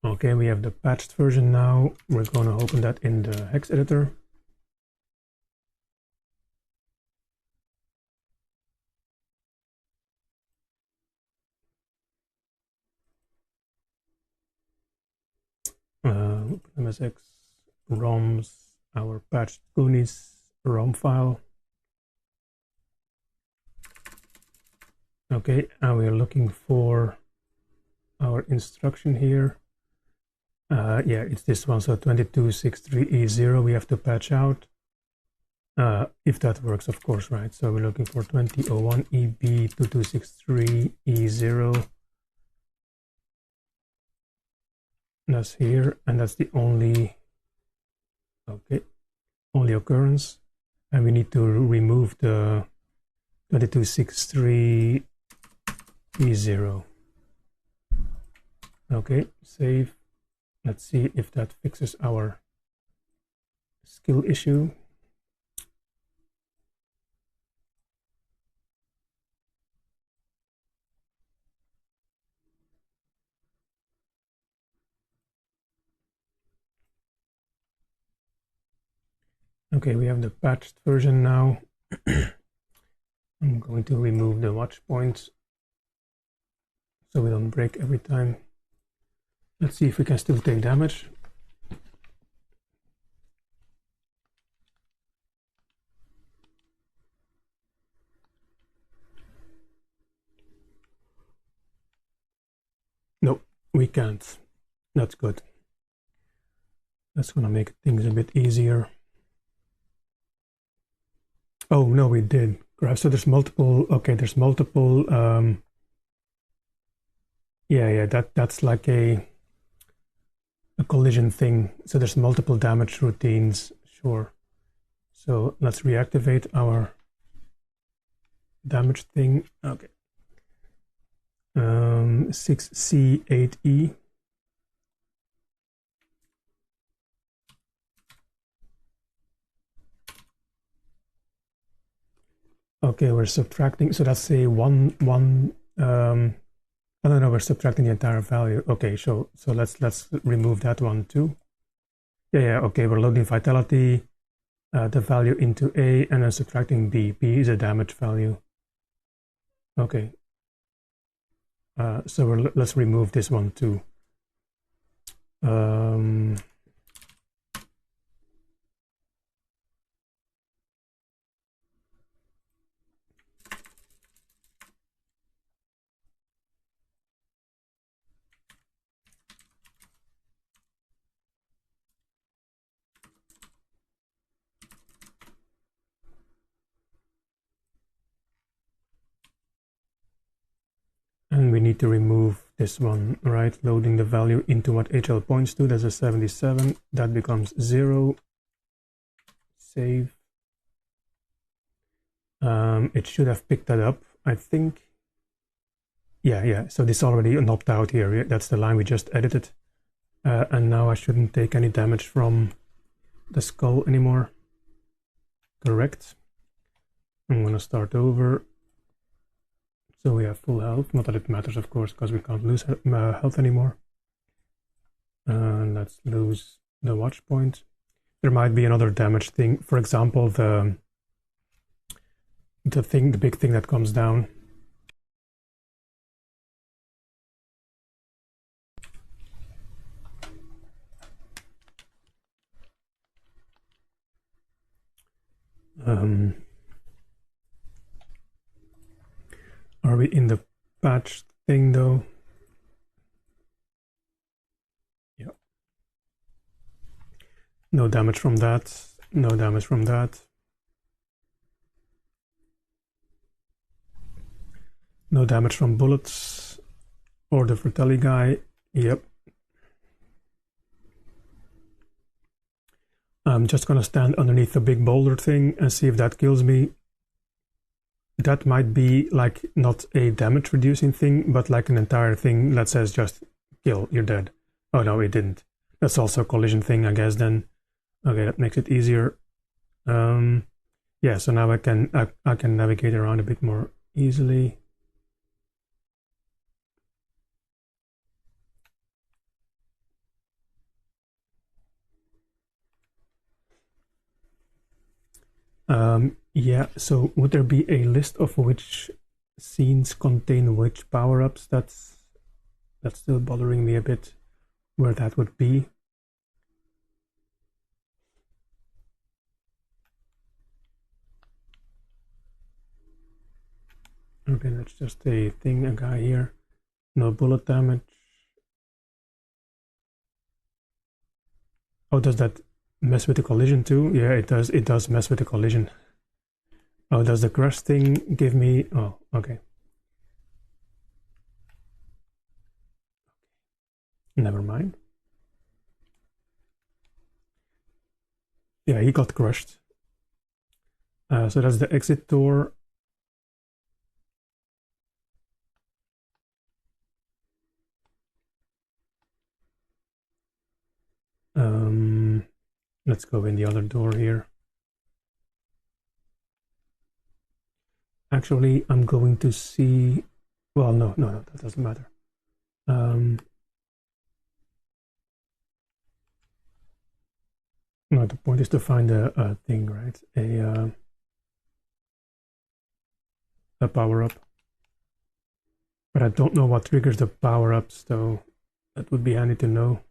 Okay, we have the patched version now. We're going to open that in the hex editor. MSX ROMs, our patched Goonies ROM file. Okay, and we're looking for our instruction here. Yeah, it's this one, so 2263E0 we have to patch out. If that works, of course, right? So we're looking for 2001EB2263E0. That's here, and that's the only occurrence. And we need to remove the 2263E0. Okay, save. Let's see if that fixes our skill issue. Okay, we have the patched version now. I'm going to remove the watch points so we don't break every time. Let's see if we can still take damage. No, we can't. That's good. That's gonna make things a bit easier. Oh no, we did. So there's multiple. Okay, there's multiple. Yeah, that's like a collision thing. So there's multiple damage routines. Sure. So let's reactivate our damage thing. Okay. 6C8E. Okay, we're subtracting, so that's a I don't know, we're subtracting the entire value. Okay, so let's remove that one too. Yeah, okay, we're loading vitality, the value into A, and then subtracting B. B is a damage value. Okay. So let's remove this one too. And we need to remove this one, right? Loading the value into what HL points to. There's a 77. That becomes 0. Save. It should have picked that up, I think. Yeah. So this already an opt-out here. That's the line we just edited. And now I shouldn't take any damage from the skull anymore. Correct. I'm gonna start over. So we have full health. Not that it matters, of course, because we can't lose health anymore. Let's lose the watch point. There might be another damage thing. For example, the big thing that comes down. Are we in the patch thing though? Yeah. No damage from that. No damage from that. No damage from bullets or the Fratelli guy. Yep. I'm just gonna stand underneath the big boulder thing and see if that kills me. That might be like not a damage reducing thing, but like an entire thing that says just kill, you're dead. Oh no, it didn't. That's also a collision thing, I guess then. Okay, that makes it easier. Yeah, so now I can navigate around a bit more easily. Yeah, so would there be a list of which scenes contain which power-ups? That's still bothering me a bit, where that would be. Okay, that's just a thing, a guy here. No bullet damage. Oh, does that mess with the collision too? Yeah, it does. It does mess with the collision. Oh, does the crush thing give me... Oh, okay. Never mind. Yeah, he got crushed. So that's the exit door. Let's go in the other door here. Actually, I'm going to see... Well, no, that doesn't matter. No, the point is to find a thing, right? A power-up. But I don't know what triggers the power-ups, though. That would be handy to know.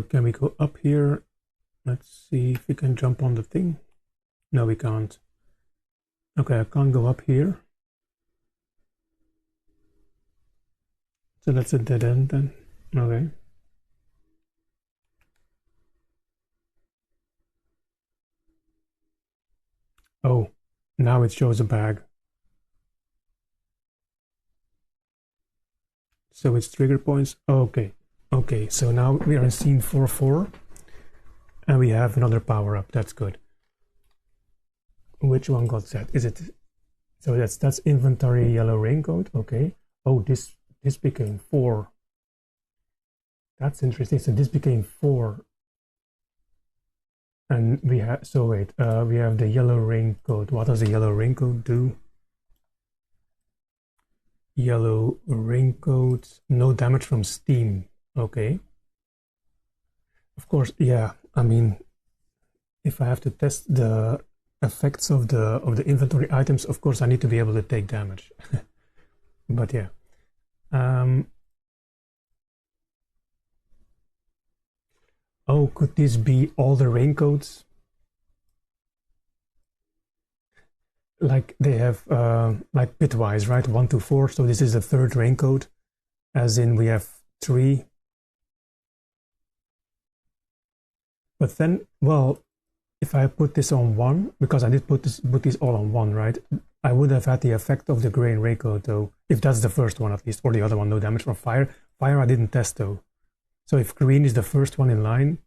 Can we go up here? Let's see if we can jump on the thing. No, we can't. Okay, I can't go up here. So that's a dead end then. Okay. Oh, now it shows a bag. So it's trigger points. Oh, okay. Okay, so now we are in scene 4-4 and we have another power up. That's good. Which one got set? Is it so? That's inventory yellow raincoat. Okay. Oh, this became 4. That's interesting. So this became 4. And we have, so wait, we have the yellow raincoat. What does the yellow raincoat do? Yellow raincoat, no damage from steam. Okay. Of course, yeah. I mean, if I have to test the effects of the inventory items, of course I need to be able to take damage. But yeah. Oh, could this be all the raincoats? Like they have like bitwise, right? 1 to 4. So this is the third raincoat, as in we have 3. But then, well, if I put this on 1, because I did put these all on 1, right? I would have had the effect of the green raincoat though, if that's the first one at least, or the other one, no damage from fire. Fire I didn't test though. So if green is the first one in line,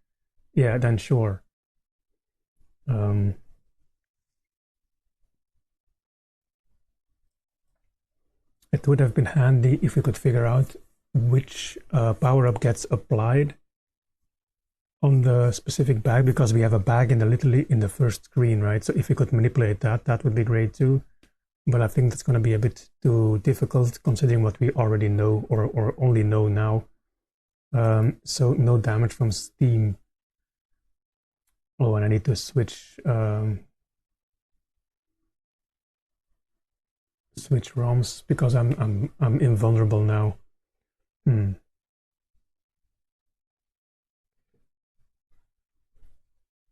yeah, then sure. It would have been handy if we could figure out which power-up gets applied on the specific bag, because we have a bag literally in the first screen, right? So if we could manipulate that, that would be great too. But I think that's going to be a bit too difficult considering what we already know or only know now. So no damage from steam. Oh, and I need to switch switch ROMs because I'm invulnerable now.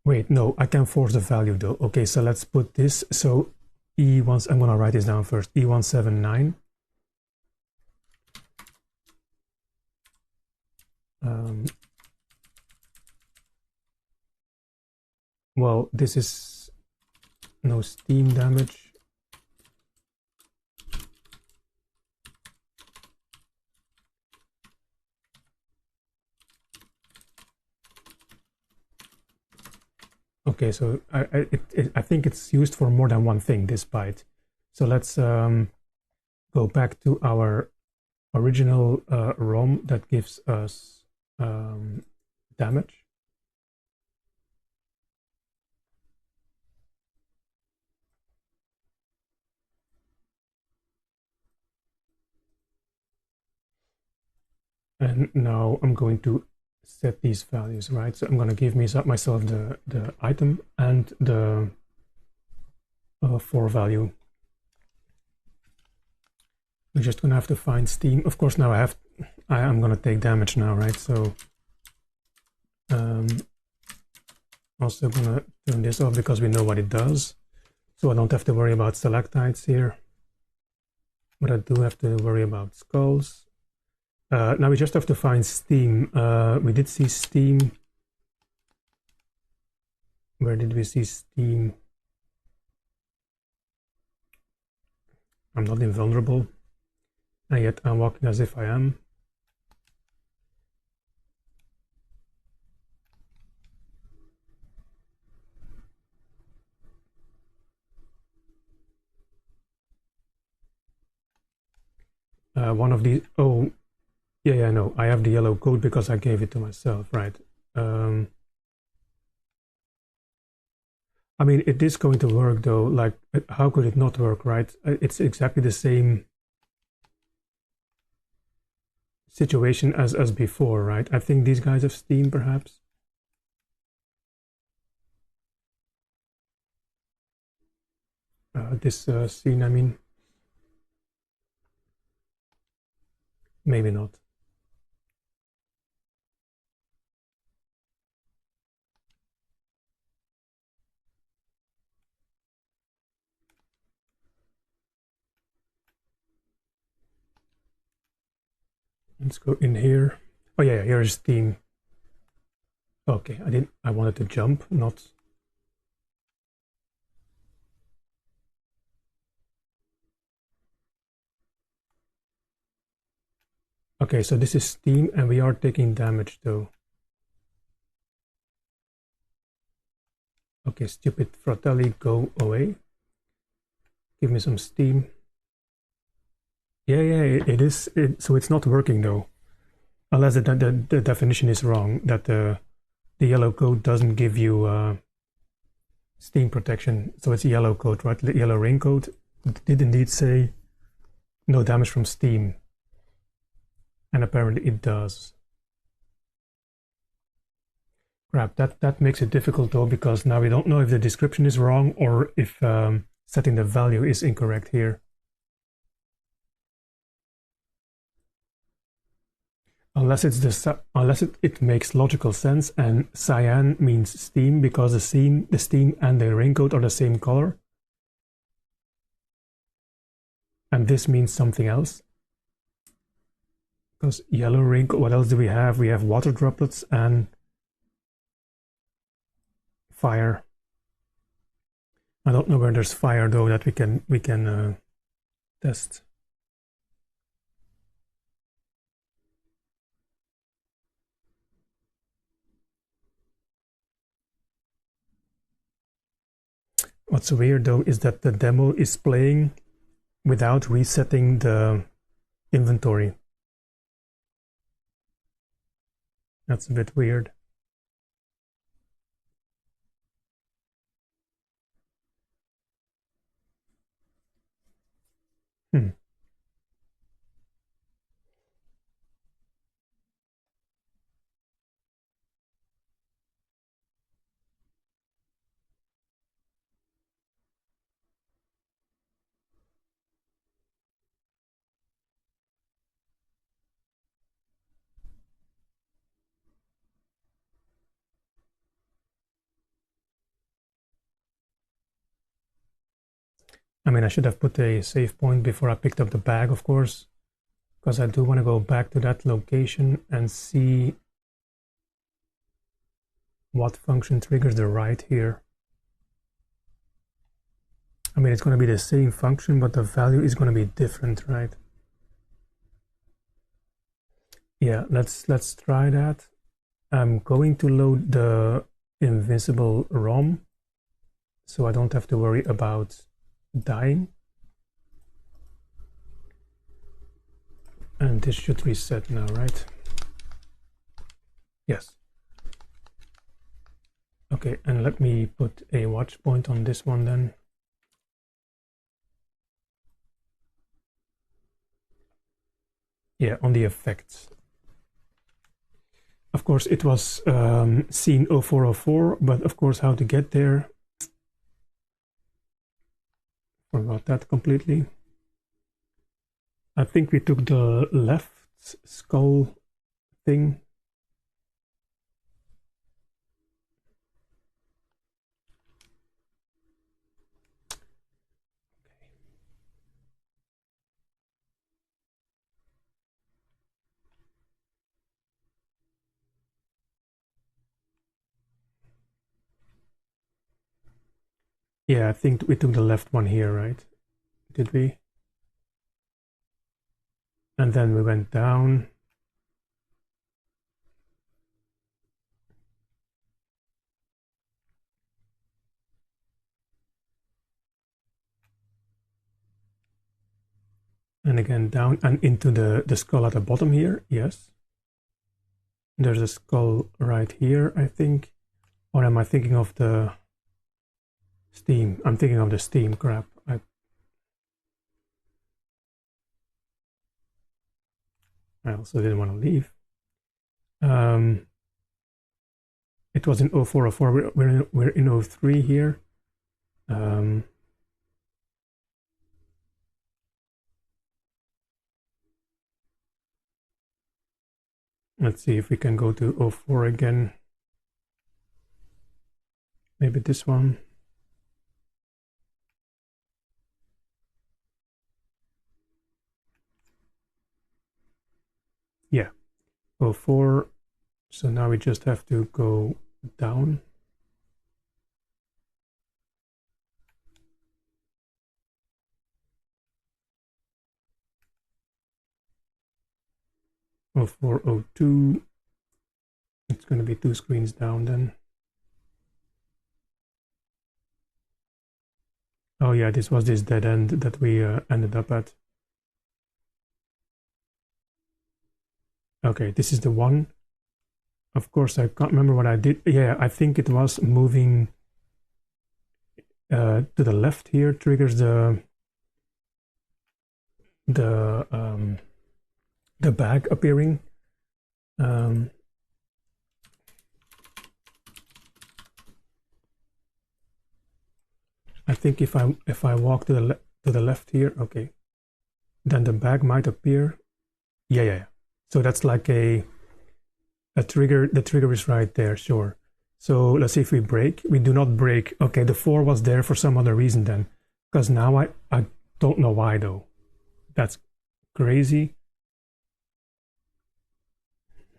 Wait, no, I can force the value though. Okay, so let's put this. So E1, I'm gonna write this down first. E179. Well, this is no steam damage. Okay, so I think it's used for more than one thing, this byte. So let's go back to our original ROM that gives us damage. And now I'm going to set these values, right? So I'm going to give myself the item and the 4 value. We're just going to have to find steam. Of course, now I'm going to take damage now, right? So also going to turn this off because we know what it does. So I don't have to worry about stalactites here. But I do have to worry about skulls. Now we just have to find steam. We did see steam. Where did we see steam? I'm not invulnerable. And yet I'm walking as if I am. One of these, oh, yeah, no, I have the yellow code because I gave it to myself, right? I mean, it is going to work though, like, how could it not work, right? It's exactly the same situation as before, right? I think these guys have steam, perhaps. This scene, I mean. Maybe not. Let's go in here. Oh yeah, here's steam. Okay, I wanted to jump, not. Okay, so this is steam and we are taking damage though. Okay, stupid Fratelli, go away. Give me some steam. Yeah, it is. So it's not working though. Unless the definition is wrong, that the yellow code doesn't give you steam protection. So it's a yellow code, right? The yellow ring code did indeed say no damage from steam. And apparently it does. Crap, that makes it difficult though, because now we don't know if the description is wrong or if setting the value is incorrect here. Unless it makes logical sense and cyan means steam because the steam and the ring code are the same color. And this means something else. Because yellow ring code, what else do we have? We have water droplets and fire. I don't know where there's fire though that we can test. What's weird though is that the demo is playing without resetting the inventory. That's a bit weird. I mean, I should have put a save point before I picked up the bag, of course, because I do want to go back to that location and see what function triggers the write here. I mean, it's going to be the same function, but the value is going to be different, right? Yeah, let's try that. I'm going to load the invisible ROM, so I don't have to worry about dying. And this should reset now, right? Yes. Okay, and let me put a watch point on this one then. Yeah, on the effects. Of course, it was scene 0404, but of course, how to get there. Forgot that completely. I think we took the left skull thing. Yeah, I think we took the left one here, right? Did we? And then we went down. And again down and into the skull at the bottom here, yes. There's a skull right here, I think. Or am I thinking of the steam? I'm thinking of the steam, crap. I also didn't want to leave. It was in 0404, we're in 03 here. Let's see if we can go to 04 again. Maybe this one. Yeah, 04. So now we just have to go down. 0402. It's going to be 2 screens down then. Oh yeah, this was this dead end that we ended up at. Okay, this is the one. Of course, I can't remember what I did. Yeah, I think it was moving to the left here triggers the bag appearing. I think if I walk to the left here, okay, then the bag might appear. Yeah. So that's like a trigger. The trigger is right there, sure. So let's see if we break. We do not break. Okay, the 4 was there for some other reason then, because now I don't know why though. That's crazy.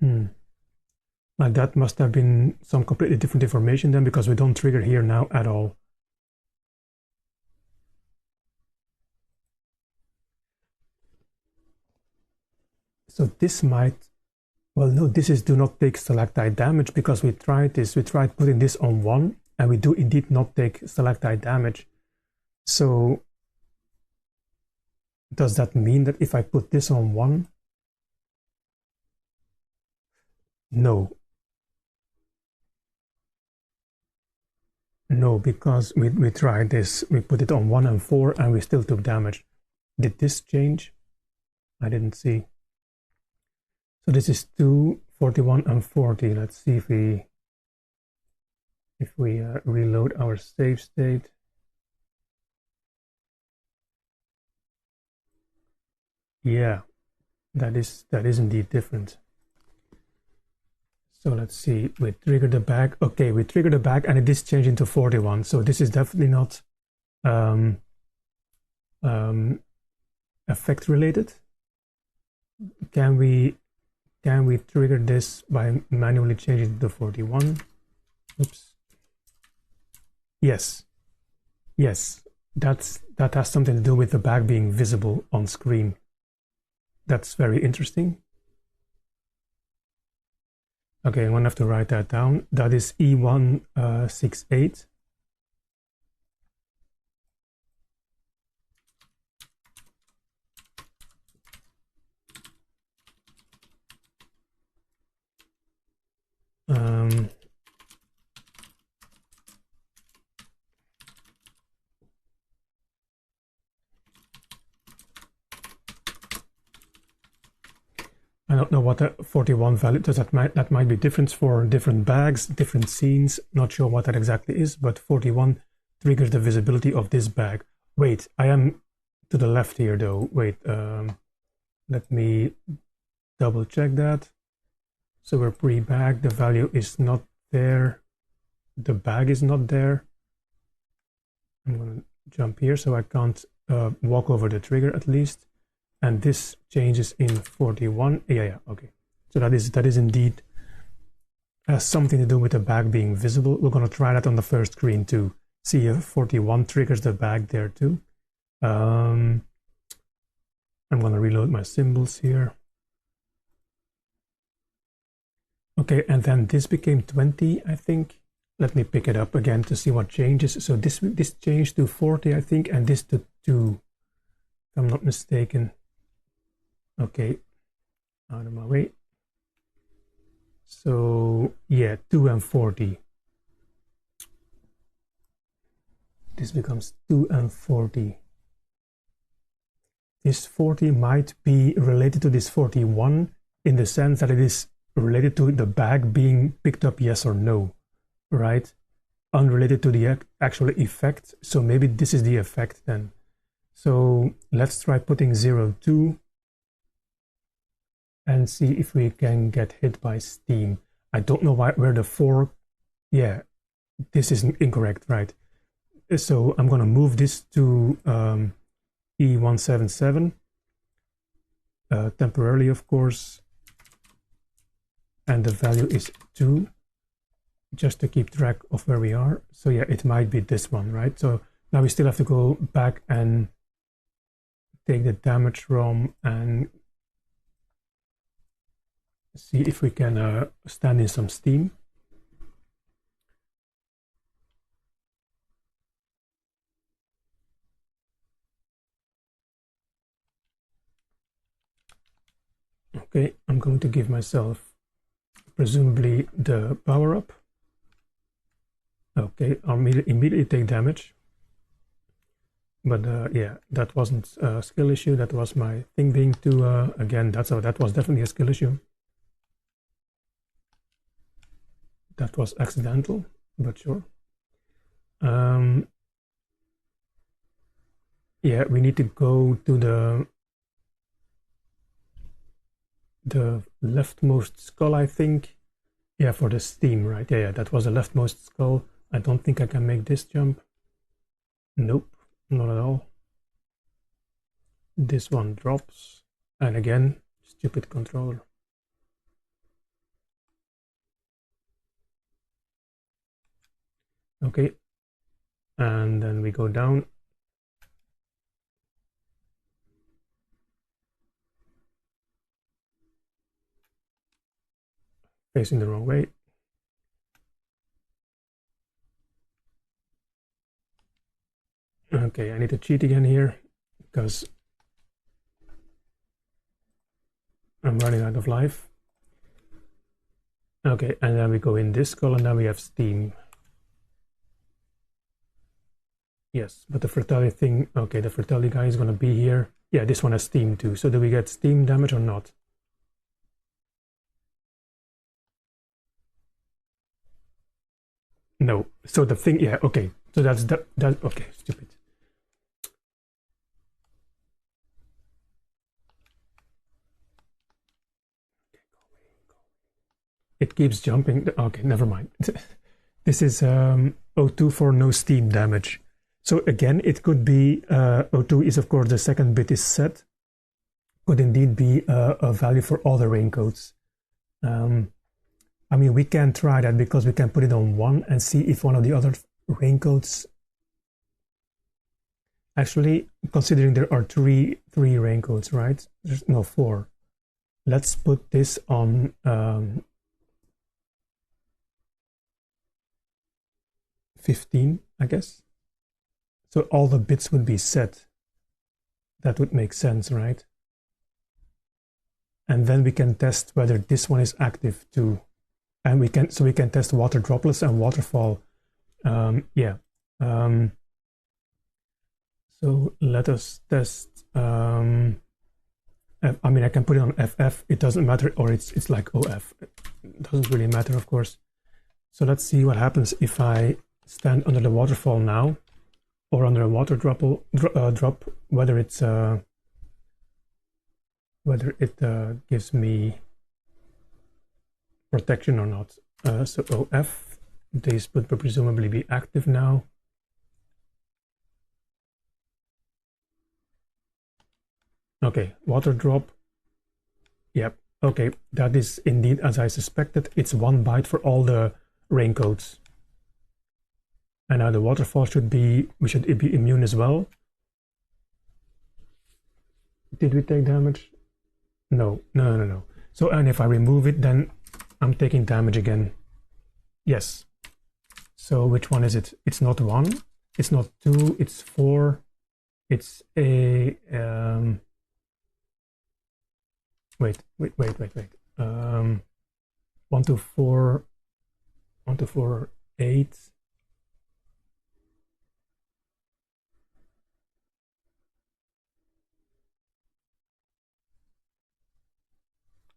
Like that must have been some completely different information then, because we don't trigger here now at all. So this might, well, no, this is do not take stalactite damage, because we tried this. We tried putting this on 1, and we do indeed not take stalactite damage. So does that mean that if I put this on 1? No. No, because we tried this. We put it on 1 and 4, and we still took damage. Did this change? I didn't see. So this is 2, 41, and 40. Let's see if we reload our save state. Yeah, that is indeed different. So let's see. We trigger the bag. Okay, we trigger the bag, and it is changed into 41. So this is definitely not effect related. Can we trigger this by manually changing it to 41? Oops. Yes, that has something to do with the bag being visible on screen. That's very interesting. Okay, I'm gonna have to write that down. That is E168. I don't know what the 41 value does. That might be different for different bags, different scenes. Not sure what that exactly is, but 41 triggers the visibility of this bag. Wait, I am to the left here though. Wait, let me double check that. So we're pre-bag, the value is not there. The bag is not there. I'm gonna jump here so I can't walk over the trigger at least. And this changes in 41. Yeah, okay. So that is indeed something to do with the bag being visible. We're going to try that on the first screen too. See if 41 triggers the bag there too. I'm going to reload my symbols here. Okay, and then this became 20, I think. Let me pick it up again to see what changes. So this changed to 40, I think, and this to 2, if I'm not mistaken. Okay, out of my way. So yeah, 2 and 40. This becomes 2 and 40. This 40 might be related to this 41 in the sense that it is related to the bag being picked up, yes or no, right? Unrelated to the actual effect. So maybe this is the effect then. So let's try putting 02 and see if we can get hit by steam. I don't know where the 4, yeah, this is incorrect, right? So I'm going to move this to E177 temporarily, of course, and the value is 2, just to keep track of where we are. So yeah, it might be this one, right? So now we still have to go back and take the damage ROM and see if we can stand in some steam. Okay, I'm going to give myself presumably the power up. Okay, I'll immediately take damage. But yeah, that wasn't a skill issue. That was my thing being too, again, that was definitely a skill issue. That was accidental, but sure. Yeah, we need to go to the leftmost skull, I think. Yeah, for the steam, right? Yeah, that was the leftmost skull. I don't think I can make this jump. Nope, not at all. This one drops. And again, stupid controller. Okay. And then we go down. Facing the wrong way. Okay, I need to cheat again here because I'm running out of life. Okay, and then we go in this skull and then we have steam. Yes, but the Fratelli thing, okay, the Fratelli guy is going to be here. Yeah, this one has steam too. So do we get steam damage or not? No. So the thing, yeah, okay. So that's that, okay, stupid. It keeps jumping. Okay, never mind. This is O2 for no steam damage. So again, it could be O2 is of course the second bit is set. Could indeed be a value for all the raincoats. I mean, we can try that because we can put it on 1 and see if one of the other raincoats. Actually, considering there are three raincoats, right? There's no 4. Let's put this on 15, I guess. So all the bits would be set. That would make sense, right? And then we can test whether this one is active too. And we can test water droplets and waterfall. Yeah. So let us test. I mean, I can put it on FF. It doesn't matter, or it's like OF. It doesn't really matter, of course. So let's see what happens if I stand under the waterfall now, or under a water drop. Whether it's whether it gives me protection or not. So OF, this would presumably be active now. Okay, water drop. Yep. Okay, that is indeed as I suspected. It's 1 bite for all the raincoats. And now the waterfall should be, we should be immune as well. Did we take damage? No. So, and if I remove it, then I'm taking damage again. Yes. So which one is it? It's not 1, it's not 2, it's 4. It's a, wait. 1 to 4, 1 to 4, 8.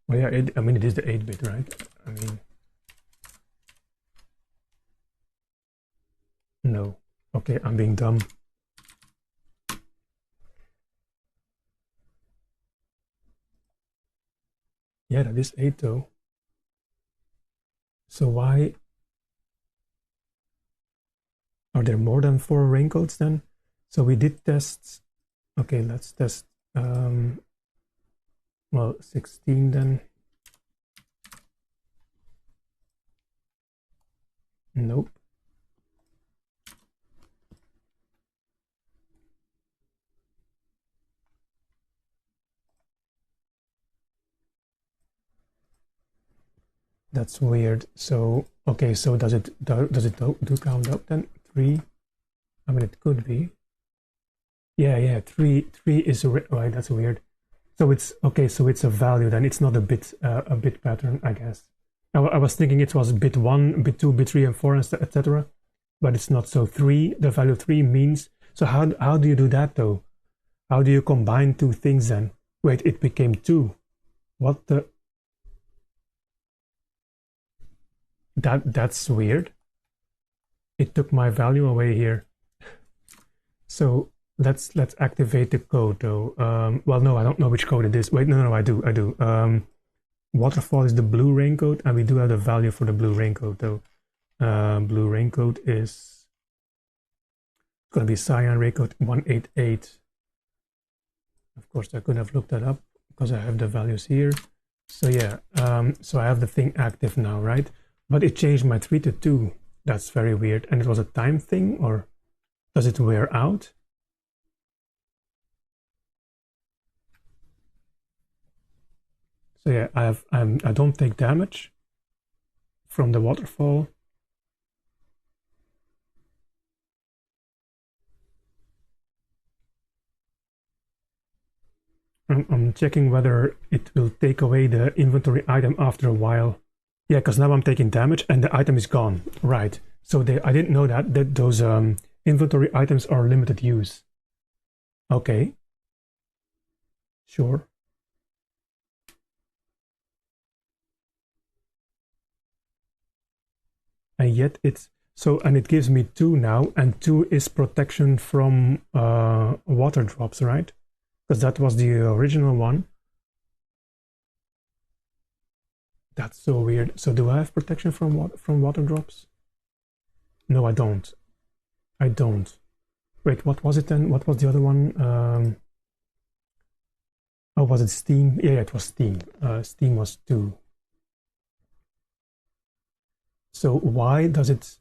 Well, yeah, I mean, it is the 8-bit, right? I mean, no. Okay, I'm being dumb. Yeah, that is 8 though. So why are there more than 4 raincoats then? So we did test. Okay, let's test. Well, 16 then. Nope. That's weird. So, okay, so does it do count up then? 3? I mean, it could be. Yeah, 3 is right. That's weird. So it's okay. So it's a value then. It's not a bit pattern, I guess. I was thinking it was bit 1, bit 2, bit 3, and 4, etc. But it's not. So 3, the value 3 means. So how do you do that though? How do you combine two things then? Wait, it became 2. What the? That's weird. It took my value away here. So let's activate the code though. Well, no, I don't know which code it is. Wait, no, I do. Waterfall is the blue raincoat, and we do have the value for the blue raincoat though. Blue raincoat is going to be cyan raincoat 188. Of course, I could have looked that up because I have the values here. So yeah, so I have the thing active now, right? But it changed my 3 to 2. That's very weird. And it was a time thing, or does it wear out? So yeah, I don't take damage from the waterfall. I'm checking whether it will take away the inventory item after a while. Yeah, because now I'm taking damage and the item is gone. Right. So I didn't know that those inventory items are limited use. Okay. Sure. And yet it's so, and it gives me 2 now, and 2 is protection from water drops, right? Because that was the original one. That's so weird. So do I have protection from water drops? No, I don't. I don't. Wait, what was it then? What was the other one? Oh, was it Steam? Yeah, it was Steam. Steam was 2. So why does it,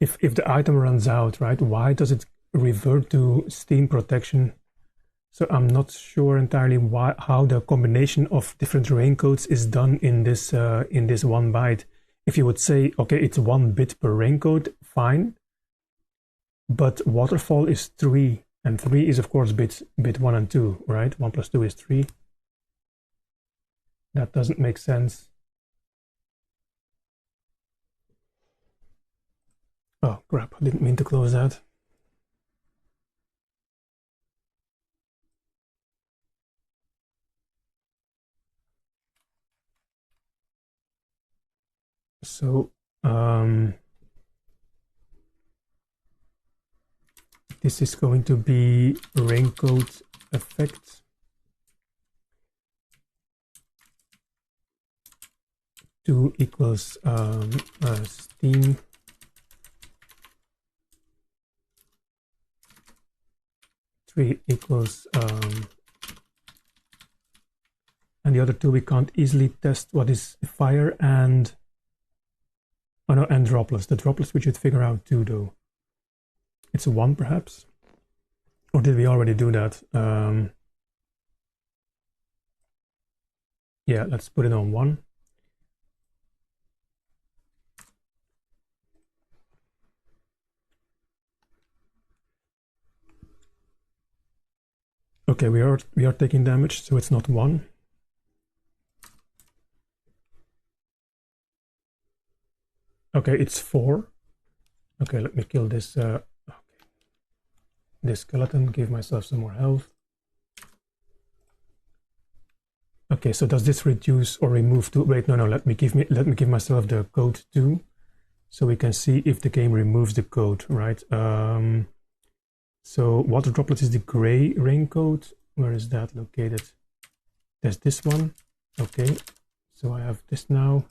if the item runs out, right, why does it revert to Steam protection? So I'm not sure entirely how the combination of different raincoats is done in this 1 byte. If you would say, okay, it's 1 bit per raincoat, fine. But waterfall is 3, and 3 is of course bit 1 and 2, right? 1 plus 2 is 3. That doesn't make sense. Oh crap, I didn't mean to close that. So this is going to be raincoat effect 2 equals Steam equals and the other 2 we can't easily test. What is fire and and droplets. The droplets we should figure out too though. It's a 1 perhaps, or did we already do that? Yeah, let's put it on 1. Okay, we are taking damage, so it's not 1. Okay, it's 4. Okay, let me kill this this skeleton, give myself some more health. Okay, so does this reduce or remove 2? Wait, no, let me give myself the code 2, so we can see if the game removes the code, right? So water droplets is the gray raincoat. Where is that located? There's this one. Okay, so I have this now.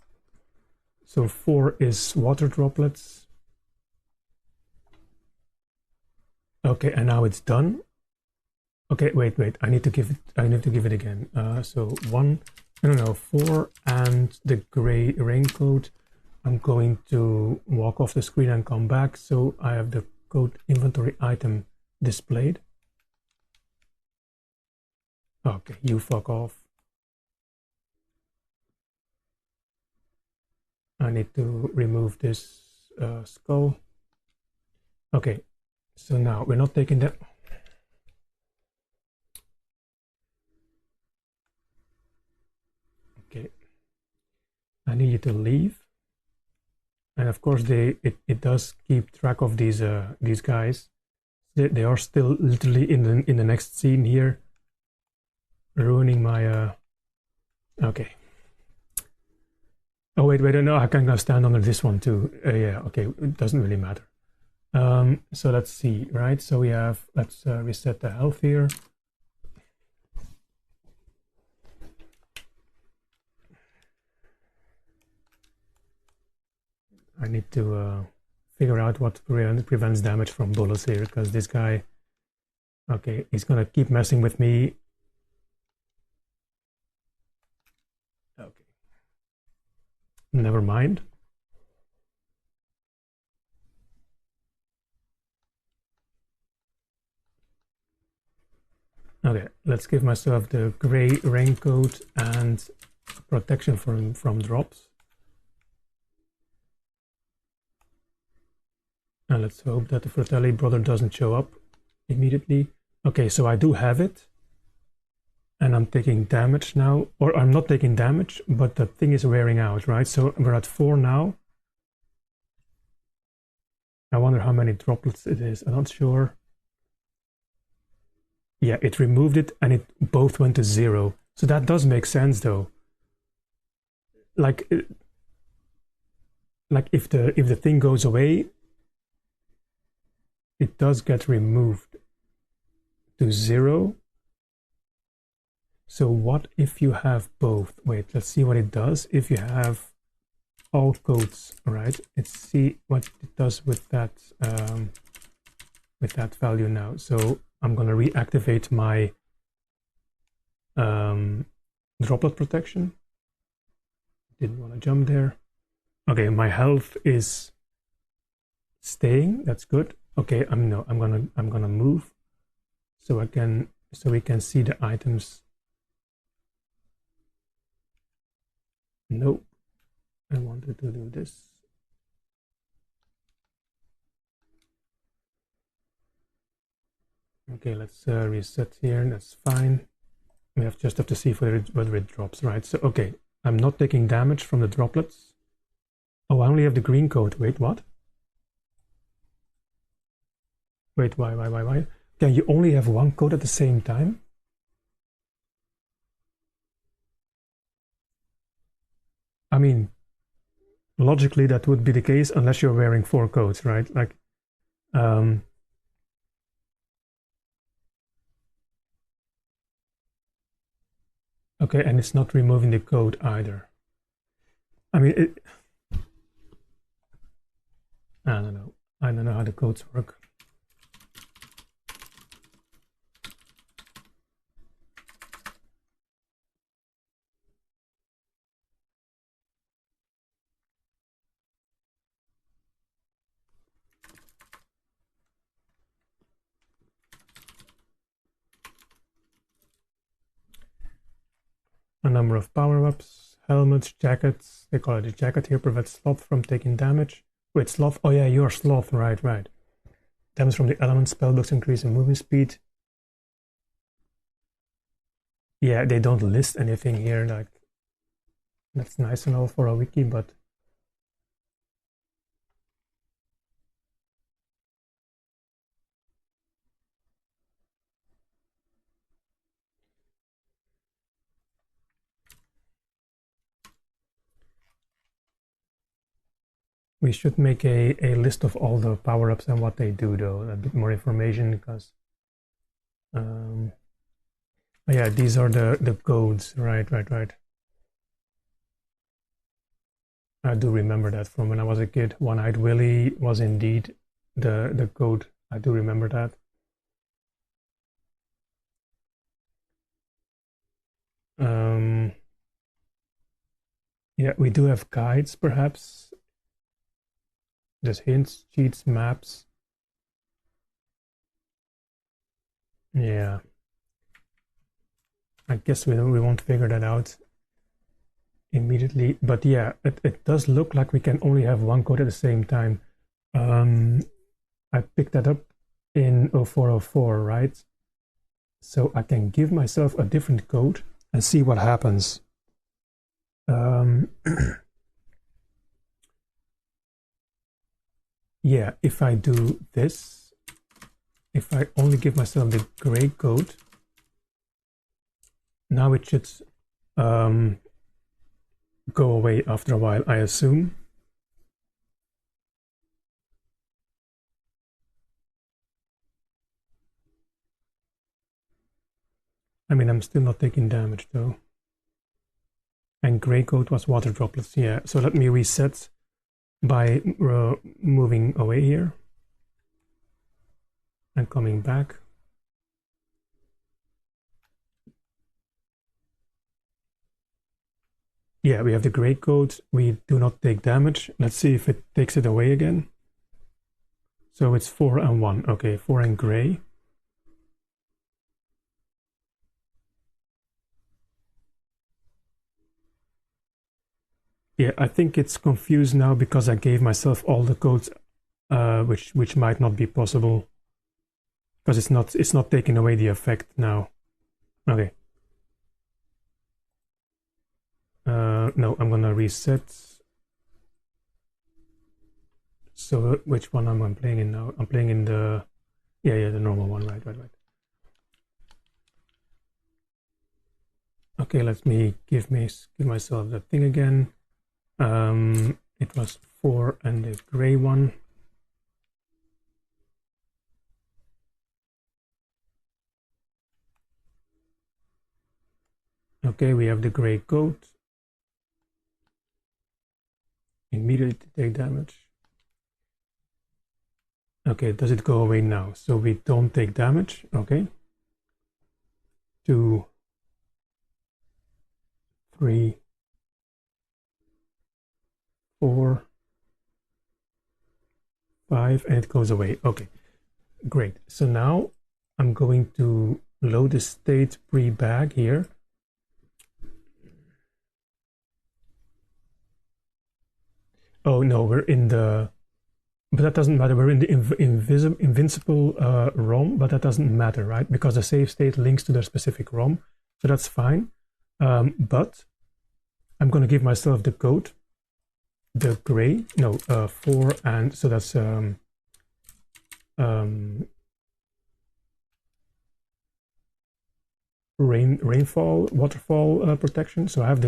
So 4 is water droplets. Okay, and now it's done. Okay, wait. I need to give it again. So 1, no, 4 and the gray raincoat. I'm going to walk off the screen and come back. So I have the code inventory item displayed. Okay, you fuck off. I need to remove this skull. Okay, so now we're not taking that. Okay, I need you to leave. And of course, it does keep track of these guys. They are still literally in the next scene here, ruining my. Okay. Oh wait, no, I can now stand under this one too. Yeah, okay, it doesn't really matter. So let's see, right? So we have, let's reset the health here. I need to figure out what prevents damage from bullets here, because this guy, okay, he's gonna keep messing with me. Okay, never mind. Okay, let's give myself the gray raincoat and protection from drops. And let's hope that the Fratelli brother doesn't show up immediately. Okay, so I do have it. And I'm taking damage now. Or I'm not taking damage, but the thing is wearing out, right? So we're at 4 now. I wonder how many droplets it is. I'm not sure. Yeah, it removed it and it both went to 0. So that does make sense though. Like if the thing goes away, it does get removed to 0. So what if you have both? Wait, let's see what it does. If you have all codes, right? Let's see what it does with that value now. So I'm gonna reactivate my droplet protection. Didn't want to jump there. Okay, my health is staying. That's good. Okay, I'm gonna move so we can see the items. Nope, I wanted to do this. Okay, let's reset here. That's fine. We just have to see whether it drops, right? So okay, I'm not taking damage from the droplets. Oh, I only have the green code. Wait, what? Wait, why? Can you only have one code at the same time? I mean, logically that would be the case unless you're wearing 4 codes, right? Like, okay, and it's not removing the code either. I mean, I don't know. I don't know how the codes work. A number of power-ups, helmets, jackets. They call it a jacket here, prevents sloth from taking damage. Wait, sloth? Oh yeah, you're sloth, right. Damage from the element, spellbooks increase in movement speed. Yeah, they don't list anything here, like, that's nice and all for a wiki, but we should make a list of all the power-ups and what they do, though. A bit more information, because yeah, these are the codes, right. I do remember that from when I was a kid. One-Eyed Willy was indeed the code. I do remember that. Yeah, we do have guides, perhaps. There's hints, cheats, maps. Yeah. I guess we won't figure that out. immediately. But yeah, it does look like we can only have one code at the same time. I picked that up in 0404, right? So I can give myself a different code and see what happens. Yeah, if I do this, if I only give myself the gray code, now it should go away after a while, I assume. I mean, I'm still not taking damage though. And gray code was water droplets, yeah. So let me reset by moving away here and coming back. Yeah, we have the gray code. We do not take damage. Let's see if it takes it away again. So it's 4 and 1. Okay, 4 and gray. Yeah, I think it's confused now because I gave myself all the codes, which might not be possible because it's not taking away the effect now. Okay. No, I'm gonna reset. So which one am I playing in now? I'm playing in the the normal one. Right. Okay, let me give myself that thing again. It was 4 and the gray one. Okay, we have the gray code. Immediately take damage. Okay, does it go away now? So we don't take damage. Okay. 2, 3, 4, 5, and it goes away. Okay, great. So now I'm going to load the state pre-bag here. Oh no, we're in the, but that doesn't matter. We're in the invincible ROM, but that doesn't matter, right? Because the save state links to the specific ROM, so that's fine. But I'm going to give myself the code, the gray, no, 4, and so that's rainfall, waterfall protection. So I have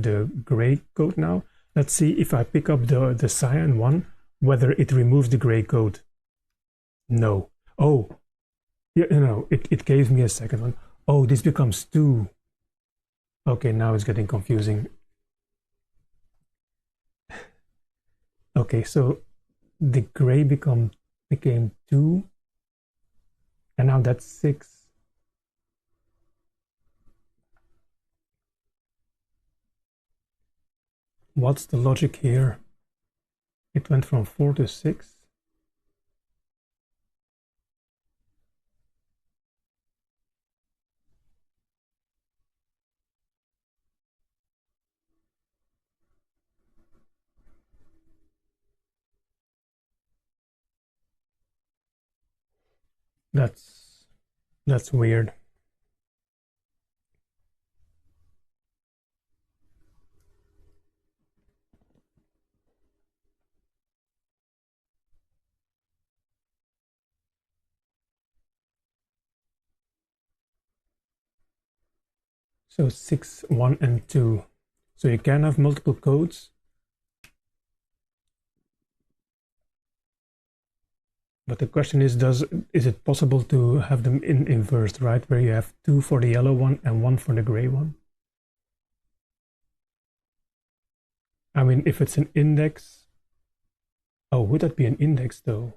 the gray code now. Let's see if I pick up the cyan one, whether it removes the gray code. No. Oh, yeah, no, it gave me a second one. Oh, this becomes 2. Okay, now it's getting confusing. Okay, so the gray became 2, and now that's 6. What's the logic here? It went from 4 to 6. That's weird. So 6, 1, and 2. So you can have multiple codes. But the question is it possible to have them inversed, right? Where you have 2 for the yellow one and 1 for the gray one? I mean, if it's an index, oh, would that be an index though?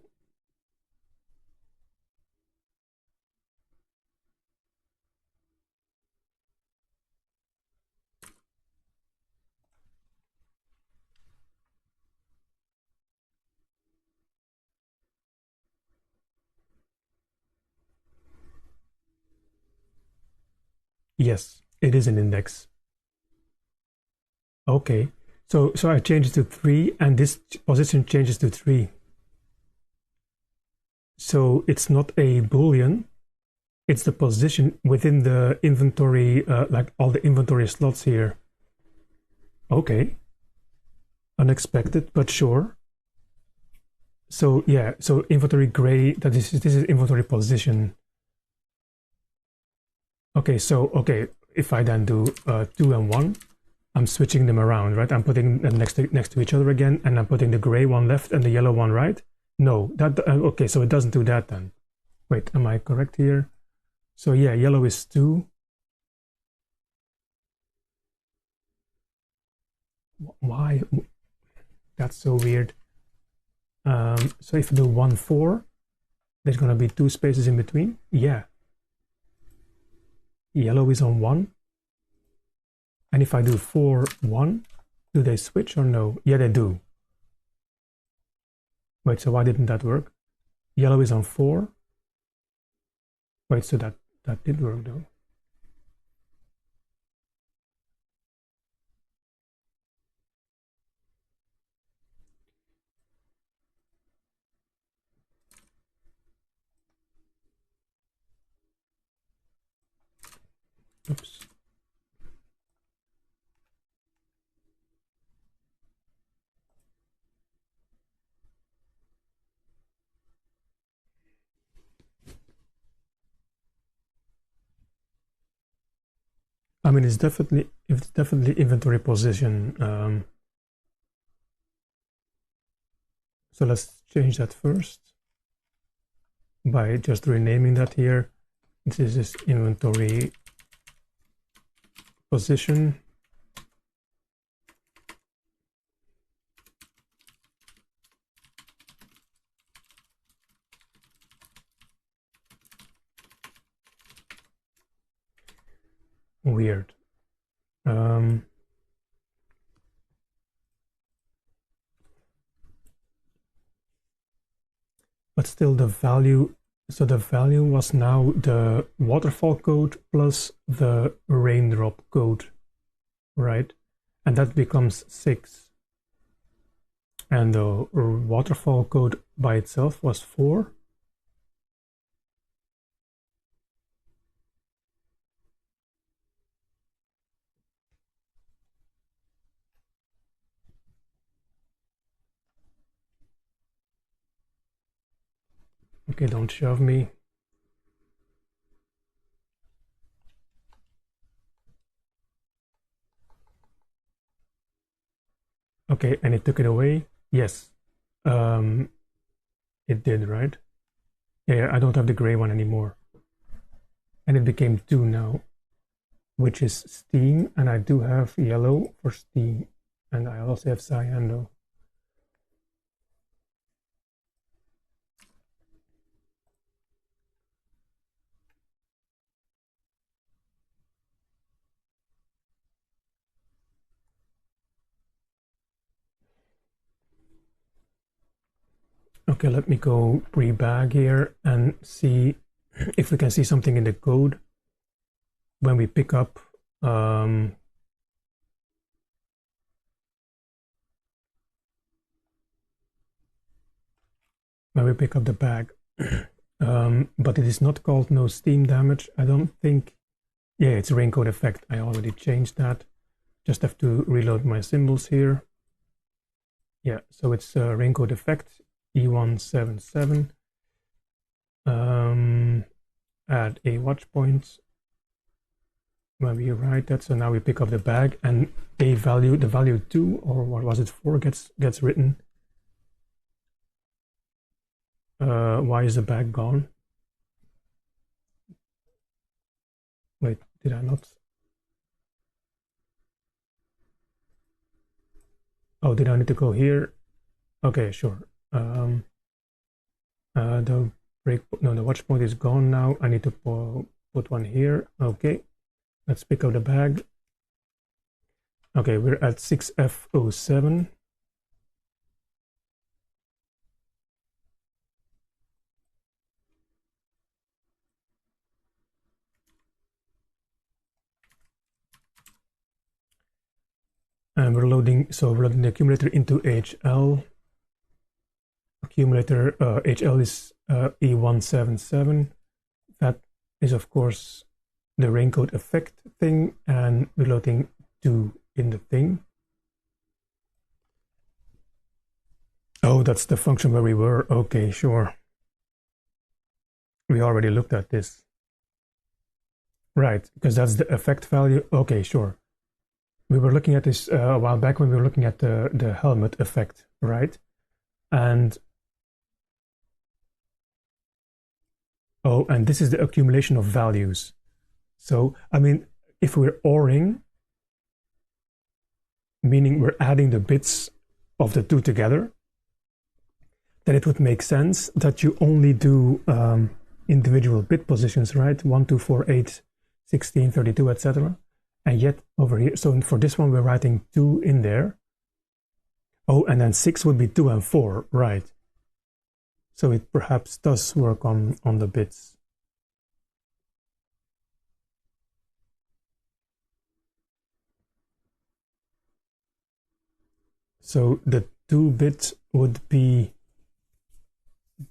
Yes, it is an index. Okay. So I change it to 3 and this position changes to 3. So it's not a boolean, it's the position within the inventory, like all the inventory slots here. Okay. Unexpected, but sure. So yeah, so inventory gray, this is inventory position. Okay, so okay, if I then do 2 and 1, I'm switching them around, right? I'm putting them next to each other again, and I'm putting the gray one left and the yellow one right. No, that okay, so it doesn't do that then. Wait, am I correct here? So yeah, yellow is 2. Why? That's so weird. So if I do 1, 4, there's gonna be 2 spaces in between. Yeah. Yellow is on 1. And if I do 4, 1, do they switch or no? Yeah, they do. Wait, so why didn't that work? Yellow is on 4. Wait, so that did work though. Oops. I mean, it's definitely inventory position. So let's change that first by just renaming that here. This is inventory position. Weird. But still the value, so the value was now the waterfall code plus the raindrop code, right? And that becomes 6. And the waterfall code by itself was 4. Okay, don't shove me. Okay, and it took it away? Yes. It did, right? Yeah, I don't have the gray one anymore. And it became 2 now, which is steam, and I do have yellow for steam, and I also have cyan though. Okay, let me go pre-bag here and see if we can see something in the code when we pick up when we pick up the bag. But it is not called no steam damage. I don't think. Yeah, it's raincoat effect. I already changed that. Just have to reload my symbols here. Yeah, so it's raincoat effect E177. Add a watch point when we write that. So now we pick up the bag and a value, the value 2 or what was it 4 gets written. Why is the bag gone? Wait, did I not? Oh, did I need to go here? Okay, sure. The break, no, the watch point is gone now. I need to put one here. Okay, let's pick up the bag. Okay, we're at 6F07. And we're loading, so we're loading the accumulator into HL. Accumulator HL is E177. That is of course the raincode effect thing, and we're loading 2 in the thing. Oh, that's the function where we were. Okay, sure. We already looked at this. Right, because that's the effect value. Okay, sure. We were looking at this a while back when we were looking at the helmet effect, right? And oh, and this is the accumulation of values. So, I mean, if we're ORing, meaning we're adding the bits of the two together, then it would make sense that you only do individual bit positions, right? 1, 2, 4, 8, 16, 32, etc. And yet over here, so for this one, we're writing 2 in there. Oh, and then 6 would be 2 and 4, right? So it perhaps does work on the bits. So the 2 bits would be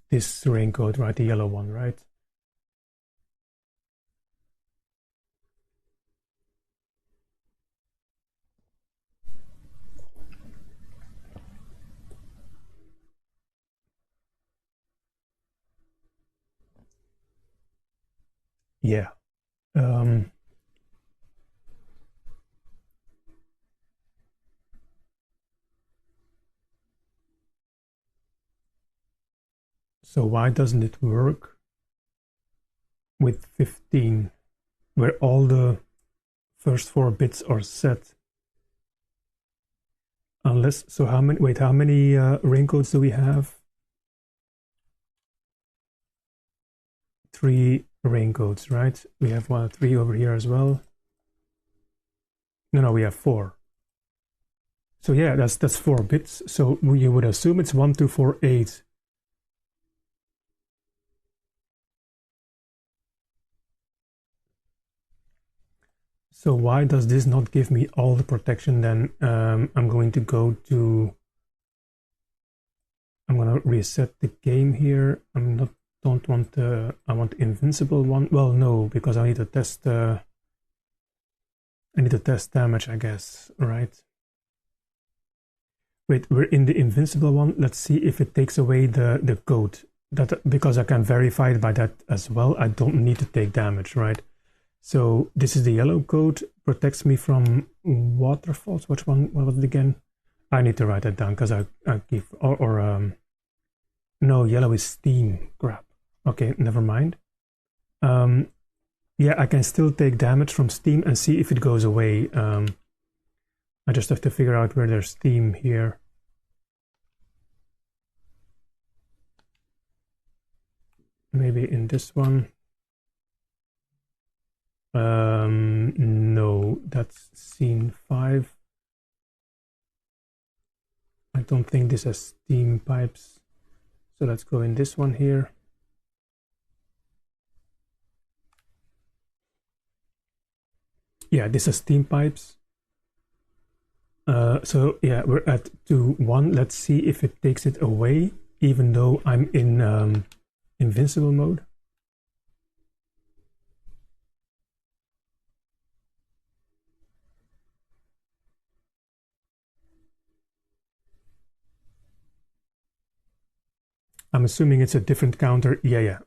this raincode, right? The yellow one, right? Yeah. So why doesn't it work with 15, where all the first 4 bits are set? Unless, so how many, wait, how many raincodes do we have? 3 raincodes, right? We have 3 over here as well. No, we have 4. So yeah, that's 4 bits. So you would assume it's 1, 2, 4, 8. So why does this not give me all the protection then? I'm going to go to, I'm going to reset the game here. I want invincible one. Well, no, because I need to test damage, I guess, right? Wait, we're in the invincible one. Let's see if it takes away the code. That, because I can verify it by that as well. I don't need to take damage, right? So this is the yellow code, protects me from waterfalls. Which one? What was it again? I need to write that down because I keep, no, yellow is steam. Crap. Okay, never mind. Yeah, I can still take damage from steam and see if it goes away. I just have to figure out where there's steam here. Maybe in this one. No, that's scene 5. I don't think this has steam pipes. So let's go in this one here. Yeah, this has steam pipes. So yeah, we're at 2, 1. Let's see if it takes it away, even though I'm in invincible mode. I'm assuming it's a different counter. Yeah.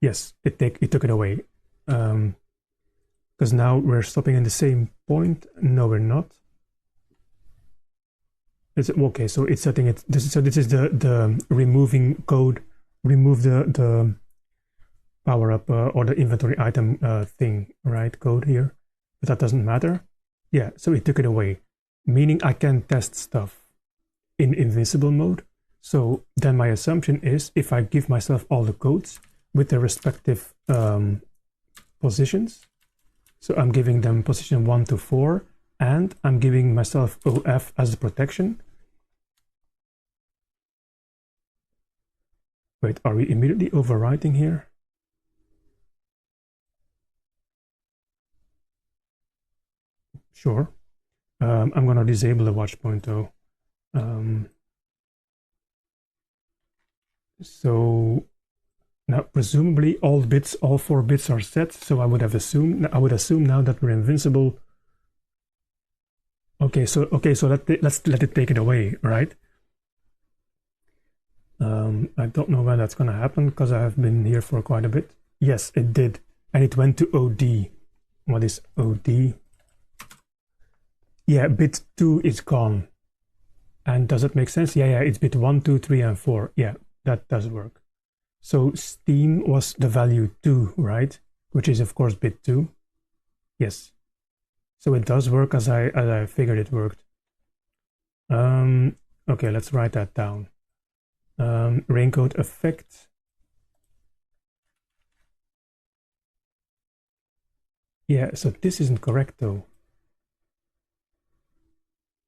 Yes, it took it away. Because now we're stopping in the same point. No, we're not. Okay, so it's setting it. This is the removing code. Remove the power up or the inventory item thing, right? Code here, but that doesn't matter. Yeah, so it took it away, meaning I can test stuff in invincible mode. So then my assumption is if I give myself all the codes with their respective positions, so I'm giving them position 1 to 4, and I'm giving myself OF as the protection. Wait, are we immediately overwriting here? Sure. I'm going to disable the watch point though. So now presumably all 4 bits are set. So I would assume now that we're invincible. Okay, so let's let it take it away, right? I don't know when that's gonna happen because I have been here for quite a bit. Yes, it did, and it went to OD. What is OD? Yeah, bit 2 is gone. And does it make sense? Yeah, it's bit 1, 2, 3, and 4. Yeah, that does work. So Steam was the value 2, right? Which is of course bit 2. Yes. So it does work as I figured it worked. Okay, let's write that down. Raincoat effect. Yeah, so this isn't correct though.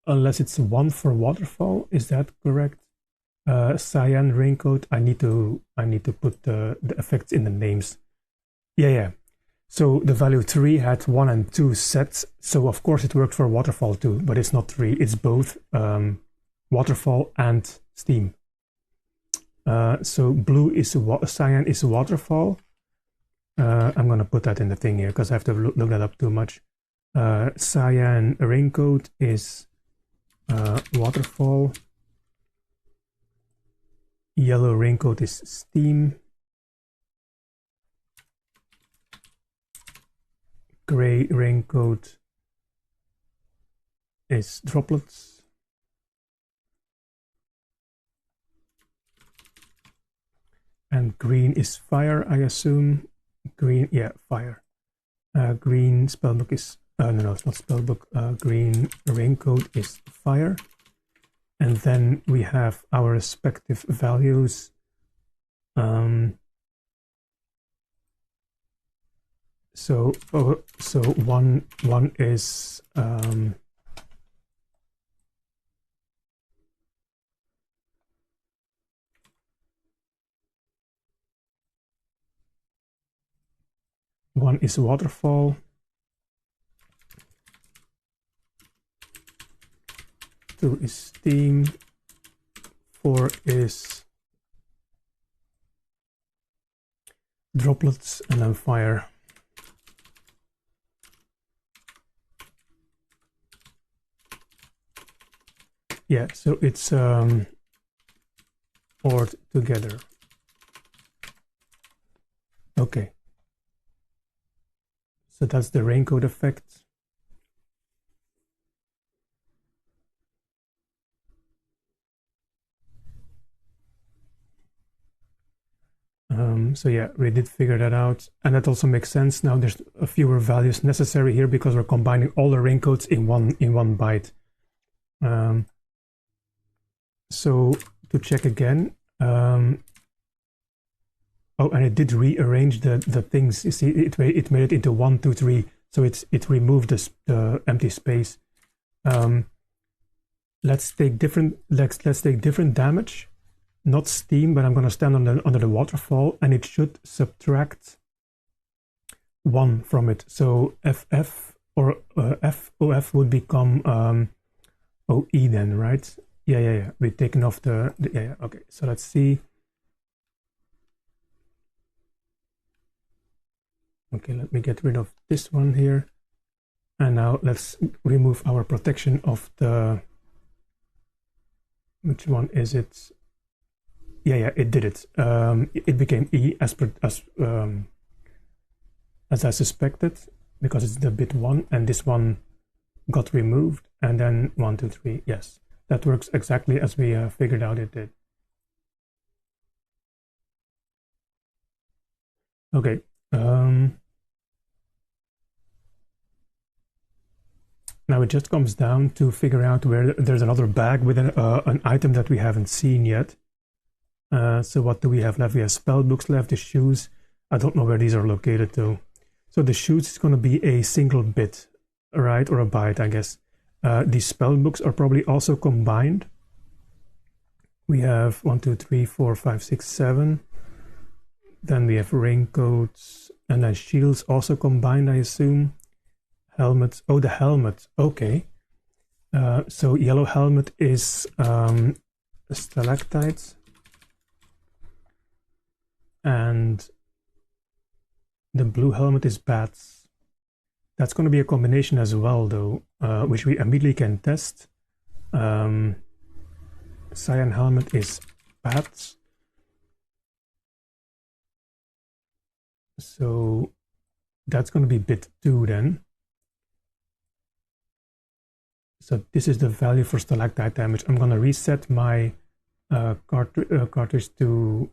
Unless it's 1 for waterfall, is that correct? Cyan raincoat. I need to put the effects in the names. Yeah. So the value 3 had 1 and 2 sets, so of course it worked for waterfall too, but it's not 3. It's both waterfall and steam. So blue is cyan is waterfall. I'm gonna put that in the thing here because I have to look that up too much. Cyan raincoat is waterfall. Yellow raincoat is steam. Gray raincoat is droplets. And green is fire, I assume. Green, yeah, fire. Green spellbook is, no, it's not spellbook. Green raincoat is fire. And then we have our respective values. So one is waterfall. 2 is steam. 4 is droplets, and then fire. Yeah, so it's ORed together. Okay. So that's the raincoat effect. So yeah, we did figure that out, and that also makes sense. Now there's a fewer values necessary here because we're combining all the raincoats in one byte. So to check again, oh, and it did rearrange the things. You see, it made it into 1, 2, 3. So it removed the empty space. Let's take different damage. Not steam, but I'm going to stand under the waterfall, and it should subtract 1 from it. So FF or FOF would become OE then, right? Yeah. We've taken off the yeah. Okay, so let's see. Okay, let me get rid of this one here. And now let's remove our protection of the... Which one is it? Yeah, it did it. It became E as I suspected, because it's the bit 1, and this one got removed, and then 1, 2, 3. Yes, that works exactly as we figured out it did. Okay. Now it just comes down to figure out where there's another bag with an item that we haven't seen yet. So what do we have left? We have spellbooks left, the shoes. I don't know where these are located though. So the shoes is going to be a single bit, right? Or a byte, I guess. These spellbooks are probably also combined. We have 1, 2, 3, 4, 5, 6, 7. Then we have raincoats, and then shields also combined, I assume. Helmets. Oh, the helmet. Okay. So yellow helmet is stalactites, and the blue helmet is bats. That's going to be a combination as well, though, which we immediately can test. Cyan helmet is bats. So that's going to be bit 2 then. So this is the value for stalactite damage. I'm going to reset my cartridge to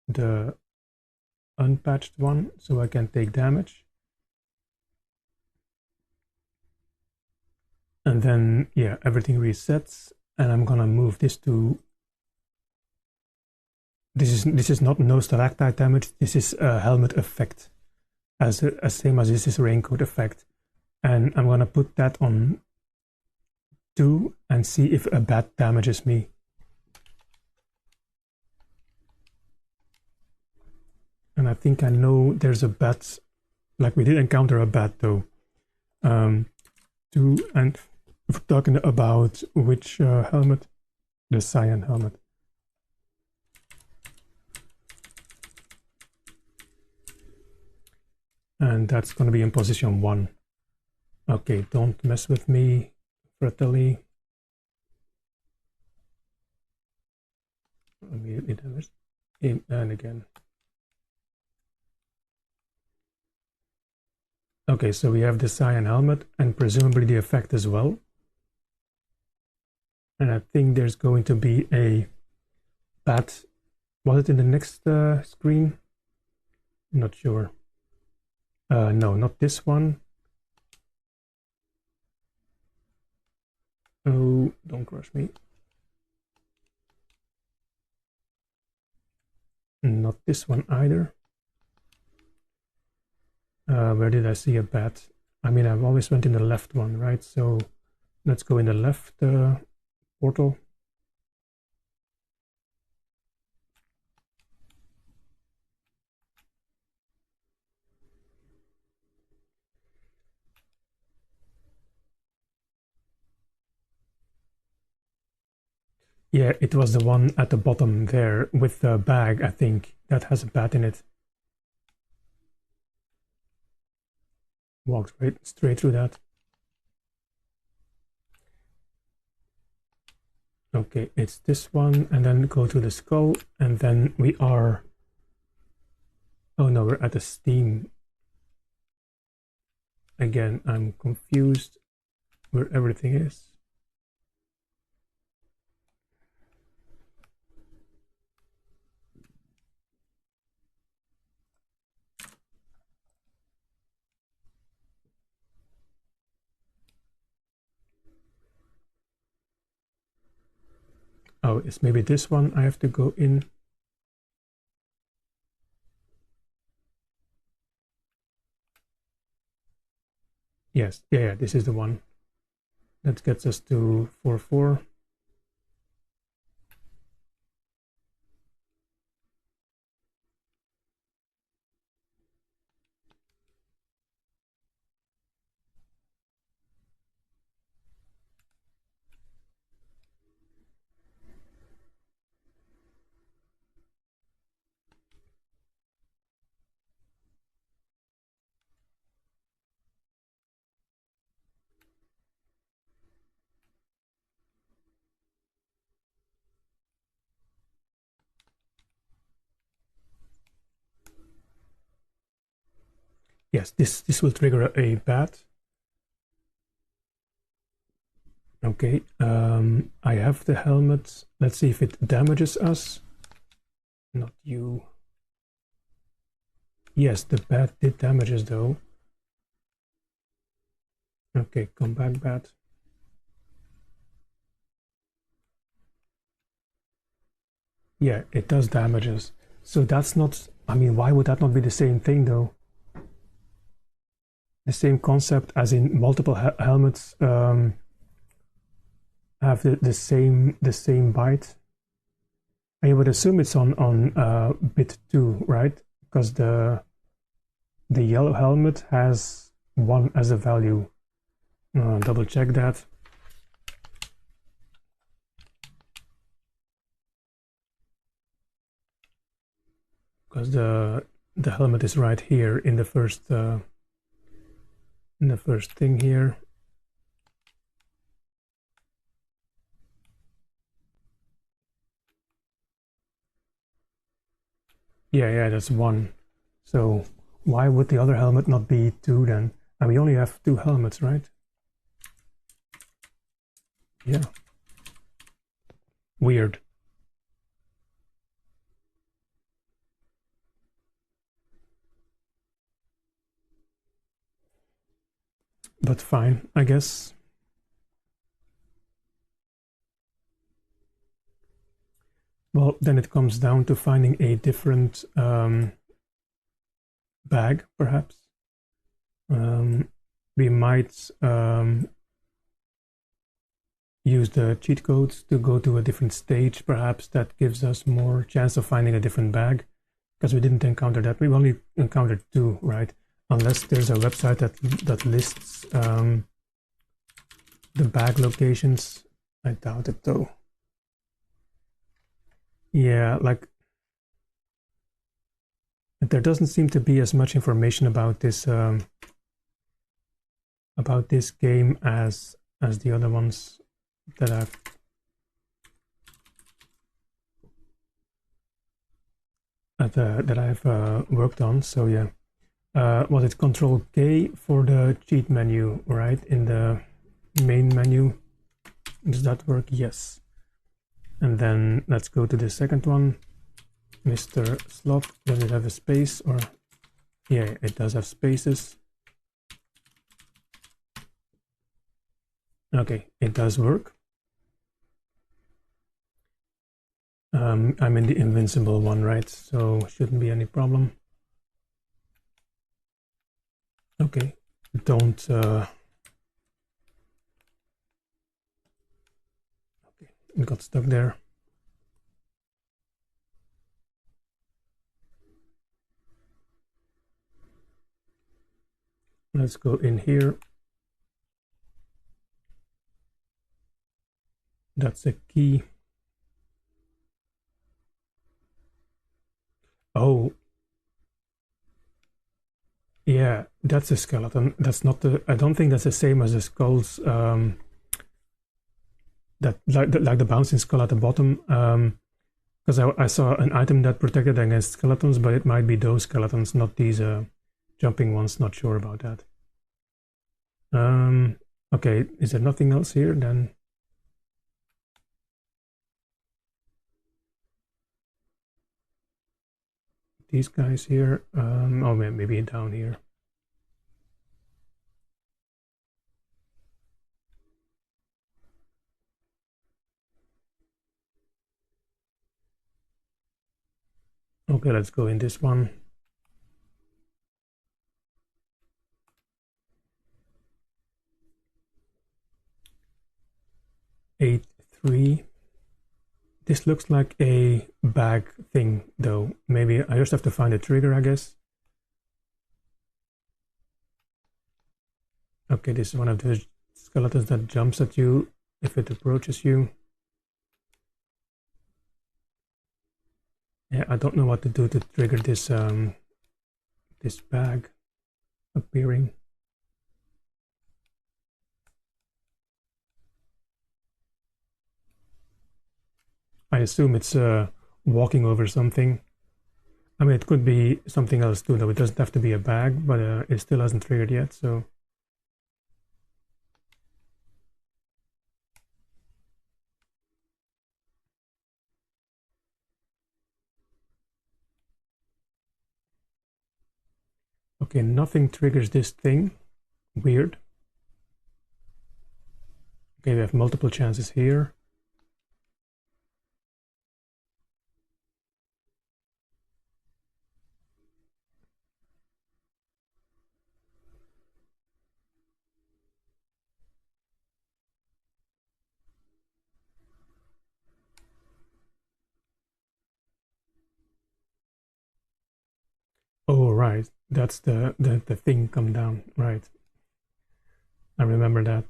the unpatched one so I can take damage. And then, yeah, everything resets. And I'm going to move this to... This is not no stalactite damage. This is a helmet effect. As same as this is raincoat effect. And I'm going to put that on 2 and see if a bat damages me. And I think I know there's a bat, like we did encounter a bat though. 2, and if we're talking about which helmet, the cyan helmet. And that's going to be in position 1. Okay, don't mess with me, Fratelli. Immediately damaged. And again. Okay, so we have the cyan helmet and presumably the effect as well. And I think there's going to be a bat. Was it in the next screen? Not sure. No, not this one. Oh, don't crush me. Not this one either. Where did I see a bat? I mean, I've always went in the left one, right? So let's go in the left portal. Yeah, it was the one at the bottom there with the bag, I think, that has a bat in it. Walk straight through that. Okay, it's this one, and then go to the skull, and then we are... Oh no, we're at the steam. Again, I'm confused where everything is. Oh, it's maybe this one I have to go in. Yes, yeah, this is the one. That gets us to 4-4. Yes, this will trigger a bat. Okay, I have the helmet. Let's see if it damages us. Not you. Yes, the bat did damage us though. Okay, come back, bat. Yeah, it does damage us. So that's not... I mean, why would that not be the same thing though? The same concept as in multiple helmets have the same bite. And you would assume it's on bit 2, right? Because the yellow helmet has 1 as a value. Double check that. because the helmet is right here in the first thing here. Yeah, that's 1. So why would the other helmet not be 2 then? And we only have 2 helmets, right? Yeah. Weird. But fine, I guess. Well, then it comes down to finding a different bag, perhaps. We might use the cheat codes to go to a different stage, perhaps that gives us more chance of finding a different bag, because we didn't encounter that. We've only encountered 2, right? Unless there's a website that lists the bag locations. I doubt it though. Yeah, like there doesn't seem to be as much information about this game as the other ones that I've worked on. So yeah, was it Control K for the cheat menu, right? In the main menu. Does that work? Yes. And then let's go to the second one, Mr. Slop. Does it have a space? Or yeah, it does have spaces. Okay, it does work. I'm in the invincible one, right? So shouldn't be any problem. Okay, don't okay, it got stuck there. Let's go in here. That's a key. Oh, yeah, that's a skeleton. That's not the. I don't think that's the same as the skulls. That like the bouncing skull at the bottom. Because I saw an item that protected against skeletons, but it might be those skeletons, not these jumping ones. Not sure about that. Okay, is there nothing else here then? These guys here. Oh, maybe down here. Okay, let's go in this one. Eight, 3. This looks like a bag thing, though. Maybe I just have to find a trigger, I guess. Okay, this is one of the skeletons that jumps at you if it approaches you. Yeah, I don't know what to do to trigger this this bag appearing. I assume it's walking over something. I mean, it could be something else too, though. It doesn't have to be a bag, but it still hasn't triggered yet, so. Okay, nothing triggers this thing. Weird. Okay, we have multiple chances here. Oh, right. That's the thing come down. Right. I remember that.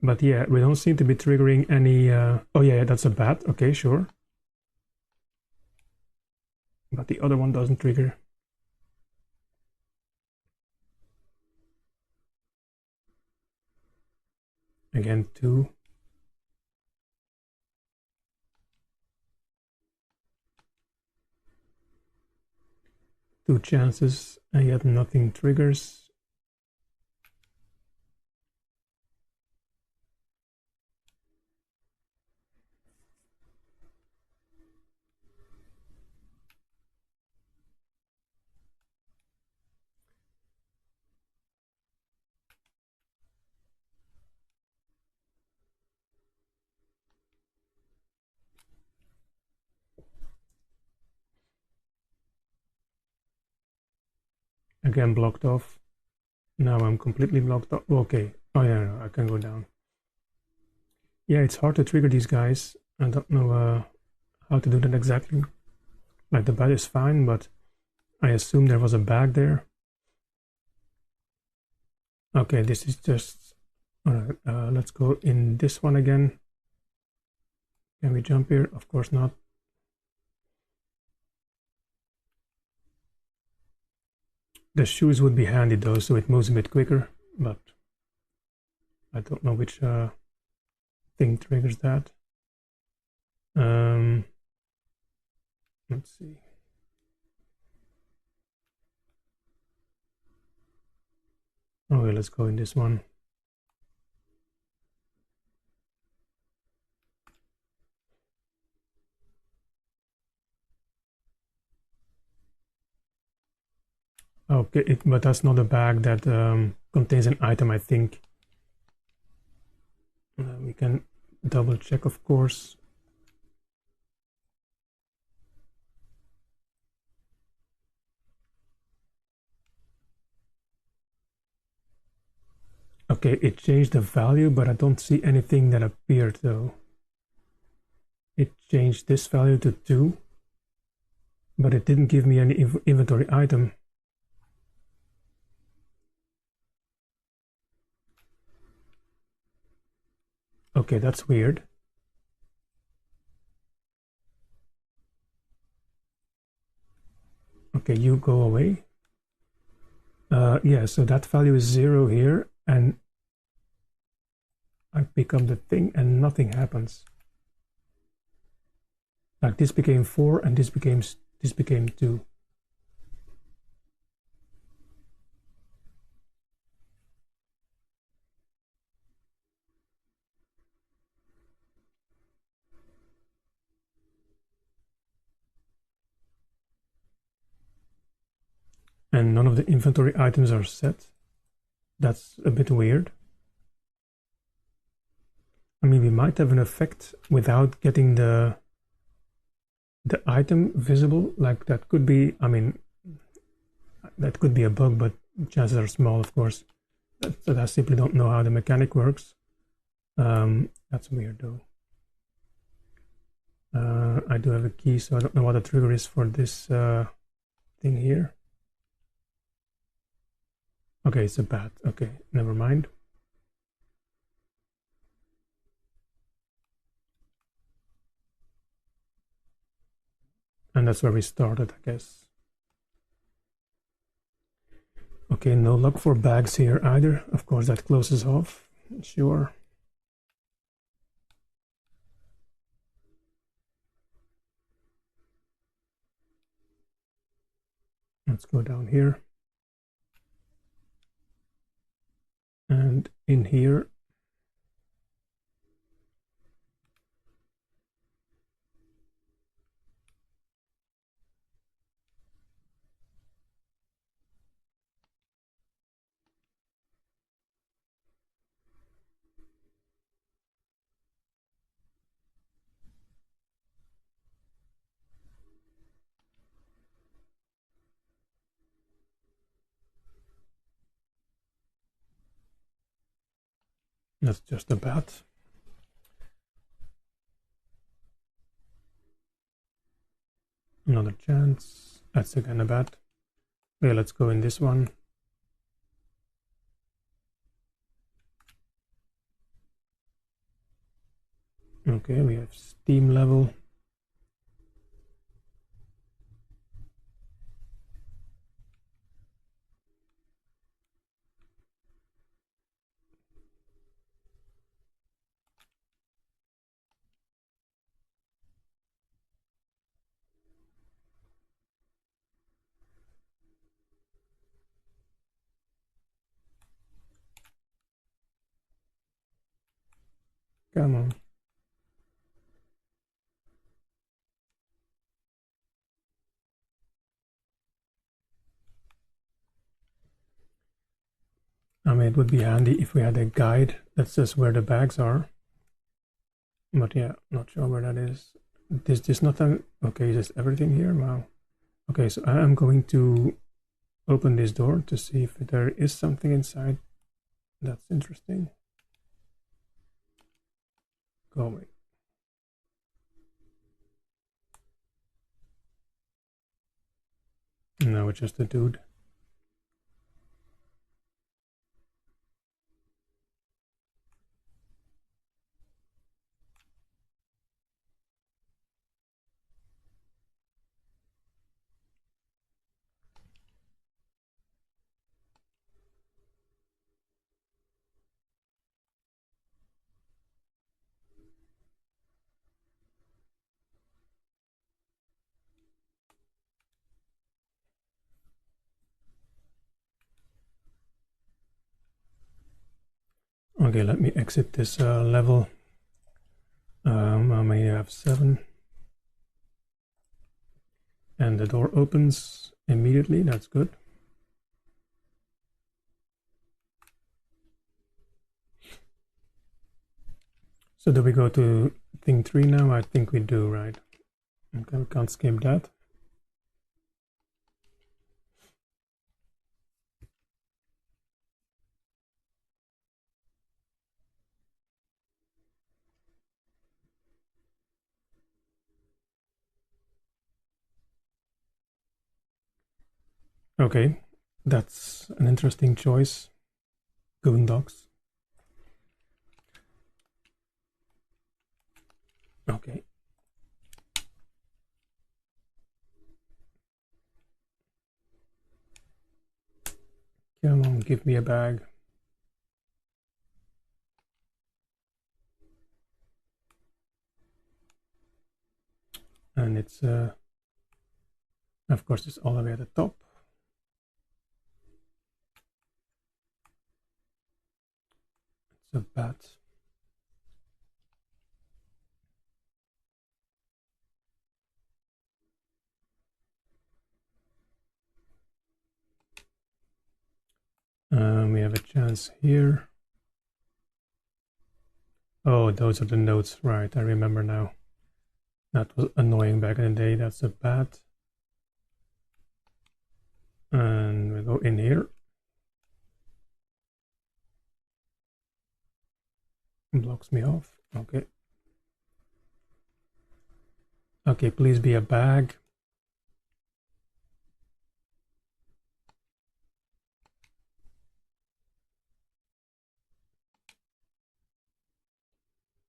But yeah, we don't seem to be triggering any... oh yeah, that's a bat. Okay, sure. but the other one doesn't trigger. Again, 2. Two chances, and yet nothing triggers. Again, blocked off. Now I'm completely blocked off. Okay. Oh yeah, no, I can go down. Yeah, it's hard to trigger these guys. I don't know how to do that exactly. Like the bat is fine, but I assume there was a bag there. Okay, this is just... Alright, let's go in this one again. Can we jump here? Of course not. The shoes would be handy though, so it moves a bit quicker, but I don't know which thing triggers that. Let's see. Okay, let's go in this one. Okay, but that's not a bag that contains an item, I think. We can double check, of course. Okay, it changed the value, but I don't see anything that appeared though. It changed this value to 2, but it didn't give me any inventory item. Okay, that's weird. Okay, you go away. Yeah, so that value is 0 here, and I pick up the thing and nothing happens. Like this became 4 and this became 2. And none of the inventory items are set. That's a bit weird. I mean, we might have an effect without getting the item visible. Like that could be, I mean, that could be a bug, but chances are small, of course. That I simply don't know how the mechanic works. That's weird though. I do have a key, so I don't know what the trigger is for this thing here. Okay, it's a bat. Okay, never mind. And that's where we started, I guess. Okay, no luck for bags here either. Of course, that closes off. Sure. Let's go down here. And in here, that's just a bat. Another chance. That's again a bat. Okay, let's go in this one. Okay, we have steam level. Come on. I mean, it would be handy if we had a guide that says where the bags are. But yeah, not sure where that is. There's nothing. Okay, just everything here. Wow. Okay, so I am going to open this door to see if there is something inside that's interesting. Go away. No, it's just a dude. Okay, let me exit this level. I may have 7. And the door opens immediately. That's good. So do we go to thing 3 now? I think we do, right? Okay, we can't skip that. Okay, that's an interesting choice. Goondogs. Okay. Come on, give me a bag. And it's, of course, it's all the way at the top. It's a bat. We have a chance here. Oh, those are the notes, right? I remember now. That was annoying back in the day. That's a bat. And we go in here. Blocks me off. Okay. Okay, please be a bag.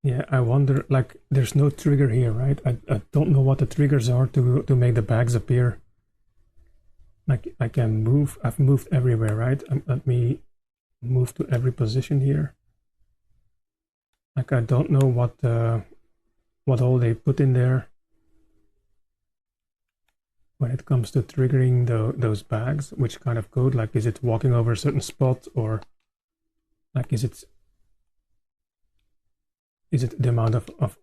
Yeah, I wonder, like, there's no trigger here, right? I don't know what the triggers are to make the bags appear. Like, I can move. I've moved everywhere, right? Let me move to every position here. Like, I don't know what all they put in there when it comes to triggering those bags. Which kind of code? Like, is it walking over a certain spot, or like, is it the amount of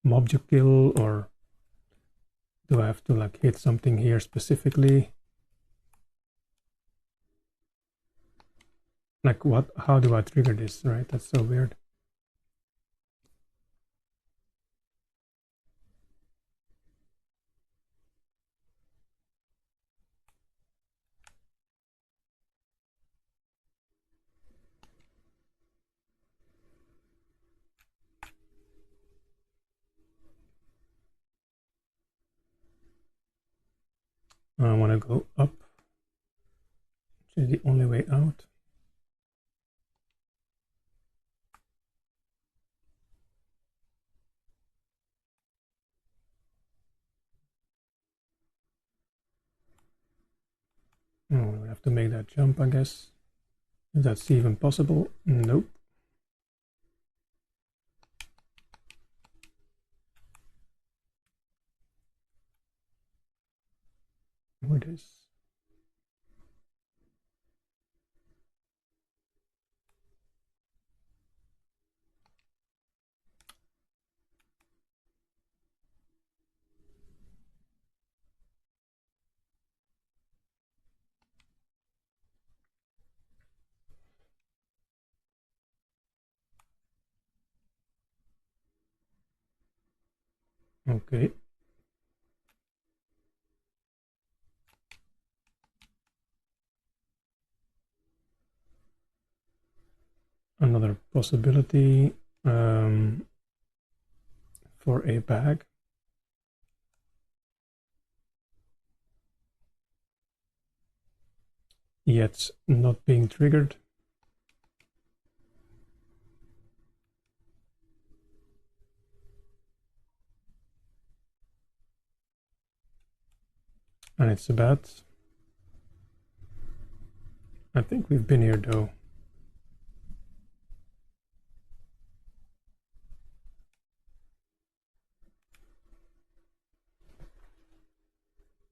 mob you kill, or do I have to like hit something here specifically? Like, what? How do I trigger this? Right? That's so weird. I want to go up, which is the only way out. Oh, we have to make that jump, I guess. If that's even possible. Nope. What is? Okay. Another possibility for a bag. Yet not being triggered. And it's a bat. I think we've been here though.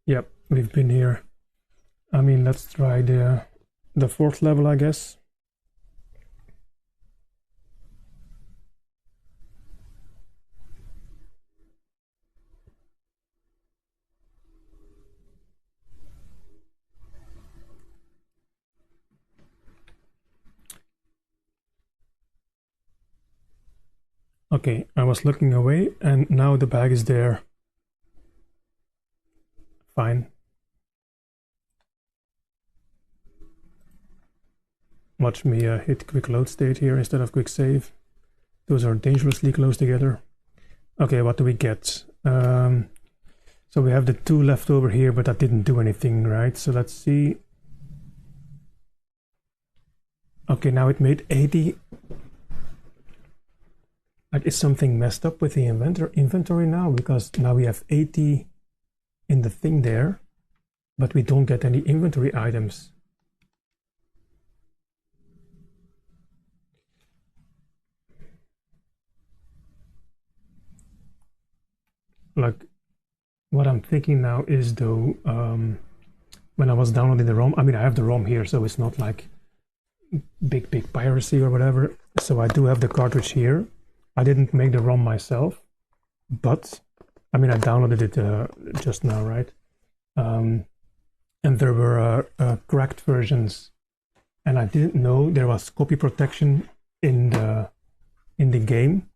Yep, we've been here. I mean, let's try the fourth level, I guess. Okay, I was looking away and now the bag is there. Fine. Watch me hit quick load state here instead of quick save. Those are dangerously close together. Okay, what do we get? So we have the 2 left over here, but that didn't do anything, right? So let's see. Okay, now it made 80. Like, is something messed up with the inventory now? Because now we have 80 in the thing there, but we don't get any inventory items. Like, what I'm thinking now is though, when I was downloading the ROM, I mean, I have the ROM here, so it's not like big piracy or whatever. So I do have the cartridge here. I didn't make the ROM myself, but I mean, I downloaded it just now, right? And there were cracked versions, and I didn't know there was copy protection in the game.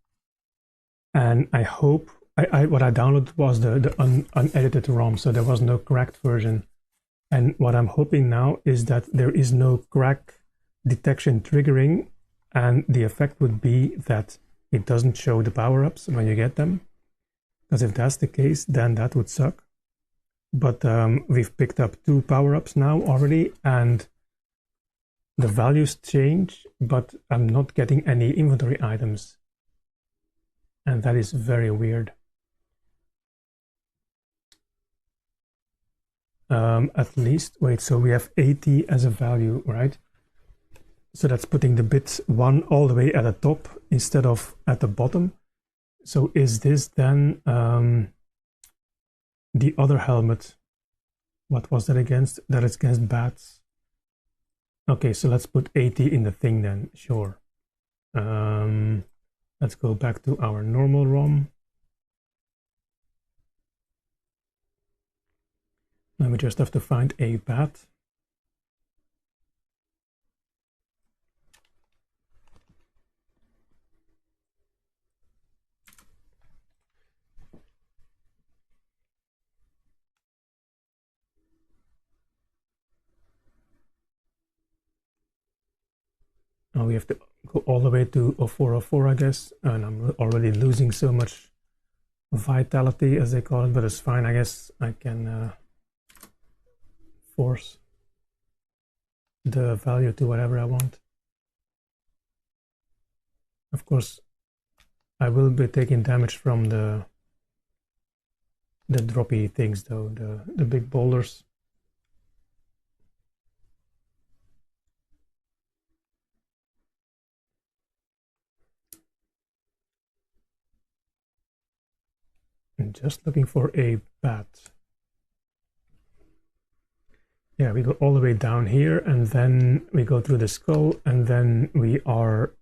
And I hope what I downloaded was the unedited ROM, so there was no cracked version. And what I'm hoping now is that there is no crack detection triggering, and the effect would be that it doesn't show the power-ups when you get them. Because if that's the case, then that would suck. But we've picked up 2 power-ups now already, and the values change, but I'm not getting any inventory items. And that is very weird. At least, wait, so we have 80 as a value, right? So that's putting the bit 1 all the way at the top instead of at the bottom. So is this then the other helmet? What was that against? That is against bats. Okay, so let's put 80 in the thing then, sure. Let's go back to our normal ROM. Now we just have to find a bat. Now we have to go all the way to 0404, I guess, and I'm already losing so much vitality, as they call it, but it's fine. I guess I can force the value to whatever I want. Of course, I will be taking damage from the droppy things though, the big boulders. I'm just looking for a bat. Yeah, we go all the way down here, and then we go through the skull, and then we are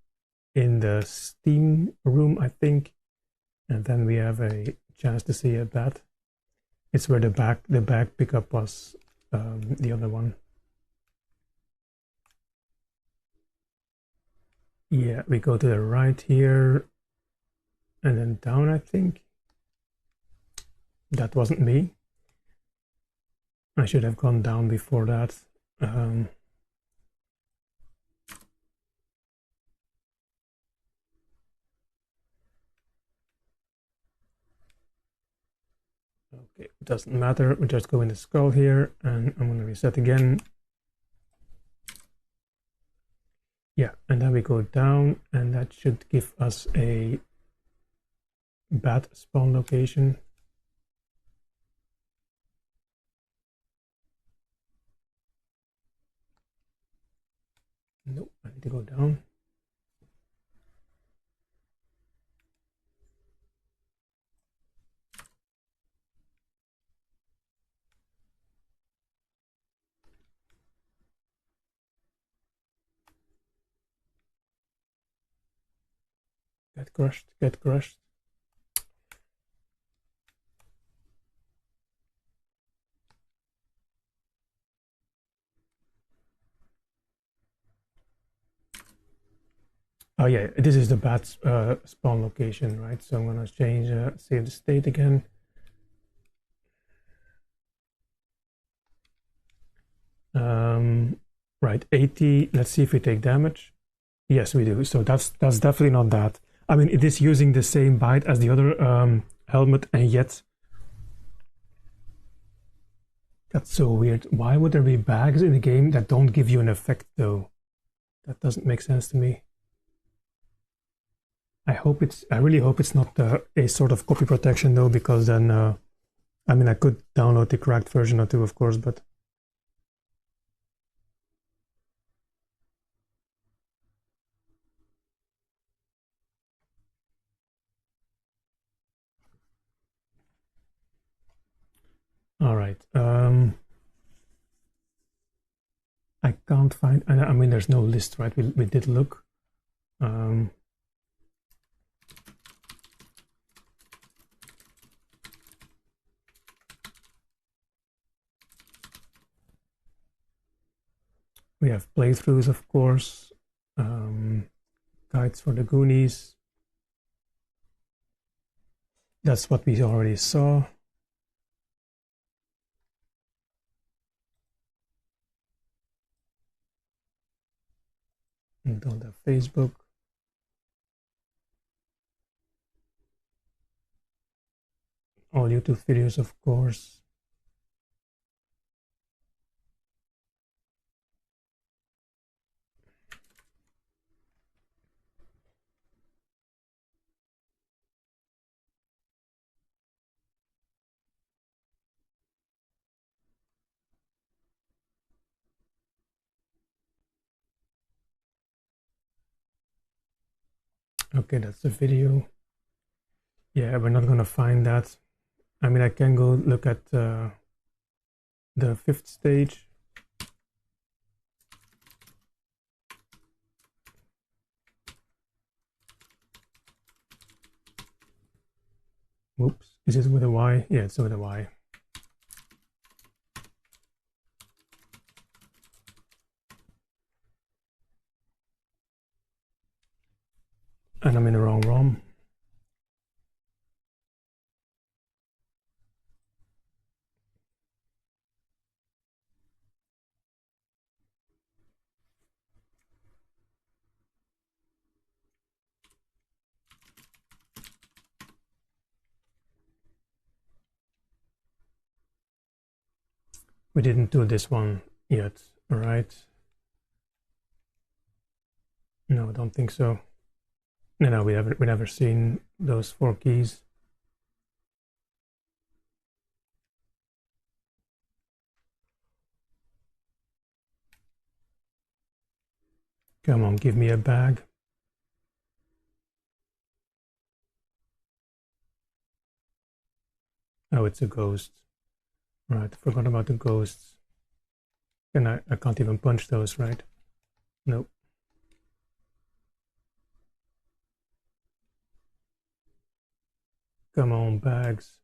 in the steam room, I think, and then we have a chance to see a bat. It's where the bag pickup was, the other one. Yeah, we go to the right here, and then down, I think. that wasn't me. I should have gone down before that. Okay, it doesn't matter. We just go in the skull here, and I'm going to reset again. Yeah, and then we go down, and that should give us a bat spawn location. Nope, I need to go down. Get crushed, get crushed. Oh yeah, this is the bat spawn location, right? So I'm gonna change, save the state again. Right, 80. Let's see if we take damage. Yes, we do. So that's definitely not that. I mean, it is using the same byte as the other helmet, and yet that's so weird. Why would there be bags in the game that don't give you an effect, though? That doesn't make sense to me. I really hope it's not a sort of copy protection, though, because then, I mean, I could download the cracked version or two, of course, but. All right. I can't find. I mean, there's no list, right? We did look. We have playthroughs, of course. Guides for the Goonies. That's what we already saw. We don't have Facebook. All YouTube videos, of course. Okay, that's the video. Yeah, we're not gonna find that. I mean, I can go look at the 5th stage. Whoops, is it with a Y? Yeah, it's with a Y. And I'm in the wrong ROM. We didn't do this one yet, right? No, I don't think so. No, we never seen those 4 keys. Come on, give me a bag. Oh, it's a ghost. Right, forgot about the ghosts. And I can't even punch those, right? Nope. Come on, bags.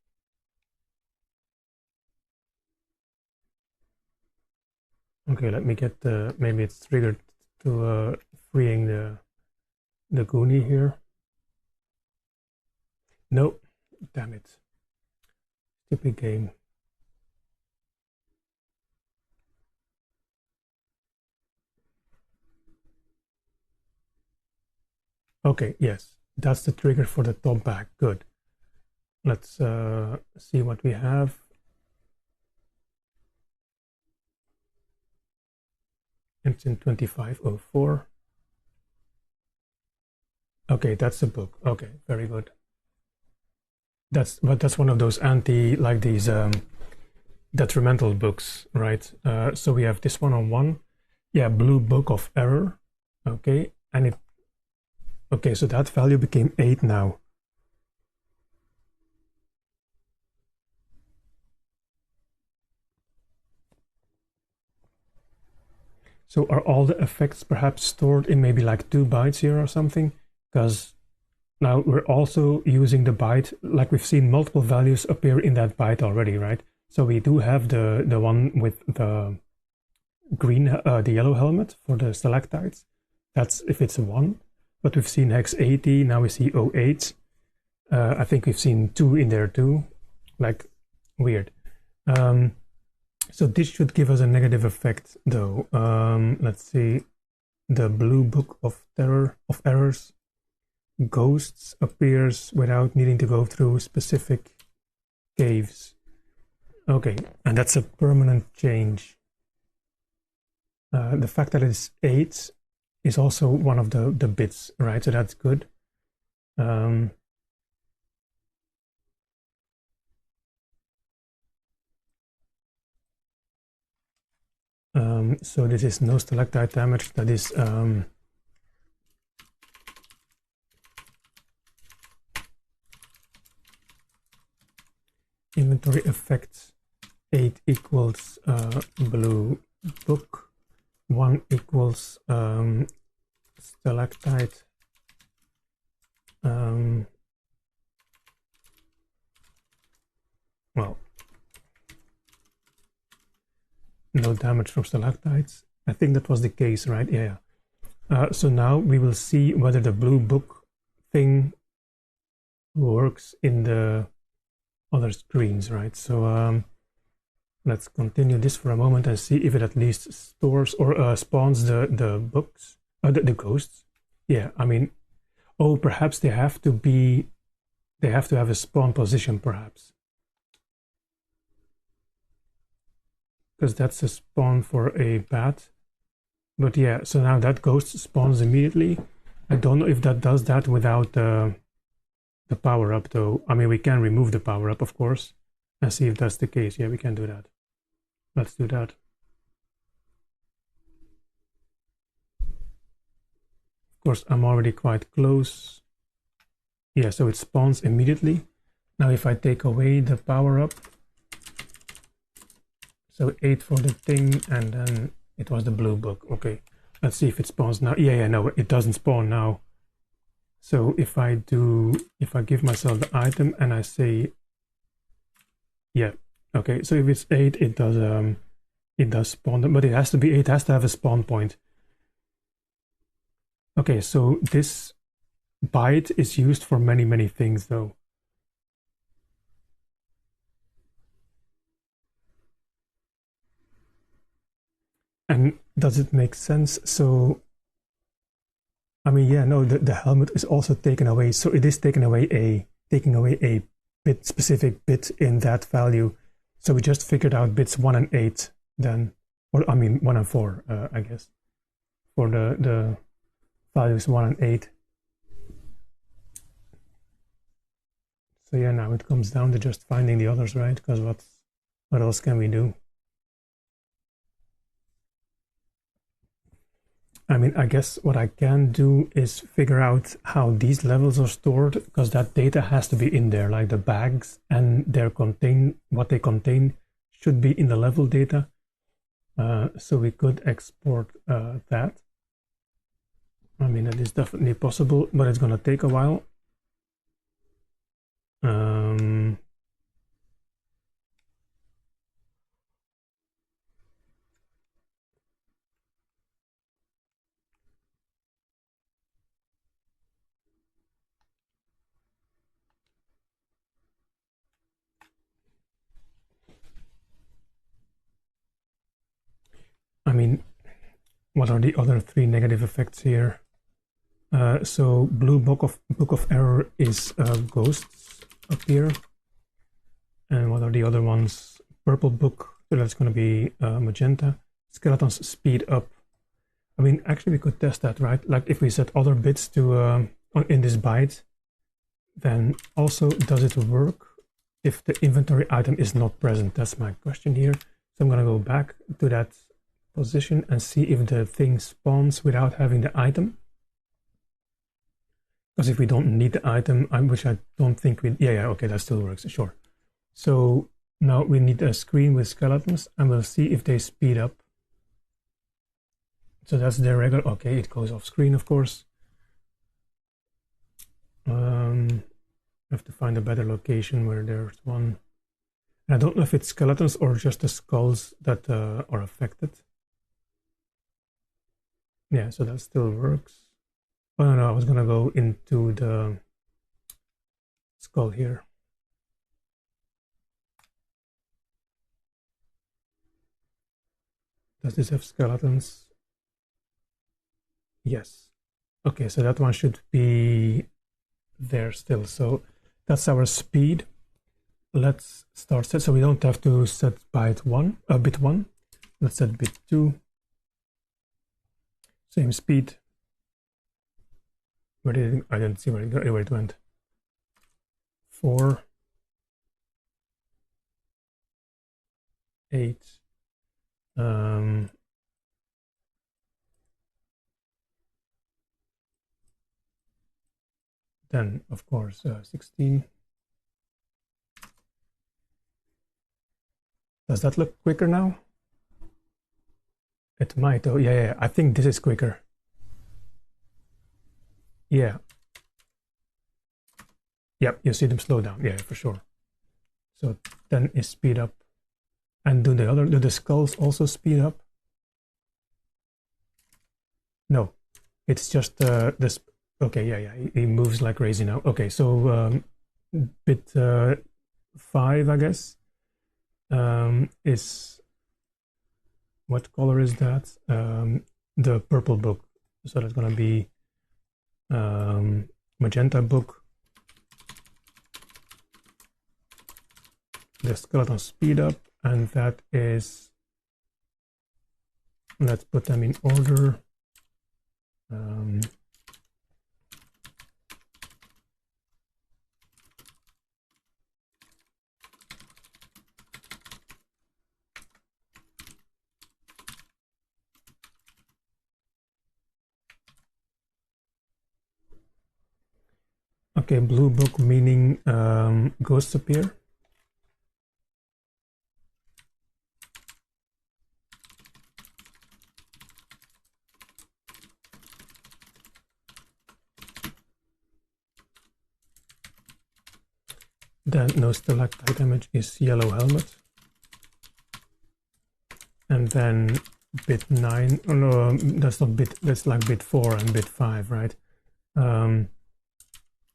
Okay, let me get the, maybe it's triggered to freeing the Goonie here. Nope, damn it. Skippy game. Okay, yes, that's the trigger for the top back. Good. Let's see what we have. It's in 2504. Okay, that's the book. Okay, very good. That's one of those like these detrimental books, right? So we have this one on one. Yeah, blue book of error. Okay, and it. Okay, so that value became 8 now. So are all the effects perhaps stored in maybe like 2 bytes here or something? Because now we're also using the byte, like we've seen multiple values appear in that byte already, right? So we do have the one with the green, the yellow helmet for the stalactites. That's if it's a 1. But we've seen hex 80, now we see 08. I think we've seen 2 in there too. Like, weird. So this should give us a negative effect though. Let's see. The blue book of errors. Ghosts appears without needing to go through specific caves. Okay, and that's a permanent change. The fact that it's 8 is also one of the bits, right? So that's good. So this is no stalactite damage. That is inventory effects. 8 equals blue book. 1 equals stalactite. Well, no damage from stalactites. I think that was the case, right? Yeah. So now we will see whether the blue book thing works in the other screens, right? So let's continue this for a moment and see if it at least stores or spawns the books, the ghosts. Yeah, I mean, oh, perhaps they have to have a spawn position, perhaps. Because that's a spawn for a bat. But yeah, so now that ghost spawns immediately. I don't know if that does that without the power-up though. I mean, we can remove the power-up, of course, and see if that's the case. Yeah, we can do that. Let's do that. Of course, I'm already quite close. Yeah, so it spawns immediately. Now if I take away the power-up, so 8 for the thing, and then it was the blue book. Okay, let's see if it spawns now. Yeah, no, it doesn't spawn now. So if I give myself the item and I say, yeah, okay, so if it's 8, it does spawn, but it has to be 8, has to have a spawn point. Okay, so this byte is used for many things though. And does it make sense? So, I mean, yeah, no, the helmet is also taken away. So it is taking away a bit, specific bit in that value. So we just figured out bits 1 and 8 then, or I mean 1 and 4, I guess, for the values 1 and 8. So yeah, now it comes down to just finding the others, right? Because what else can we do? I mean, I guess what I can do is figure out how these levels are stored, because that data has to be in there, like the bags and what they contain should be in the level data. So we could export that. I mean, it is definitely possible, but it's going to take a while. mean, what are the other three negative effects here? So blue book of error is ghosts up here. And what are the other ones? Purple book, so that's going to be magenta. Skeletons speed up. I mean, actually we could test that, right? Like if we set other bits to in this byte, then also does it work if the inventory item is not present? That's my question here. So I'm going to go back to that position and see if the thing spawns without having the item. Because if we don't need the item, which I don't think we... Yeah, okay, that still works, sure. So now we need a screen with skeletons, and we'll see if they speed up. So that's their regular... Okay, it goes off screen, of course. I have to find a better location where there's one. And I don't know if it's skeletons or just the skulls that are affected. Yeah, so that still works. Oh no, I was gonna go into the skull here. Does this have skeletons? Yes. Okay, so that one should be there still. So that's our speed. Let's start set. So we don't have to set bit one. Let's set bit 2. Same speed. Where did I didn't see where it went. 4, 8. Then of course 16. Does that look quicker now? It might. Oh yeah. I think this is quicker. Yeah. Yep, you see them slow down. Yeah, for sure. So 10 is speed up. And do the skulls also speed up? No, it's just this. Okay, yeah, he moves like crazy now. Okay, so bit 5, I guess, is, what color is that? The purple book. So that's gonna be magenta book. The skeleton speed up, and that is, let's put them in order. Okay, blue book meaning ghosts appear. Then no stalactite image is yellow helmet. And then bit 9, oh no, that's not bit, that's like bit 4 and bit 5, right?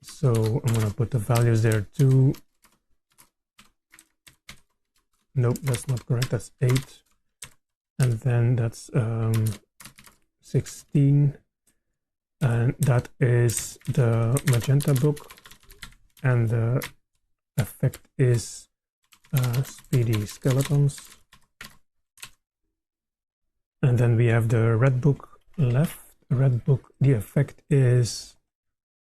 So I'm gonna put the values there too. Nope, that's not correct, that's 8. And then that's 16. And that is the magenta book. And the effect is speedy skeletons. And then we have the red book left. Red book, the effect is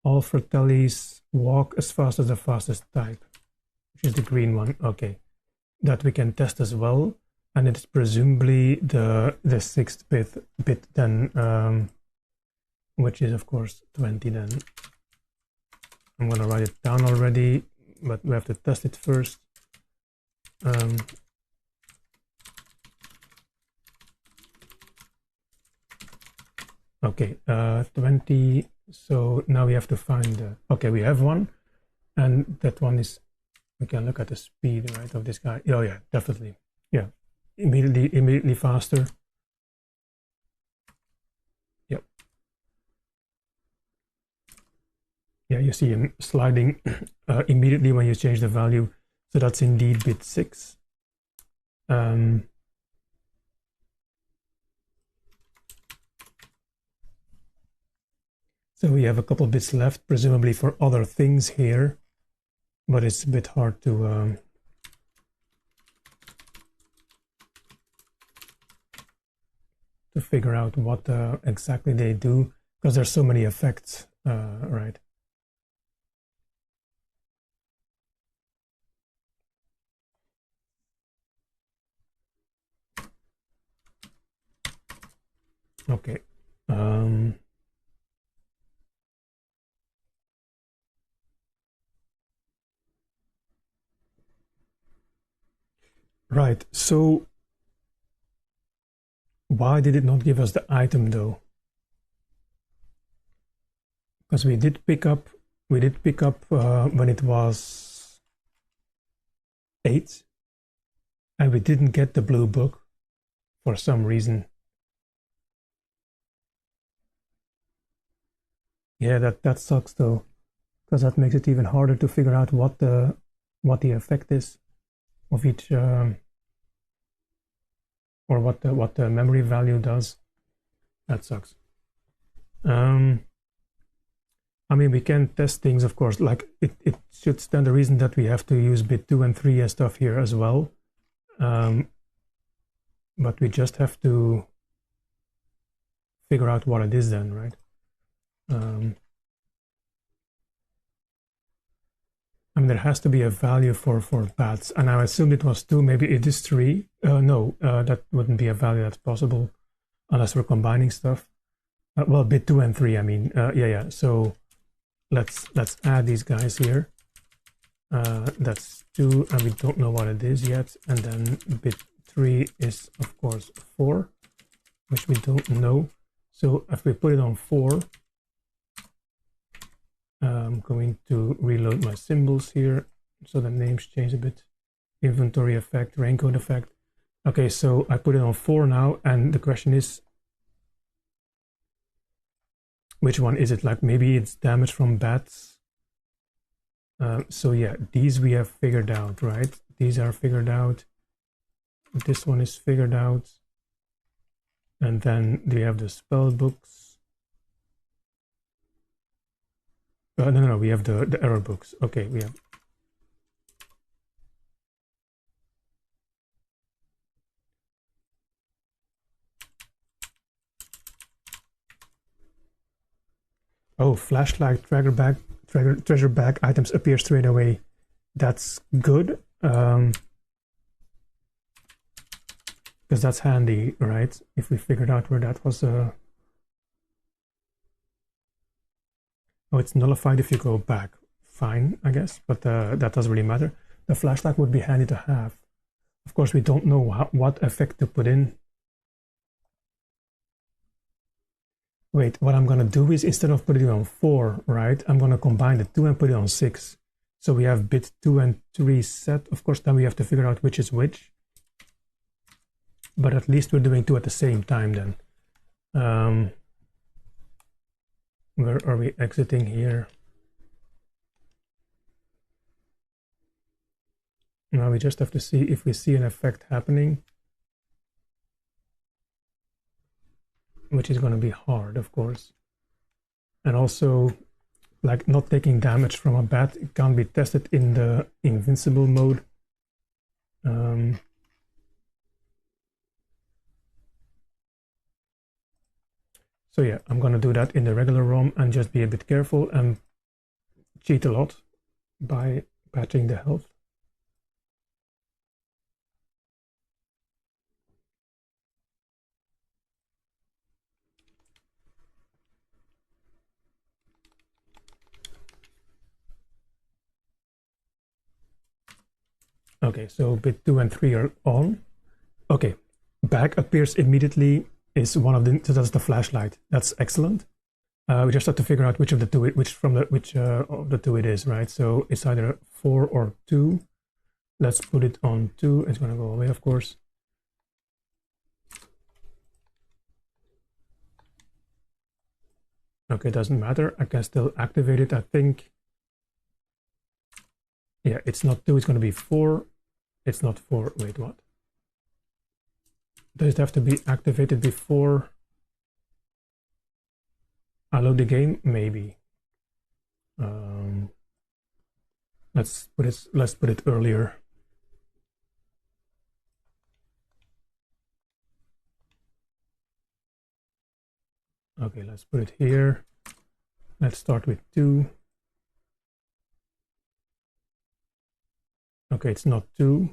all fratellis walk as fast as the fastest type, which is the green one. Okay, that we can test as well, and it's presumably the 6th bit then, which is of course 20. Then I'm gonna write it down already, but we have to test it first. Okay, 20. So now we have to find okay, we have one, and that one is, we can look at the speed, right, of this guy. Oh yeah, definitely. Yeah, immediately faster. Yep. Yeah, you see him sliding immediately when you change the value. So that's indeed bit 6. So we have a couple bits left, presumably for other things here, but it's a bit hard to figure out what exactly they do, because there's so many effects, right? Okay. Right, so why did it not give us the item though? Because we did pick up when it was 8, and we didn't get the blue book for some reason. Yeah, that sucks though, because that makes it even harder to figure out what the effect is of each or what the memory value does. That sucks. I mean, we can test things, of course. Like it should stand to reason that we have to use bit 2 and 3 and stuff here as well. But we just have to figure out what it is then, right? I mean, there has to be a value for bats, and I assumed it was 2. Maybe it is 3. No, that wouldn't be a value that's possible unless we're combining stuff. Well, bit 2 and 3. I mean, yeah. So let's add these guys here. That's 2, and we don't know what it is yet. And then bit 3 is of course 4, which we don't know. So if we put it on 4. I'm going to reload my symbols here so the names change a bit. Inventory effect, raincoat effect. Okay, so I put it on 4 now, and the question is, which one is it? Like maybe it's damage from bats. So yeah, these we have figured out, right? These are figured out. This one is figured out. And then we have the spell books. No, we have the error books. Okay, we have. Oh, flashlight, treasure bag items appear straight away. That's good. Because that's handy, right? If we figured out where that was. Oh, it's nullified if you go back. Fine, I guess, but that doesn't really matter. The flashlight would be handy to have. Of course, we don't know what effect to put in. Wait, what I'm going to do is, instead of putting it on 4, right, I'm going to combine the 2 and put it on 6. So we have bit 2 and 3 set. Of course, then we have to figure out which is which. But at least we're doing 2 at the same time then. Where are we exiting here? Now we just have to see if we see an effect happening, which is going to be hard, of course. And also, like, not taking damage from a bat, it can't be tested in the invincible mode. So yeah, I'm going to do that in the regular ROM and just be a bit careful and cheat a lot by patching the health. Okay, so bit 2 and 3 are on. Okay, back appears immediately is one of the, so that's the flashlight. That's excellent. We just have to figure out which of the two, of the two it is, right? So it's either 4 or 2. Let's put it on 2. It's going to go away, of course. Okay, doesn't matter. I can still activate it, I think. Yeah, it's not 2, it's going to be 4. It's not 4. Wait, what? Does it have to be activated before? I load the game, maybe. Let's put it earlier. Okay, let's put it here. Let's start with 2. Okay, it's not 2.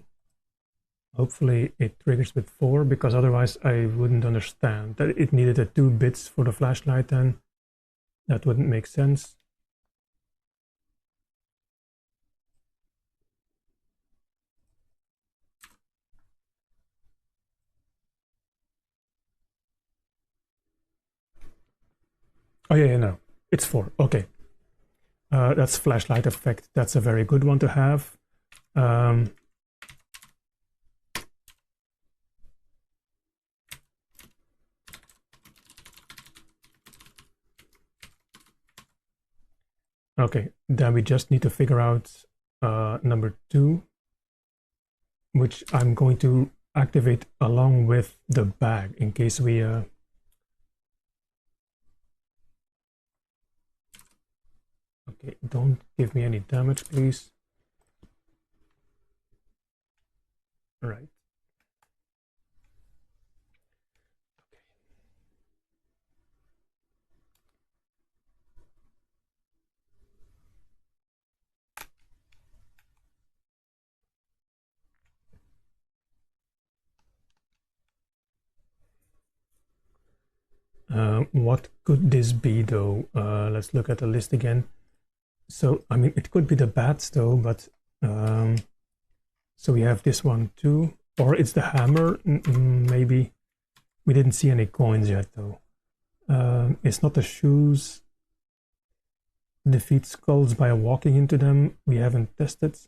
Hopefully it triggers with 4, because otherwise I wouldn't understand that it needed a 2 bits for the flashlight then. That wouldn't make sense. Oh yeah, no, it's 4. Okay, that's flashlight effect. That's a very good one to have. Okay, then we just need to figure out number 2, which I'm going to activate along with the bag in case we okay, don't give me any damage, please. All right. What could this be though? Let's look at the list again. So, I mean, it could be the bats though, but so we have this one too, or it's the hammer, maybe. We didn't see any coins yet though. It's not the shoes. Defeat skulls by walking into them. We haven't tested,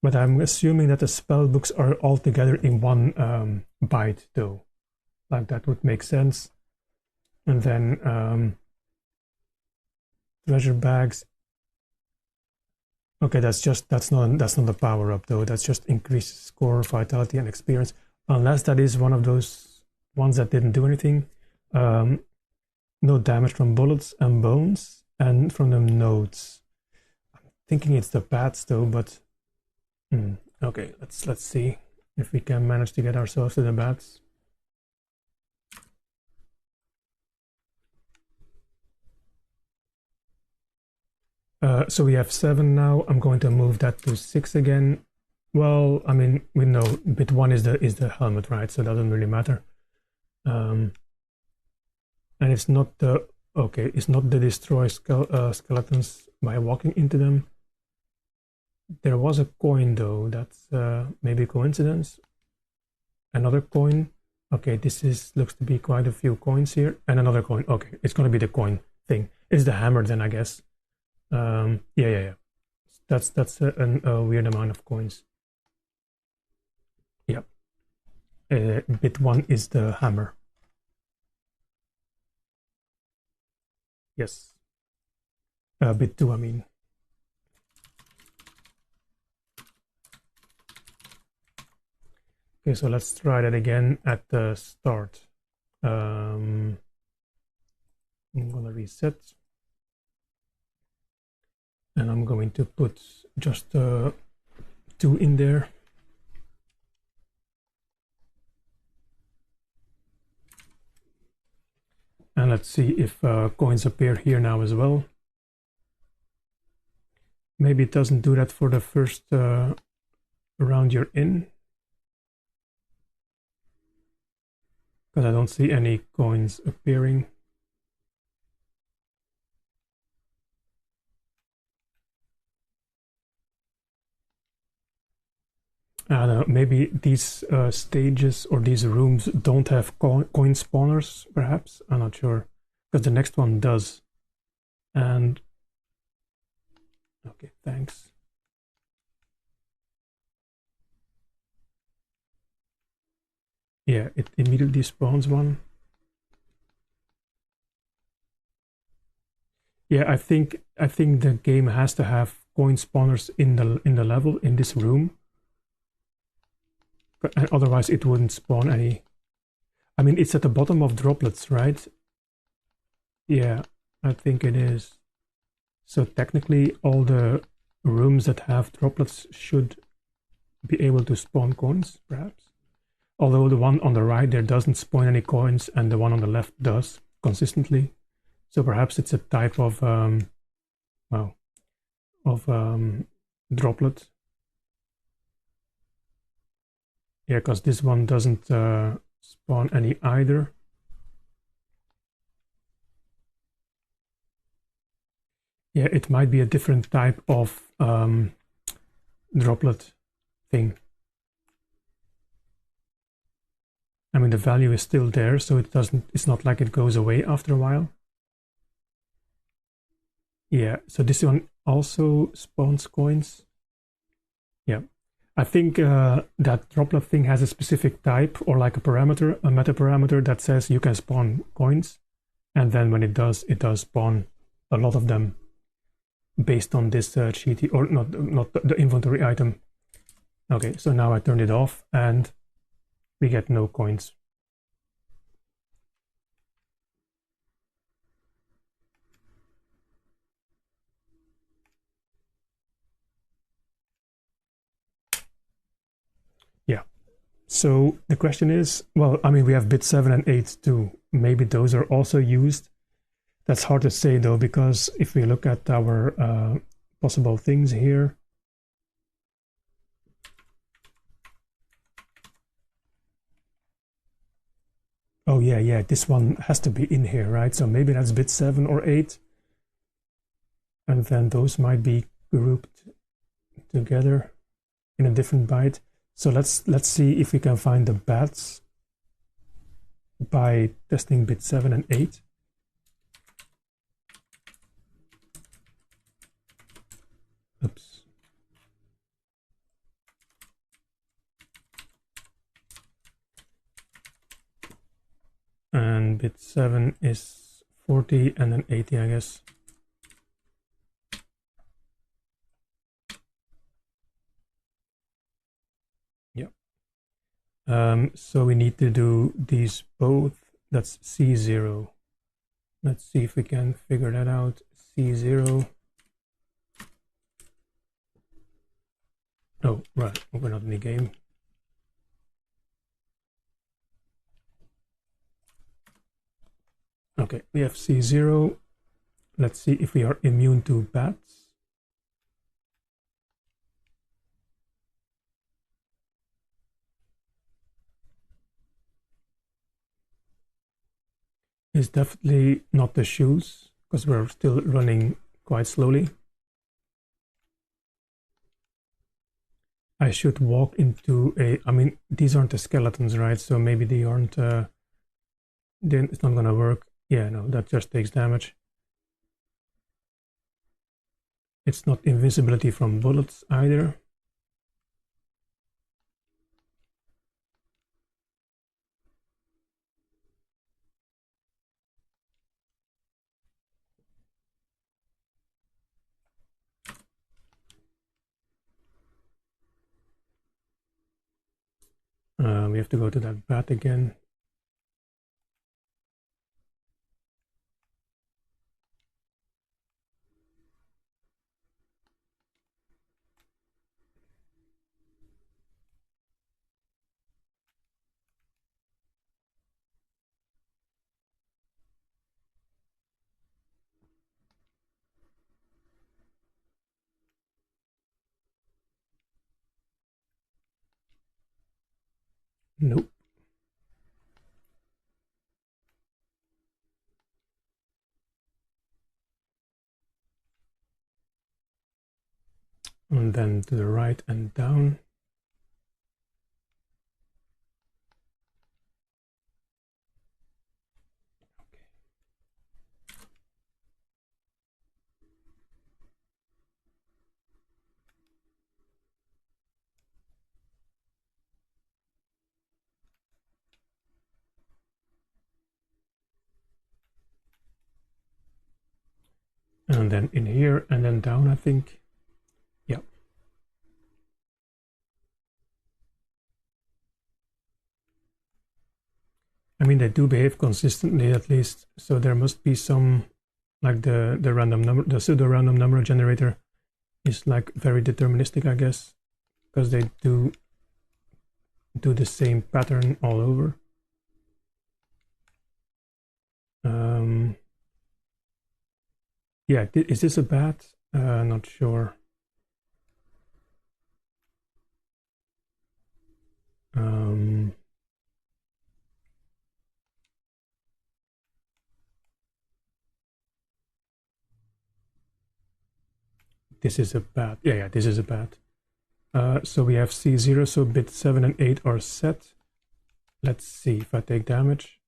but I'm assuming that the spell books are all together in one byte though. Like that would make sense. And then treasure bags. Okay, that's not a power up though. That's just increased score, vitality, and experience. Unless that is one of those ones that didn't do anything. No damage from bullets and bones, and from the nodes. I'm thinking it's the bats though, but okay, let's see if we can manage to get ourselves to the bats. So we have 7 now. I'm going to move that to 6 again. Well, I mean, we know bit 1 is the helmet, right? So it doesn't really matter. And it's not the it's not the destroy skeletons by walking into them. There was a coin though. That's maybe a coincidence. Another coin. Okay, looks to be quite a few coins here, and another coin. Okay, it's gonna be the coin thing. It's the hammer then, I guess. Yeah. That's a weird amount of coins. Yep. Bit 1 is the hammer. Yes. Bit 2, I mean. Okay, so let's try that again at the start. I'm gonna reset. And I'm going to put just 2 in there. And let's see if coins appear here now as well. Maybe it doesn't do that for the first round you're in. Because I don't see any coins appearing. I don't know, maybe these stages or these rooms don't have coin spawners, perhaps? I'm not sure. Because the next one does. And... okay, thanks. Yeah, it immediately spawns one. Yeah, I think the game has to have coin spawners in the level in this room. But otherwise it wouldn't spawn any. I mean, it's at the bottom of droplets, right? Yeah, I think it is. So technically all the rooms that have droplets should be able to spawn coins, perhaps. Although the one on the right there doesn't spawn any coins and the one on the left does consistently. So perhaps it's a type of droplet. Yeah, because this one doesn't spawn any either. Yeah, it might be a different type of droplet thing. I mean, the value is still there, so it's not like it goes away after a while. Yeah, so this one also spawns coins. Yeah, I think that droplet thing has a specific type or like a parameter, a meta parameter that says you can spawn coins. And then when it does spawn a lot of them based on this cheaty, or not the inventory item. Okay, so now I turned it off and we get no coins. Yeah, so the question is, well, I mean, we have bit 7 and 8 too. Maybe those are also used. That's hard to say though, because if we look at our possible things here, oh yeah, this one has to be in here, right? So maybe that's bit 7 or 8. And then those might be grouped together in a different byte. So let's see if we can find the bats by testing bit 7 and 8. Oops. And bit 7 is 40 and then 80, I guess. Yeah. So we need to do these both. That's C0. Let's see if we can figure that out. C0. Oh, right. We're not in the game. Okay, we have C0. Let's see if we are immune to bats. It's definitely not the shoes, because we're still running quite slowly. I should walk into a, I mean, these aren't the skeletons, right? So maybe they aren't, then it's not gonna work. Yeah, no, that just takes damage. It's not invisibility from bullets either. We have to go to that bat again. Nope. And then to the right and down. And then in here and then down, I think. Yeah. I mean, they do behave consistently at least, so there must be some like the random number, the pseudo random number generator is like very deterministic, I guess, because they do the same pattern all over. Yeah, is this a bat? Not sure. This is a bat. Yeah, this is a bat. So we have C0, so bit 7 and 8 are set. Let's see if I take damage.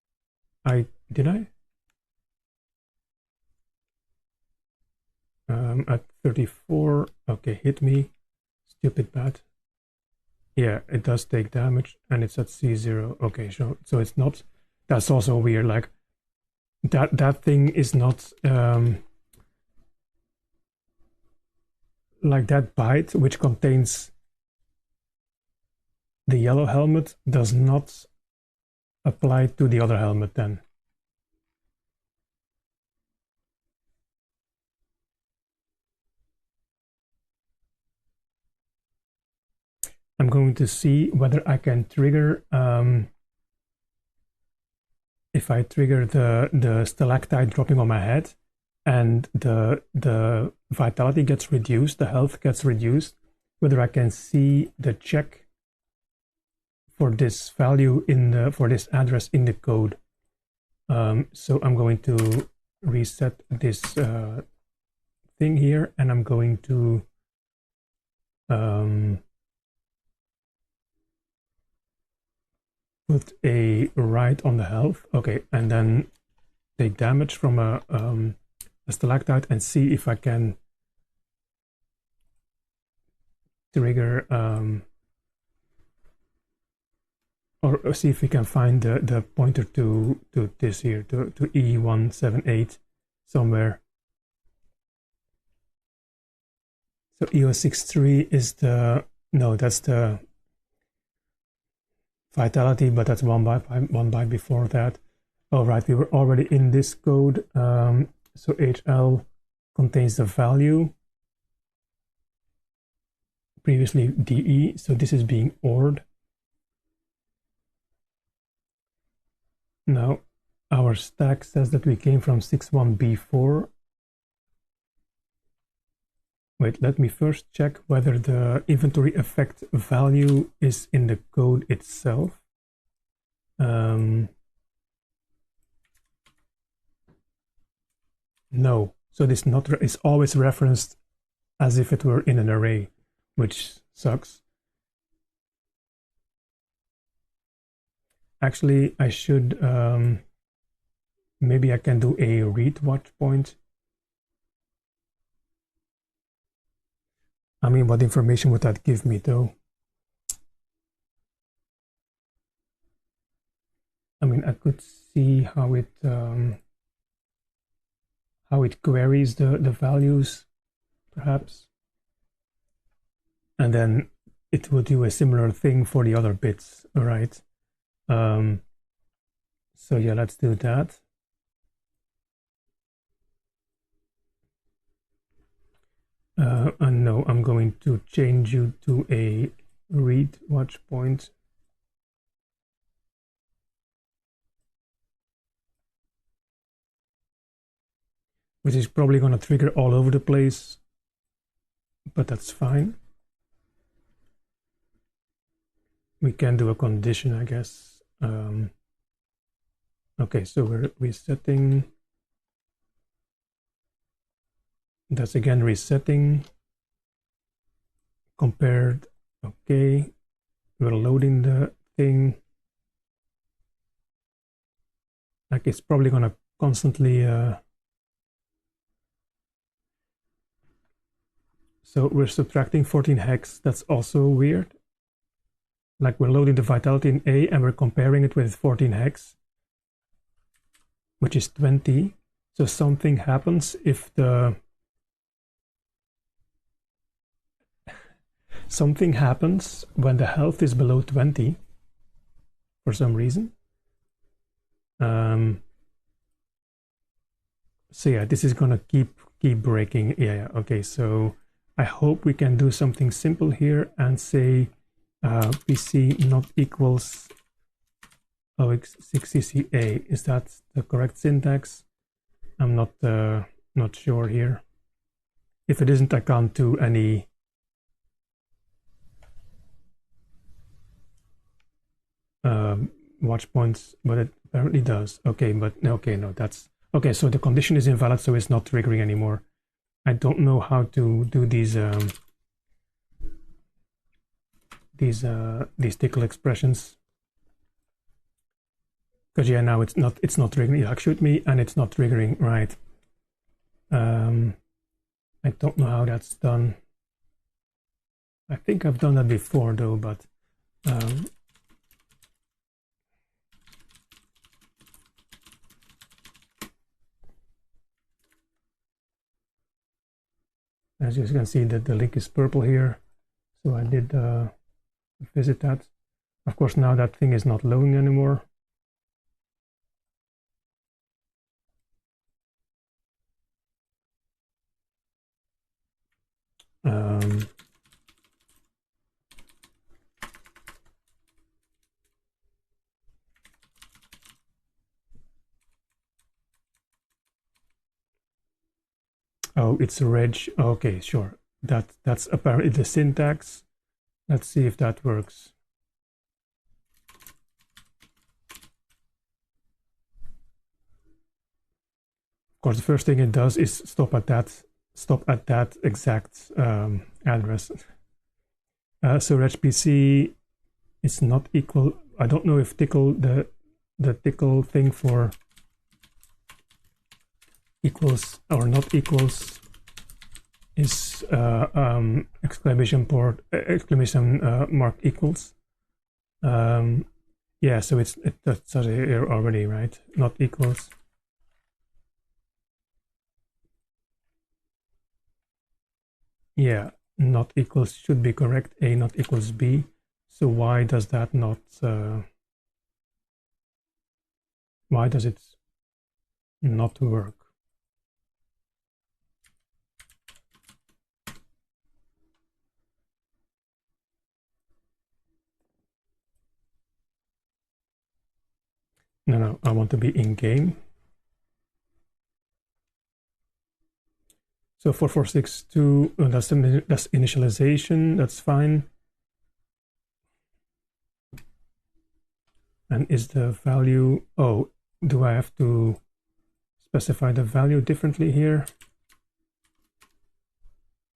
Did I? At 34, okay, hit me, stupid bat. Yeah, it does take damage, and it's at C0. Okay, so it's not. That's also weird. Like that thing is not like that byte, which contains the yellow helmet, does not apply to the other helmet then. I'm going to see whether I can trigger, if I trigger the stalactite dropping on my head and the vitality gets reduced, the health gets reduced, whether I can see the check for this value for this address in the code. So I'm going to reset this thing here, and I'm going to put a write on the health. Okay, and then take damage from a stalactite and see if I can trigger or see if we can find the pointer to this here, to E178 somewhere. So E063 is that's the vitality, but that's one byte before that. All right, we were already in this code. So HL contains the value, previously DE, so this is being ORed. Now our stack says that we came from 61B4. Wait, let me first check whether the inventory effect value is in the code itself. No, so this is always referenced as if it were in an array, which sucks. Actually, I should, maybe I can do a read watch point. I mean, what information would that give me though? I mean, I could see how it queries the values, perhaps. And then it will do a similar thing for the other bits, all right? So yeah, let's do that. And no, I'm going to change you to a read watch point. Which is probably going to trigger all over the place, but that's fine. We can do a condition, I guess. Okay, so we're resetting. That's again resetting. Compared. Okay, we're loading the thing. Like it's probably going to constantly. So we're subtracting 14 hex. That's also weird. Like we're loading the vitality in A and we're comparing it with 14 hex, which is 20. So something happens if something happens when the health is below 20 for some reason. So yeah, this is gonna keep breaking. Yeah, okay, so I hope we can do something simple here and say PC not equals OX6CCA. Is that the correct syntax? I'm not sure here. If it isn't, I can't do any watch points, but it apparently does. Okay, but okay, no, that's okay. So the condition is invalid, so it's not triggering anymore. I don't know how to do these tickle expressions, because yeah, now it's not triggering. Yeah, shoot me, and it's not triggering, right? I don't know how that's done. I think I've done that before though, but as you can see that the link is purple here, so I did visit that. Of course, now that thing is not loading anymore. Oh, it's reg. Okay, sure. That's apparently the syntax. Let's see if that works. Of course, the first thing it does is stop at that exact address. So regpc is not equal. I don't know if tickle the tickle thing for equals or not equals is exclamation mark equals. Yeah, so that's here already, right? Not equals. Yeah, not equals should be correct. A not equals B. So why does that not? Why does it not work? No, I want to be in game. So 4462, that's initialization. That's fine. And is the value? Oh, do I have to specify the value differently here?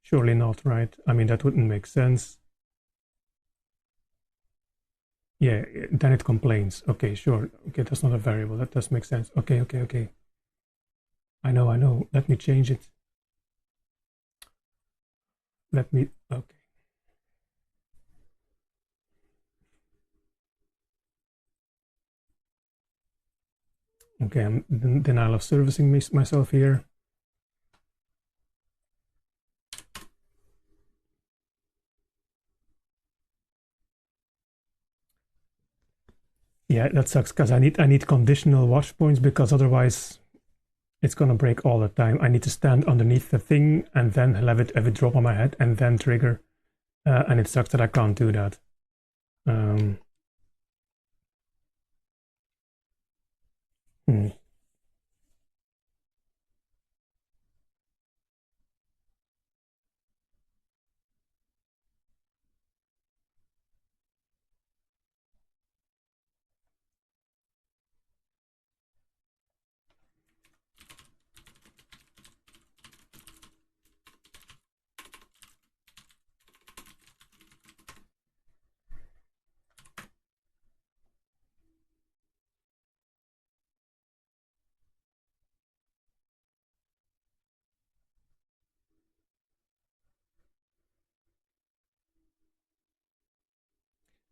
Surely not, right? I mean, that wouldn't make sense. Yeah, then it complains. Okay, sure. Okay, that's not a variable. That does make sense. Okay. I know. Let me change it. Okay. Okay, I'm in denial of servicing myself here. Yeah, that sucks because I need conditional watch points, because otherwise it's gonna break all the time. I need to stand underneath the thing and then have it drop on my head and then trigger. And it sucks that I can't do that.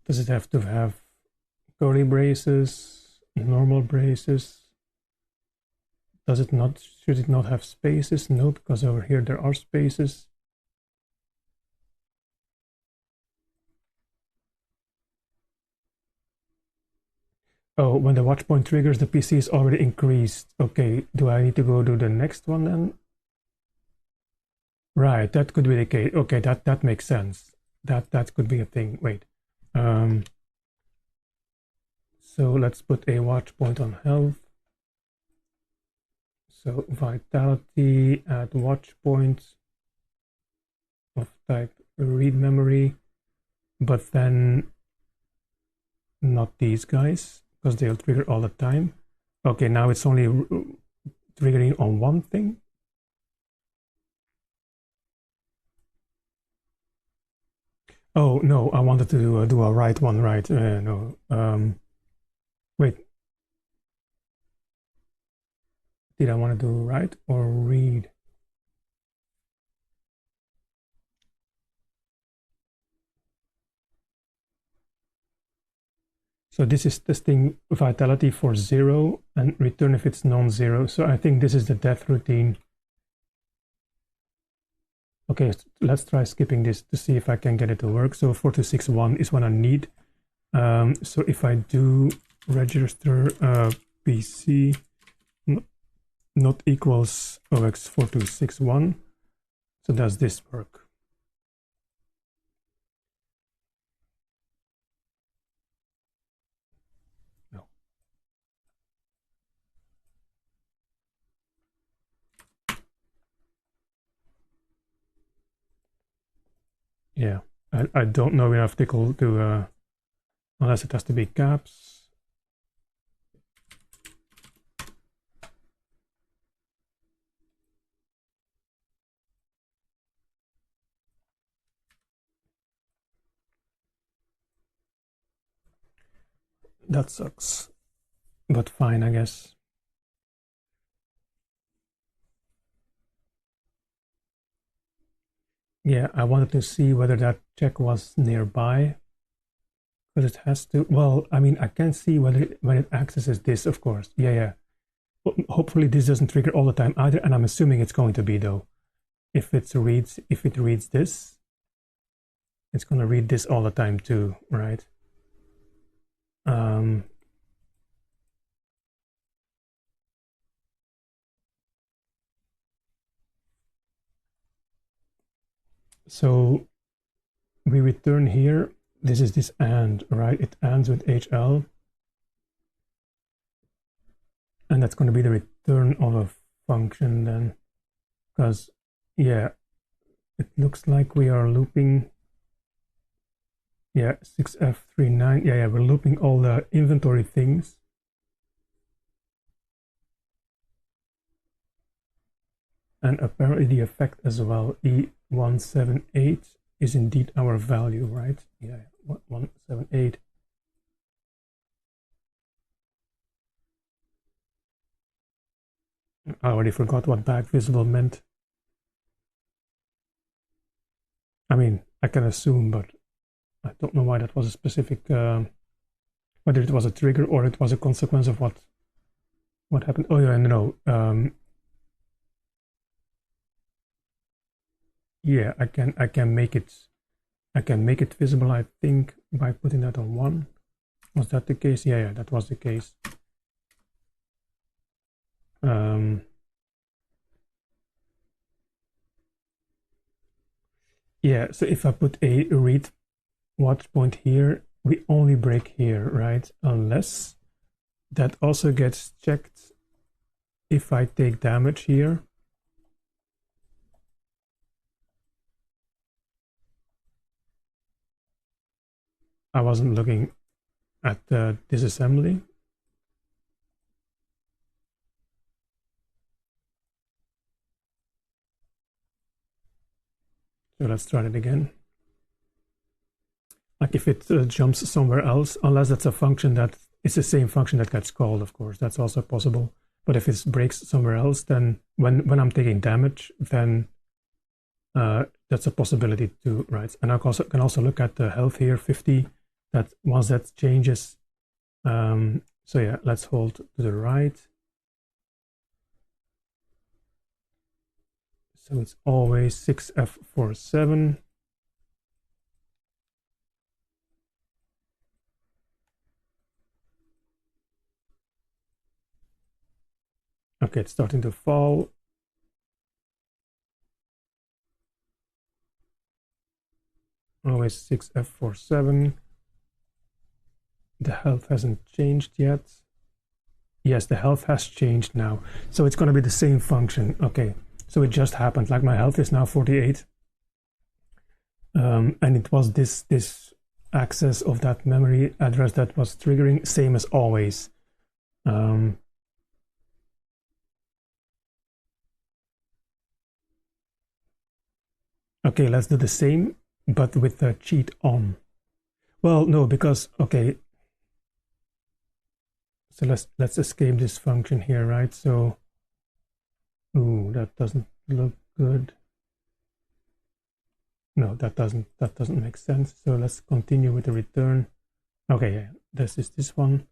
Does it have to have curly braces, normal braces? Does it not? Should it not have spaces? No, because over here there are spaces. Oh, when the watch point triggers, the PC is already increased. Okay, do I need to go to the next one then? Right, that could be the case. Okay, that makes sense. That could be a thing. Wait. So let's put a watch point on health. So vitality at watch point of type read memory, but then not these guys because they'll trigger all the time. Okay, now it's only triggering on one thing. Oh no, I wanted to do a right one, right? No, wait. Did I want to do write or read? So this is testing vitality for 0 and return if it's non-zero. So I think this is the death routine. Okay, let's try skipping this to see if I can get it to work. So 4261 is what I need. So if I do register PC not equals OX4261, so does this work? No. Yeah, I don't know enough tickle to, unless it has to be caps. That sucks, but fine, I guess. Yeah, I wanted to see whether that check was nearby, because it has to. Well, I mean, I can see whether when it accesses this, of course. Yeah. Hopefully, this doesn't trigger all the time either, and I'm assuming it's going to be though. If it reads this, it's going to read this all the time too, right? So we return here. This is this AND, right? It ANDs with HL. And that's going to be the return of a function then. Because, yeah, it looks like we are looping. Yeah, 6F39. Yeah, we're looping all the inventory things. And apparently the effect as well, E178, is indeed our value, right? Yeah, 178. I already forgot what back visible meant. I mean, I can assume, but I don't know why that was a specific, whether it was a trigger or it was a consequence of what happened. Oh yeah, no. Yeah, I can make it visible, I think, by putting that on 1. Was that the case? Yeah, that was the case. Yeah, so if I put a read watch point here, we only break here, right? Unless that also gets checked if I take damage here. I wasn't looking at the disassembly. So let's try it again. Like if it jumps somewhere else, unless that's a function that it's the same function that gets called, of course, that's also possible. But if it breaks somewhere else, then when I'm taking damage, then that's a possibility too, right? And I can also look at the health here, 50. That once that changes, so yeah, let's hold to the right. So it's always 6F47. Okay, it's starting to fall. Always 6F47. The health hasn't changed yet. Yes, the health has changed now. So it's going to be the same function. Okay, so it just happened. Like my health is now 48. And it was this access of that memory address that was triggering, same as always. Okay, let's do the same, but with the cheat on. Well, no, because, okay, so let's escape this function here, right? So, ooh, that doesn't look good. No, that doesn't make sense. So let's continue with the return. Okay, yeah, this is this one.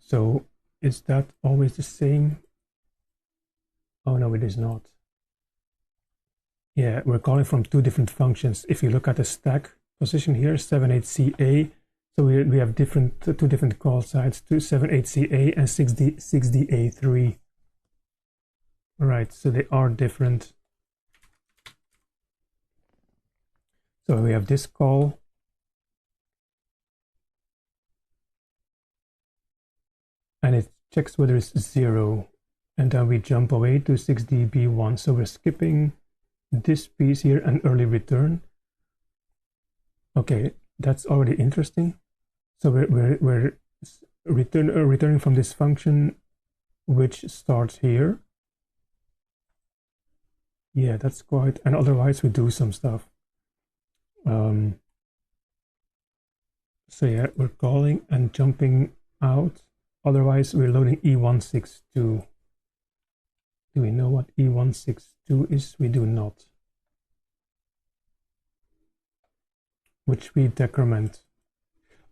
So is that always the same? Oh no, it is not. Yeah, we're calling from two different functions. If you look at the stack position here, 78CA, so we have two different call sites, 278CA and 6DA3. Right, so they are different. So we have this call. And it checks whether it's 0. And then we jump away to 6DB1. So we're skipping this piece here, an early return. Okay, that's already interesting. So we're returning from this function, which starts here. Yeah, that's quite, and otherwise we do some stuff. So yeah, we're calling and jumping out. Otherwise, we're loading E162. Do we know what E162 is? We do not. Which we decrement.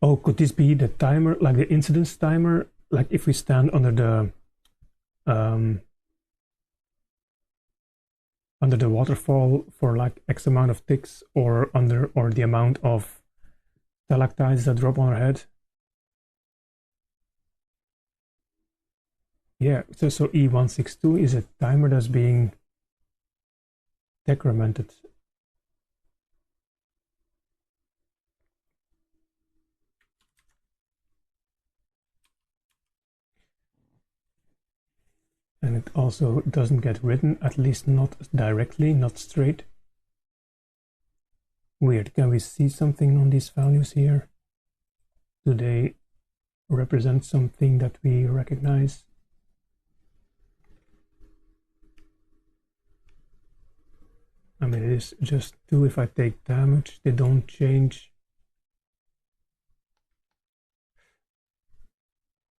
Oh, could this be the timer, like the incidence timer? Like if we stand under the waterfall for like X amount of ticks, or the amount of stalactites that drop on our head. Yeah, so E162 is a timer that's being decremented. And it also doesn't get written, at least not directly, not straight. Weird. Can we see something on these values here? Do they represent something that we recognize? I mean, it is just 2 if I take damage. They don't change.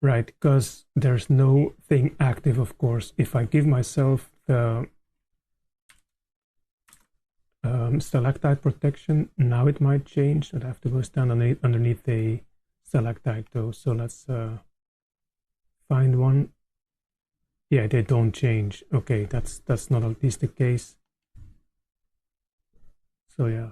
Right, because there's no thing active, of course. If I give myself the stalactite protection, now it might change. I'd have to go stand underneath a stalactite though. So let's find one. Yeah, they don't change. Okay, that's not at least the case. So yeah.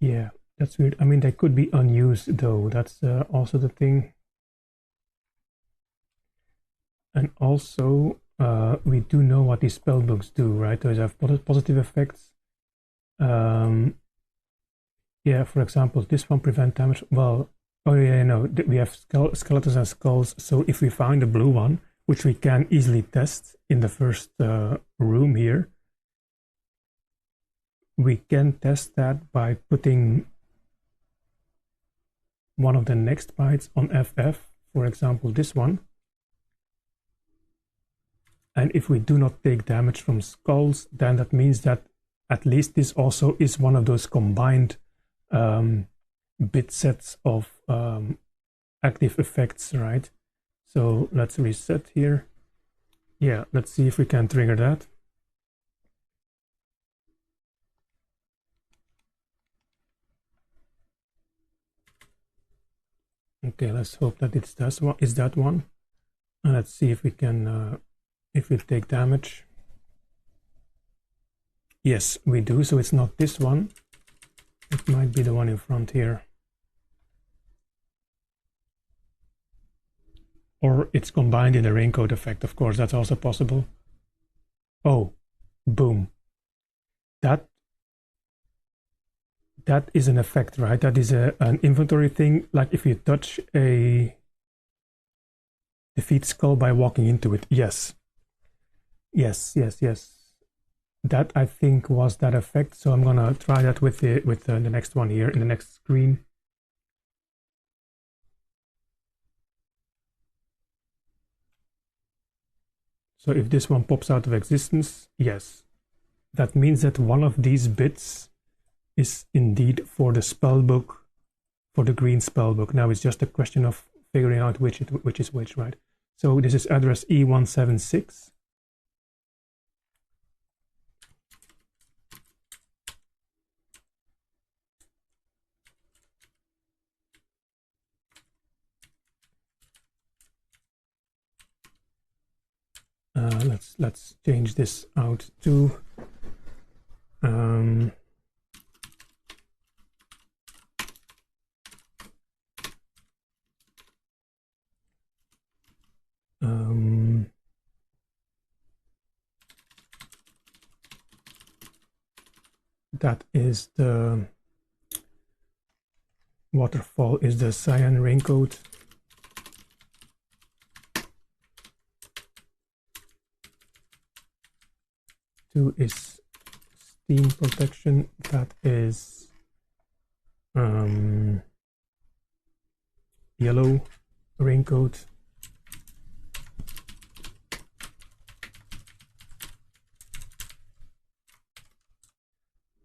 Yeah, that's weird. I mean, they could be unused though. That's also the thing. And also, we do know what these spellbooks do, right? Those have positive effects. Yeah, for example, this one prevent damage. Well, oh yeah, no, we have skeletons and skulls. So if we find a blue one, which we can easily test in the first room here, we can test that by putting one of the next bytes on FF, for example, this one. And if we do not take damage from skulls, then that means that at least this also is one of those combined bit sets of active effects, right? So let's reset here. Yeah, let's see if we can trigger that. Okay, let's hope that it's that one. And let's see if we can, if we take damage. Yes, we do. So it's not this one. It might be the one in front here. Or it's combined in the raincoat effect, of course, that's also possible. Oh, boom. That is an effect, right? That is an inventory thing, like if you touch a defeat skull by walking into it. Yes. Yes. That, I think, was that effect. So I'm gonna try that with the next one here in the next screen. So if this one pops out of existence, yes, that means that one of these bits is indeed for the spellbook, for the green spellbook. Now it's just a question of figuring out which is which, right? So this is address E176. Let's change this out to that is the waterfall, is the cyan raincoat. Two is steam protection. That is yellow raincoat.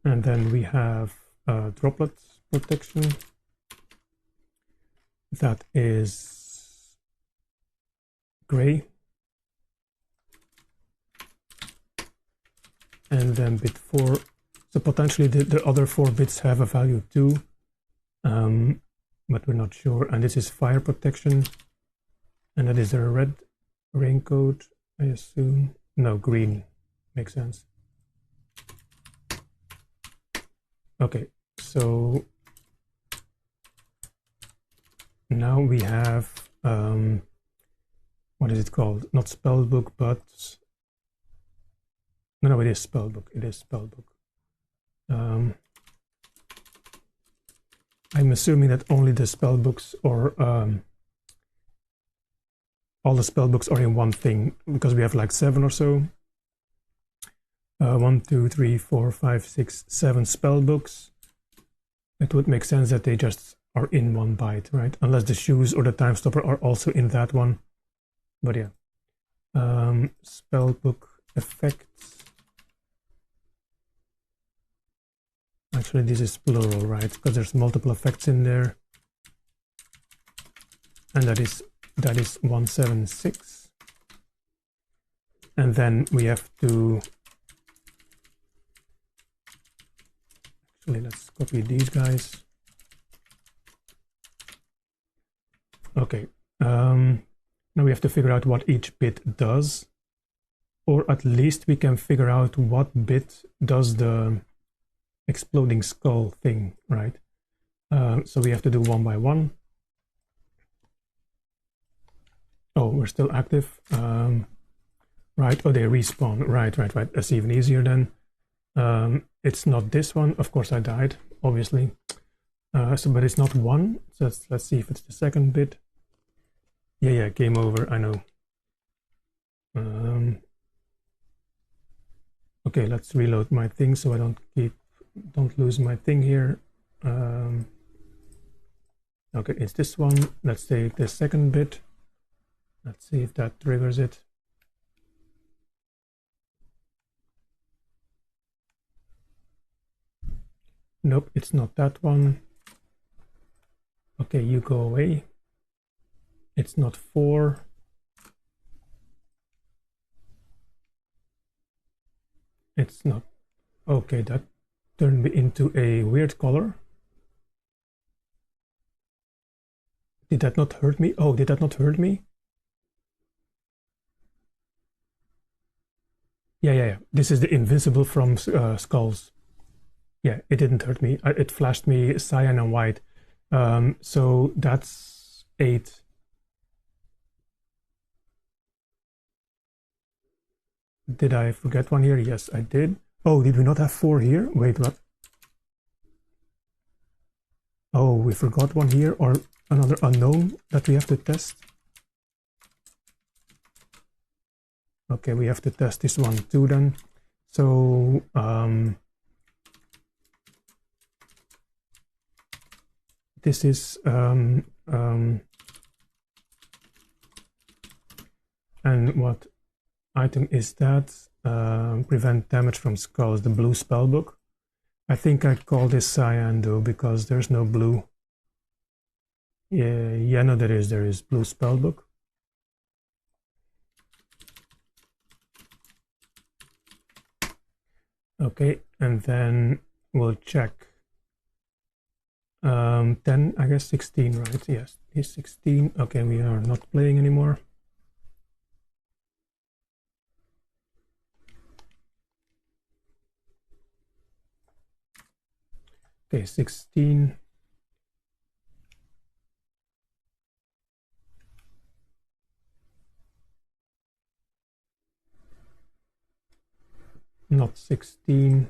And then we have droplet protection. That is gray. And then bit 4. So potentially the other 4 bits have a value too, but we're not sure. And this is fire protection. And that is a red raincoat, I assume. No, green. Makes sense. Okay, so now we have, what is it called? Not spellbook, but no, it is spellbook. It is spellbook. I'm assuming that only the spellbooks, or all the spellbooks, are in one thing, because we have like 7 or so. 1, 2, 3, 4, 5, 6, 7 spellbooks. It would make sense that they just are in one byte, right? Unless the shoes or the time stopper are also in that one. But yeah. Spellbook effects. Actually, this is plural, right? Because there's multiple effects in there. And that is 176. And then we have to, actually, let's copy these guys. Okay. Now we have to figure out what each bit does, or at least we can figure out what bit does the exploding skull thing, right? So we have to do one by one. Oh, we're still active. Right. Oh, they respawn. Right. That's even easier then. It's not this one. Of course, I died, obviously. So, but it's not 1. So let's see if it's the second bit. Yeah, game over. I know. Okay, let's reload my thing so I don't lose my thing here. Okay, it's this one. Let's take the second bit. Let's see if that triggers it. Nope, it's not that one. Okay, you go away. It's not 4. It's not. Okay, that turned me into a weird color. Did that not hurt me? Oh, did that not hurt me? Yeah. This is the invincible from skulls. Yeah, it didn't hurt me. It flashed me cyan and white. So that's 8. Did I forget one here? Yes, I did. Oh, did we not have 4 here? Wait, what? Oh, we forgot one here, or another unknown that we have to test. Okay, we have to test this one too then. So, this is, and what item is that? Prevent damage from skulls, the blue spellbook. I think I call this cyan though, because there's no blue. Yeah, no, there is blue spellbook. Okay, and then we'll check. 10, I guess 16, right? Yes, it's 16. Okay, we are not playing anymore. Okay, 16. Not 16.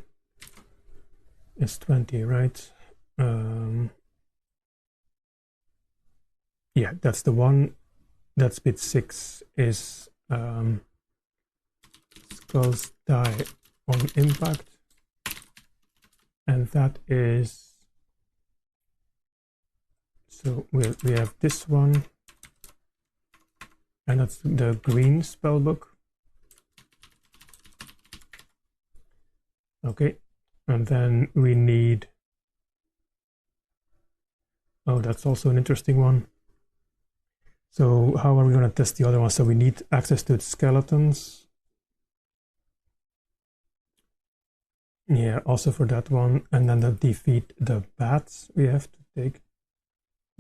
It's 20, right? Yeah, that's the one. That's bit 6 is skulls die on impact. And that is, so we have this one, and that's the green spellbook. Okay, and then we need, oh, that's also an interesting one. So how are we going to test the other one? So we need access to skeletons. Yeah, also for that one. And then the defeat the bats we have to take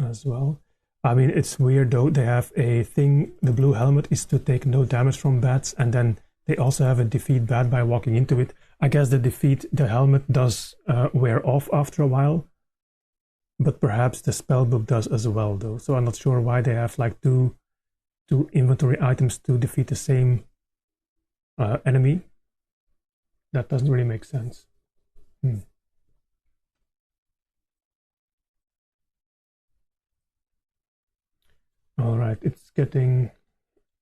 as well. I mean, it's weird though. They have a thing, the blue helmet is to take no damage from bats, and then they also have a defeat bat by walking into it. I guess the helmet does wear off after a while, but perhaps the spellbook does as well though. So I'm not sure why they have like two inventory items to defeat the same enemy. That doesn't really make sense. All right, it's getting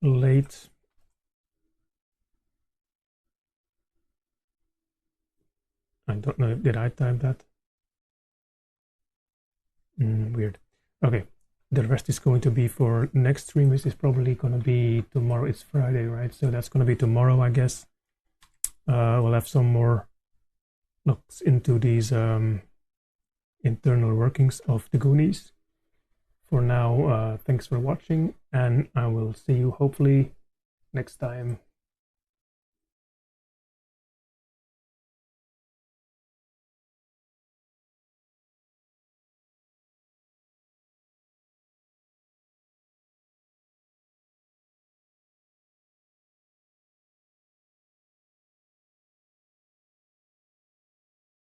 late. I don't know, did I type that? Weird. Okay, the rest is going to be for next stream, which is probably going to be tomorrow. It's Friday, right? So that's going to be tomorrow, I guess. We'll have some more looks into these internal workings of the Goonies. For now, thanks for watching, and I will see you hopefully next time.